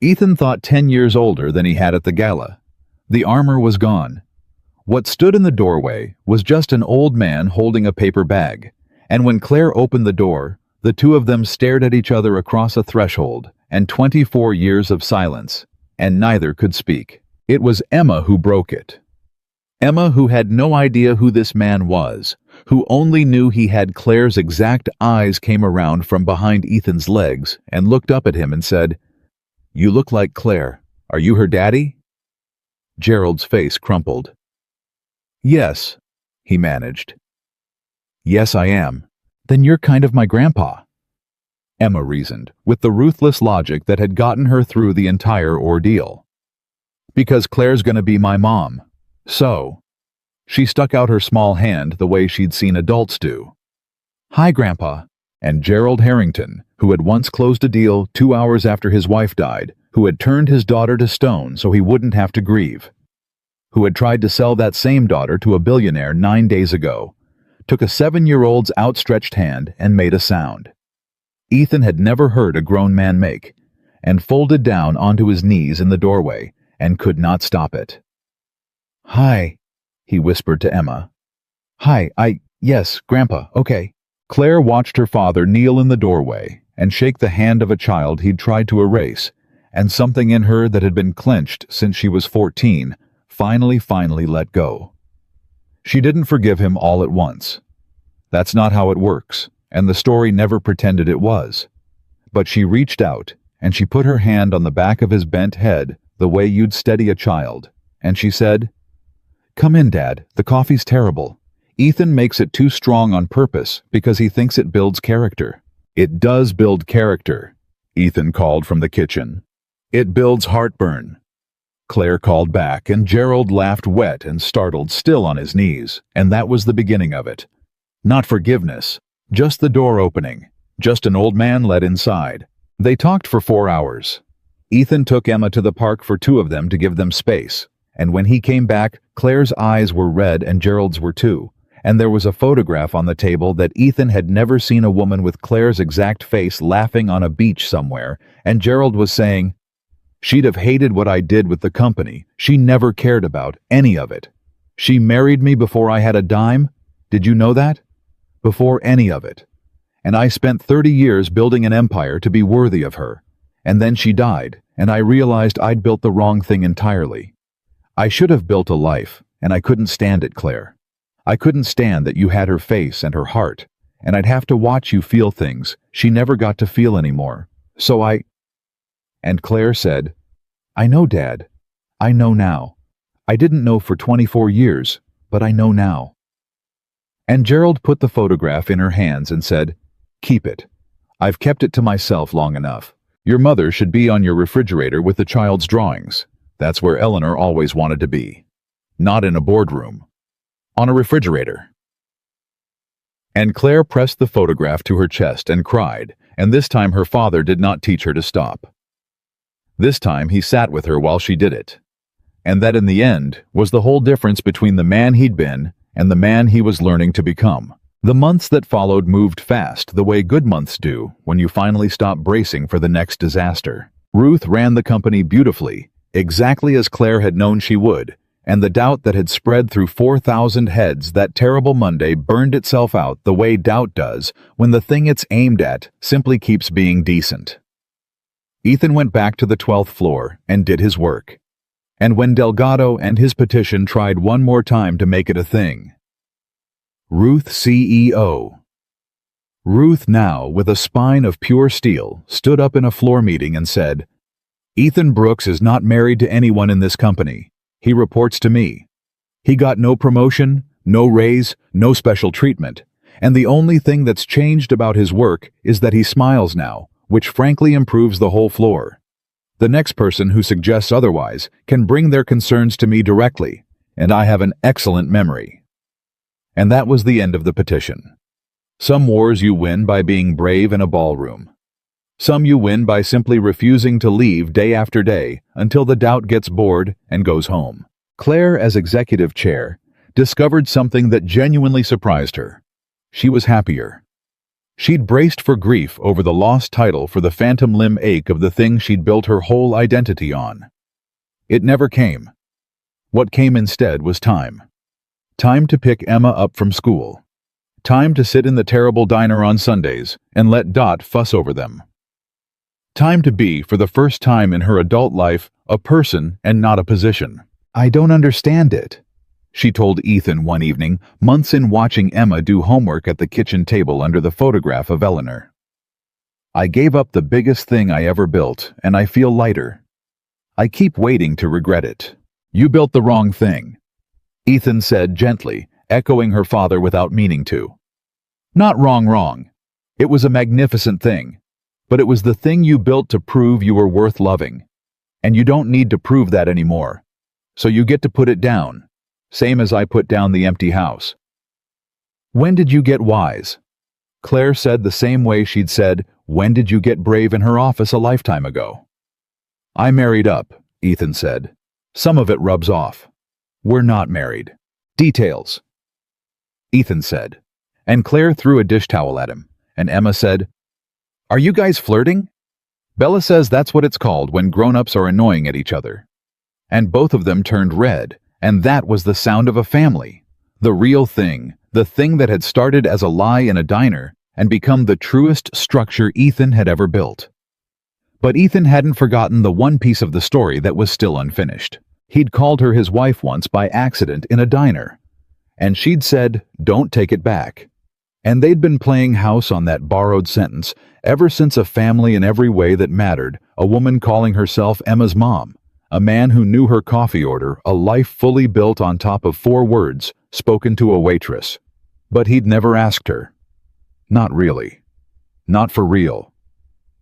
Ethan thought 10 years older than he had at the gala. The armor was gone. What stood in the doorway was just an old man holding a paper bag, and when Claire opened the door, the two of them stared at each other across a threshold, and 24 years of silence, and neither could speak. It was Emma who broke it. Emma, who had no idea who this man was, who only knew he had Claire's exact eyes, came around from behind Ethan's legs and looked up at him and said, "You look like Claire. Are you her daddy?" Gerald's face crumpled. "Yes," he managed. "Yes, I am. Then you're kind of my grandpa," Emma reasoned, with the ruthless logic that had gotten her through the entire ordeal. "Because Claire's gonna be my mom. So..." She stuck out her small hand the way she'd seen adults do. "Hi, Grandpa." And Gerald Harrington, who had once closed a deal 2 hours after his wife died, who had turned his daughter to stone so he wouldn't have to grieve, who had tried to sell that same daughter to a billionaire 9 days ago, took a 7-year-old's outstretched hand and made a sound. Ethan had never heard a grown man make, and folded down onto his knees in the doorway and could not stop it. "Hi," he whispered to Emma. "Hi, yes, Grandpa, okay." Claire watched her father kneel in the doorway and shake the hand of a child he'd tried to erase, and something in her that had been clenched since she was 14 finally let go. She didn't forgive him all at once. That's not how it works, and the story never pretended it was. But she reached out, and she put her hand on the back of his bent head the way you'd steady a child, and she said, "Come in, Dad, the coffee's terrible. Ethan makes it too strong on purpose because he thinks it builds character." "It does build character," Ethan called from the kitchen. "It builds heartburn." Claire called back, and Gerald laughed wet and startled, still on his knees, and that was the beginning of it. Not forgiveness, just the door opening, just an old man let inside. They talked for 4 hours. Ethan took Emma to the park for 2 of them to give them space, and when he came back, Claire's eyes were red and Gerald's were too, and there was a photograph on the table that Ethan had never seen a woman with Claire's exact face laughing on a beach somewhere, and Gerald was saying, "She'd have hated what I did with the company. She never cared about any of it. She married me before I had a dime. Did you know that? Before any of it. And I spent 30 years building an empire to be worthy of her. And then she died, and I realized I'd built the wrong thing entirely. I should have built a life, and I couldn't stand it, Claire. I couldn't stand that you had her face and her heart, and I'd have to watch you feel things she never got to feel anymore. So I—" And Claire said, "I know, Dad. I know now. I didn't know for 24 years, but I know now." And Gerald put the photograph in her hands and said, "Keep it. I've kept it to myself long enough. Your mother should be on your refrigerator with the child's drawings. That's where Eleanor always wanted to be. Not in a boardroom. On a refrigerator." And Claire pressed the photograph to her chest and cried, and this time her father did not teach her to stop. This time he sat with her while she did it. And that in the end was the whole difference between the man he'd been and the man he was learning to become. The months that followed moved fast, the way good months do when you finally stop bracing for the next disaster. Ruth ran the company beautifully, exactly as Claire had known she would, and the doubt that had spread through 4,000 heads that terrible Monday burned itself out the way doubt does when the thing it's aimed at simply keeps being decent. Ethan went back to the 12th floor and did his work. And when Delgado and his petition tried one more time to make it a thing, Ruth CEO. Ruth, now with a spine of pure steel, stood up in a floor meeting and said, "Ethan Brooks is not married to anyone in this company. He reports to me. He got no promotion, no raise, no special treatment, and the only thing that's changed about his work is that he smiles now, which frankly improves the whole floor. The next person who suggests otherwise can bring their concerns to me directly, and I have an excellent memory." And that was the end of the petition. Some wars you win by being brave in a ballroom. Some you win by simply refusing to leave day after day until the doubt gets bored and goes home. Claire, as executive chair, discovered something that genuinely surprised her. She was happier. She'd braced for grief over the lost title for the phantom limb ache of the thing she'd built her whole identity on. It never came. What came instead was time. Time to pick Emma up from school. Time to sit in the terrible diner on Sundays and let Dot fuss over them. Time to be, for the first time in her adult life, a person and not a position. "I don't understand it," she told Ethan one evening, months in watching Emma do homework at the kitchen table under the photograph of Eleanor. "I gave up the biggest thing I ever built, and I feel lighter. I keep waiting to regret it." "You built the wrong thing," Ethan said gently, echoing her father without meaning to. "Not wrong. It was a magnificent thing, but it was the thing you built to prove you were worth loving. And you don't need to prove that anymore. So you get to put it down, same as I put down the empty house." "When did you get wise?" Claire said the same way she'd said, "When did you get brave?" in her office a lifetime ago. "I married up," Ethan said. "Some of it rubs off. We're not married. Details," Ethan said, and Claire threw a dish towel at him, and Emma said, Are you guys flirting? Bella says that's what it's called when grown-ups are annoying at each other. And both of them turned red, and that was the sound of a family. The real thing, the thing that had started as a lie in a diner and become the truest structure Ethan had ever built. But Ethan hadn't forgotten the one piece of the story that was still unfinished. He'd called her his wife once by accident in a diner, and she'd said, "Don't take it back." And they'd been playing house on that borrowed sentence ever since. A family in every way that mattered, a woman calling herself Emma's mom, a man who knew her coffee order, a life fully built on top of 4 words spoken to a waitress. But he'd never asked her. Not really. Not for real.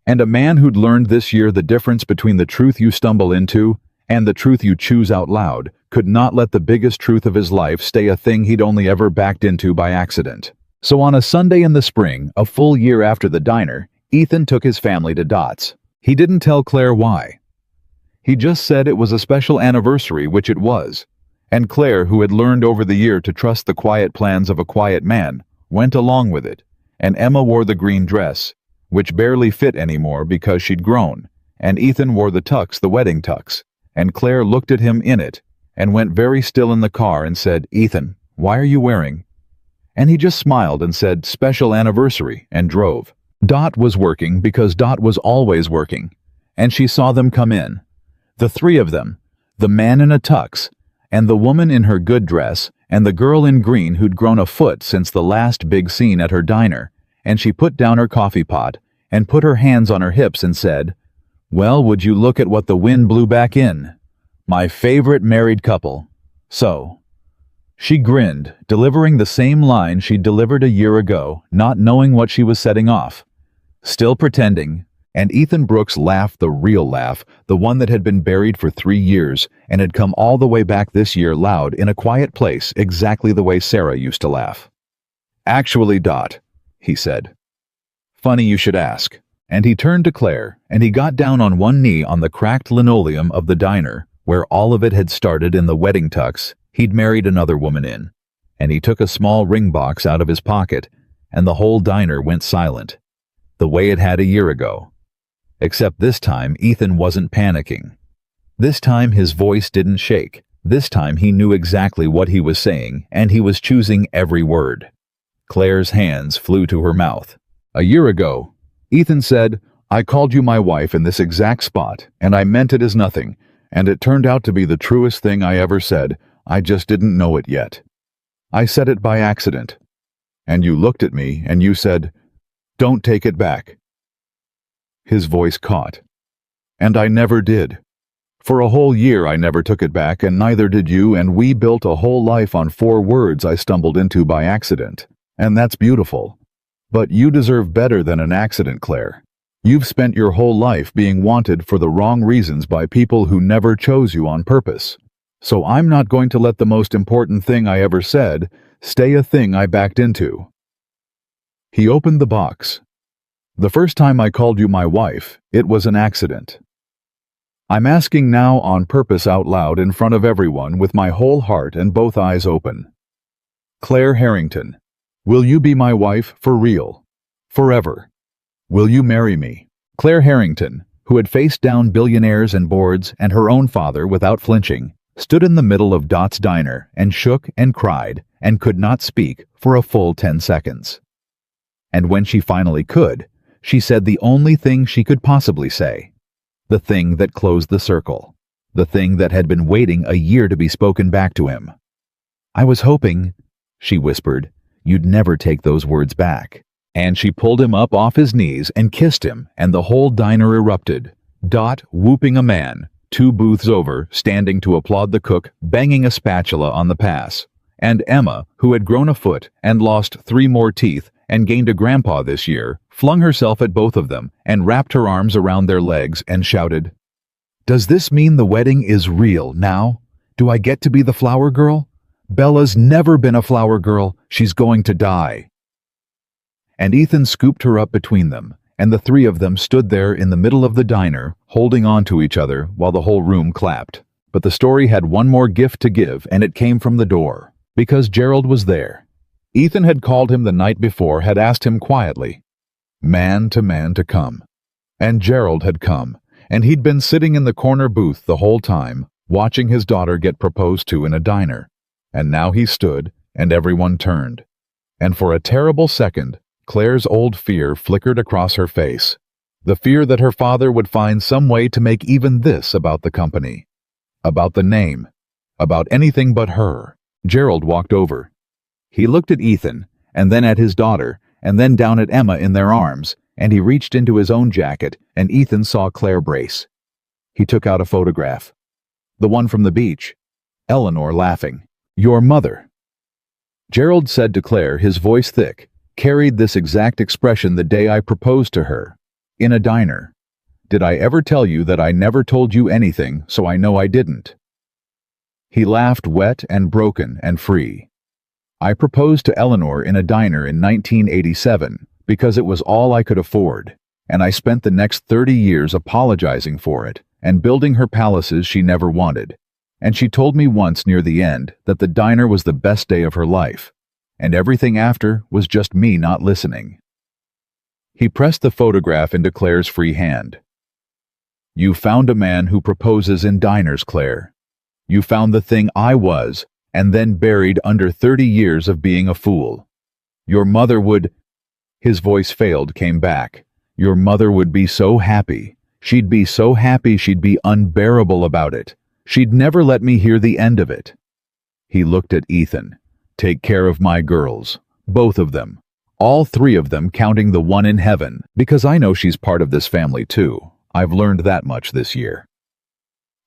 And a man who'd learned this year the difference between the truth you stumble into and the truth you choose out loud could not let the biggest truth of his life stay a thing he'd only ever backed into by accident. So on a Sunday in the spring, a full year after the diner, Ethan took his family to Dot's. He didn't tell Claire why. He just said it was a special anniversary, which it was. And Claire, who had learned over the year to trust the quiet plans of a quiet man, went along with it. And Emma wore the green dress, which barely fit anymore because she'd grown, and Ethan wore the tux, the wedding tux, and Claire looked at him in it and went very still in the car and said, "Ethan, why are you wearing?" And he just smiled and said, "Special anniversary," and drove. Dot was working because Dot was always working, and she saw them come in. The 3 of them, the man in a tux, and the woman in her good dress, and the girl in green who'd grown a foot since the last big scene at her diner, and she put down her coffee pot and put her hands on her hips and said, "Well, would you look at what the wind blew back in? My favorite married couple. So." She grinned, delivering the same line she'd delivered a year ago, not knowing what she was setting off. Still pretending, and Ethan Brooks laughed, the real laugh, the one that had been buried for 3 years and had come all the way back this year loud in a quiet place, exactly the way Sarah used to laugh. "Actually, Dot," he said. "Funny you should ask." And he turned to Claire, and he got down on one knee on the cracked linoleum of the diner, where all of it had started in the wedding tux he'd married another woman in. And he took a small ring box out of his pocket, and the whole diner went silent, the way it had a year ago. Except this time, Ethan wasn't panicking. This time his voice didn't shake. This time he knew exactly what he was saying, and he was choosing every word. Claire's hands flew to her mouth. "A year ago," Ethan said, "I called you my wife in this exact spot, and I meant it as nothing, and it turned out to be the truest thing I ever said. I just didn't know it yet. I said it by accident. And you looked at me and you said, 'Don't take it back.'" His voice caught. "And I never did. For a whole year I never took it back, and neither did you, and we built a whole life on 4 words I stumbled into by accident. And that's beautiful. But you deserve better than an accident, Claire. You've spent your whole life being wanted for the wrong reasons by people who never chose you on purpose. So I'm not going to let the most important thing I ever said stay a thing I backed into." He opened the box. "The first time I called you my wife, it was an accident. I'm asking now on purpose out loud in front of everyone with my whole heart and both eyes open. Claire Harrington, will you be my wife for real? Forever? Will you marry me?" Claire Harrington, who had faced down billionaires and boards and her own father without flinching, stood in the middle of Dot's diner and shook and cried and could not speak for a full 10 seconds. And when she finally could, she said the only thing she could possibly say. The thing that closed the circle. The thing that had been waiting a year to be spoken back to him. "I was hoping," she whispered, "you'd never take those words back." And she pulled him up off his knees and kissed him, and the whole diner erupted. Dot whooping a man 2 booths over, standing to applaud the cook, banging a spatula on the pass. And Emma, who had grown a foot and lost 3 more teeth and gained a grandpa this year, flung herself at both of them and wrapped her arms around their legs and shouted, "Does this mean the wedding is real now? Do I get to be the flower girl? Bella's never been a flower girl. She's going to die." And Ethan scooped her up between them, and the 3 of them stood there in the middle of the diner, holding on to each other while the whole room clapped. But the story had one more gift to give, and it came from the door, because Gerald was there. Ethan had called him the night before, had asked him quietly, Man to come. And Gerald had come, and he'd been sitting in the corner booth the whole time, watching his daughter get proposed to in a diner. And now he stood, and everyone turned. And for a terrible second, Claire's old fear flickered across her face. The fear that her father would find some way to make even this about the company. About the name. About anything but her. Gerald walked over. He looked at Ethan, and then at his daughter, and then down at Emma in their arms, and he reached into his own jacket, and Ethan saw Claire brace. He took out a photograph. The one from the beach. Eleanor laughing. "Your mother." Gerald said to Claire, his voice thick, carried this exact expression the day I proposed to her. In a diner. "Did I ever tell you that I never told you anything, so I know I didn't?" He laughed, wet and broken and free. "I proposed to Eleanor in a diner in 1987 because it was all I could afford, and I spent the next 30 years apologizing for it and building her palaces she never wanted. And she told me once near the end that the diner was the best day of her life, and everything after was just me not listening." He pressed the photograph into Claire's free hand. "You found a man who proposes in diners, Claire. You found the thing I was, and then buried under 30 years of being a fool. Your mother would—" His voice failed, came back. "Your mother would be so happy. She'd be so happy she'd be unbearable about it. She'd never let me hear the end of it." He looked at Ethan. "Take care of my girls. Both of them. All three of them, counting the one in heaven, because I know she's part of this family too. I've learned that much this year."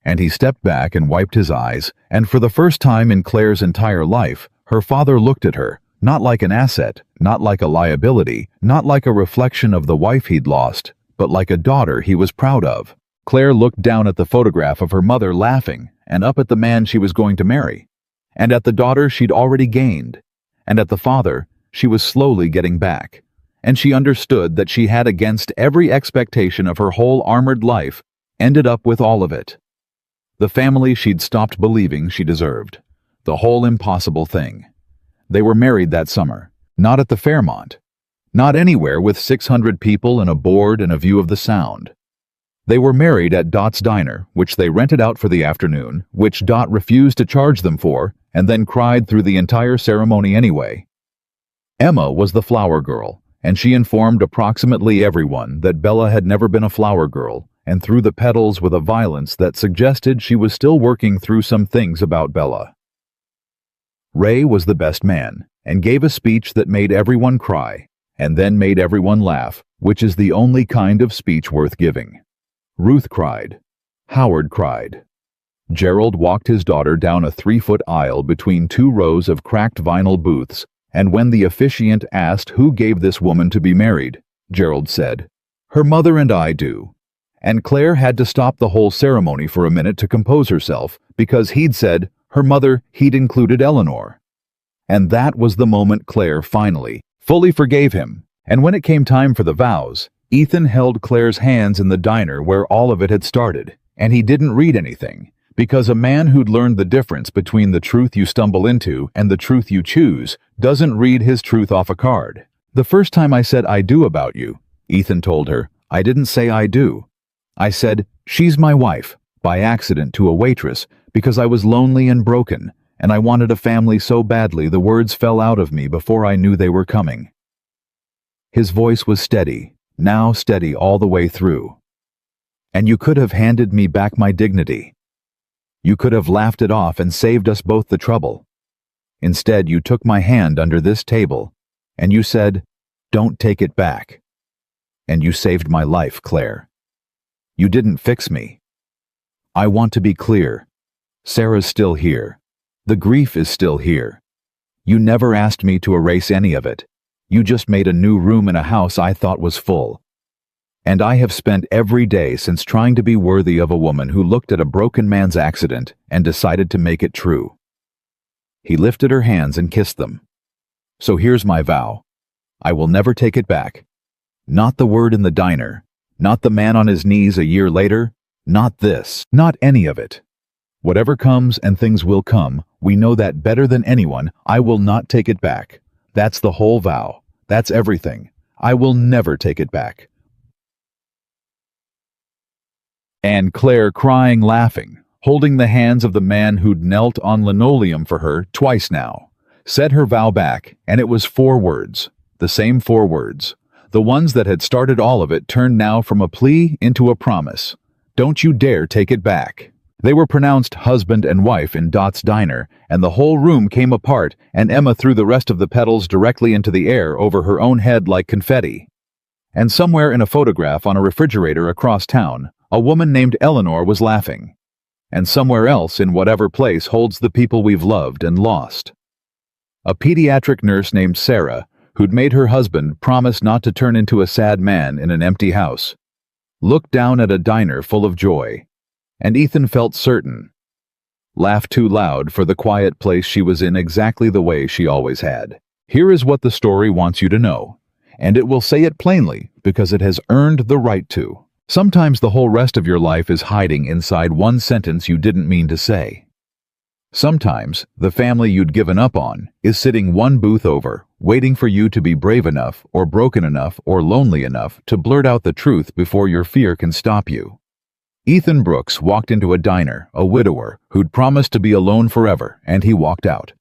And he stepped back and wiped his eyes, and for the first time in Claire's entire life, her father looked at her, not like an asset, not like a liability, not like a reflection of the wife he'd lost, but like a daughter he was proud of. Claire looked down at the photograph of her mother laughing, and up at the man she was going to marry, and at the daughter she'd already gained, and at the father she was slowly getting back. And she understood that she had, against every expectation of her whole armored life, ended up with all of it. The family she'd stopped believing she deserved. The whole impossible thing. They were married that summer, not at the Fairmont, not anywhere with 600 people and a board and a view of the Sound. They were married at Dot's Diner, which they rented out for the afternoon, which Dot refused to charge them for, and then cried through the entire ceremony anyway. Emma was the flower girl, and she informed approximately everyone that Bella had never been a flower girl, and threw the petals with a violence that suggested she was still working through some things about Bella. Ray was the best man, and gave a speech that made everyone cry, and then made everyone laugh, which is the only kind of speech worth giving. Ruth cried. Howard cried. Gerald walked his daughter down a 3-foot aisle between 2 rows of cracked vinyl booths, and when the officiant asked who gave this woman to be married, Gerald said, "Her mother and I do." And Claire had to stop the whole ceremony for a minute to compose herself, because he'd said, her mother, he'd included Eleanor. And that was the moment Claire finally, fully forgave him. And when it came time for the vows, Ethan held Claire's hands in the diner where all of it had started, and he didn't read anything, because a man who'd learned the difference between the truth you stumble into and the truth you choose doesn't read his truth off a card. "The first time I said I do about you," Ethan told her, "I didn't say I do. I said, she's my wife, by accident to a waitress, because I was lonely and broken, and I wanted a family so badly the words fell out of me before I knew they were coming." His voice was steady, now steady all the way through. "And you could have handed me back my dignity. You could have laughed it off and saved us both the trouble. Instead, you took my hand under this table, and you said, 'Don't take it back.' And you saved my life, Claire. You didn't fix me. I want to be clear. Sarah's still here. The grief is still here. You never asked me to erase any of it. You just made a new room in a house I thought was full. And I have spent every day since trying to be worthy of a woman who looked at a broken man's accident and decided to make it true." He lifted her hands and kissed them. "So here's my vow. I will never take it back. Not the word in the diner. Not the man on his knees a year later. Not this. Not any of it. Whatever comes, and things will come, we know that better than anyone, I will not take it back. That's the whole vow. That's everything. I will never take it back." And Claire crying, laughing, holding the hands of the man who'd knelt on linoleum for her twice now, said her vow back, and it was 4 words, the same 4 words. The ones that had started all of it turned now from a plea into a promise. Don't you dare take it back. They were pronounced husband and wife in Dot's diner, and the whole room came apart, and Emma threw the rest of the petals directly into the air over her own head like confetti. And somewhere in a photograph on a refrigerator across town, a woman named Eleanor was laughing. And somewhere else in whatever place holds the people we've loved and lost. A pediatric nurse named Sarah, who'd made her husband promise not to turn into a sad man in an empty house, looked down at a diner full of joy. And Ethan felt certain. Laughed too loud for the quiet place she was in exactly the way she always had. Here is what the story wants you to know. And it will say it plainly because it has earned the right to. Sometimes the whole rest of your life is hiding inside one sentence you didn't mean to say. Sometimes the family you'd given up on is sitting one booth over, waiting for you to be brave enough or broken enough or lonely enough to blurt out the truth before your fear can stop you. Ethan Brooks walked into a diner, a widower, who'd promised to be alone forever, and he walked out.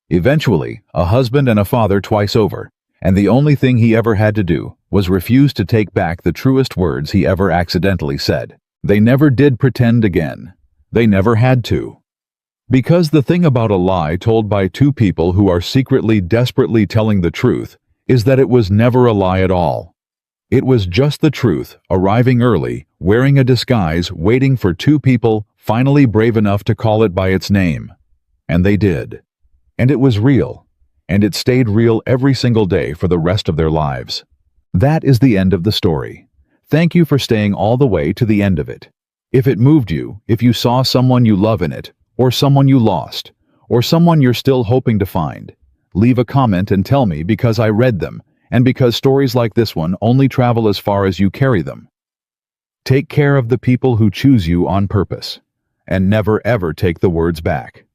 Eventually, a husband and a father twice over, and the only thing he ever had to do was refuse to take back the truest words he ever accidentally said. They never did pretend again. They never had to. Because the thing about a lie told by 2 people who are secretly, desperately telling the truth is that it was never a lie at all. It was just the truth, arriving early, wearing a disguise, waiting for 2 people finally brave enough to call it by its name. And they did. And it was real. And it stayed real every single day for the rest of their lives. That is the end of the story. Thank you for staying all the way to the end of it. If it moved you, if you saw someone you love in it, or someone you lost, or someone you're still hoping to find, leave a comment and tell me because I read them, and because stories like this one only travel as far as you carry them. Take care of the people who choose you on purpose, and never ever take the words back.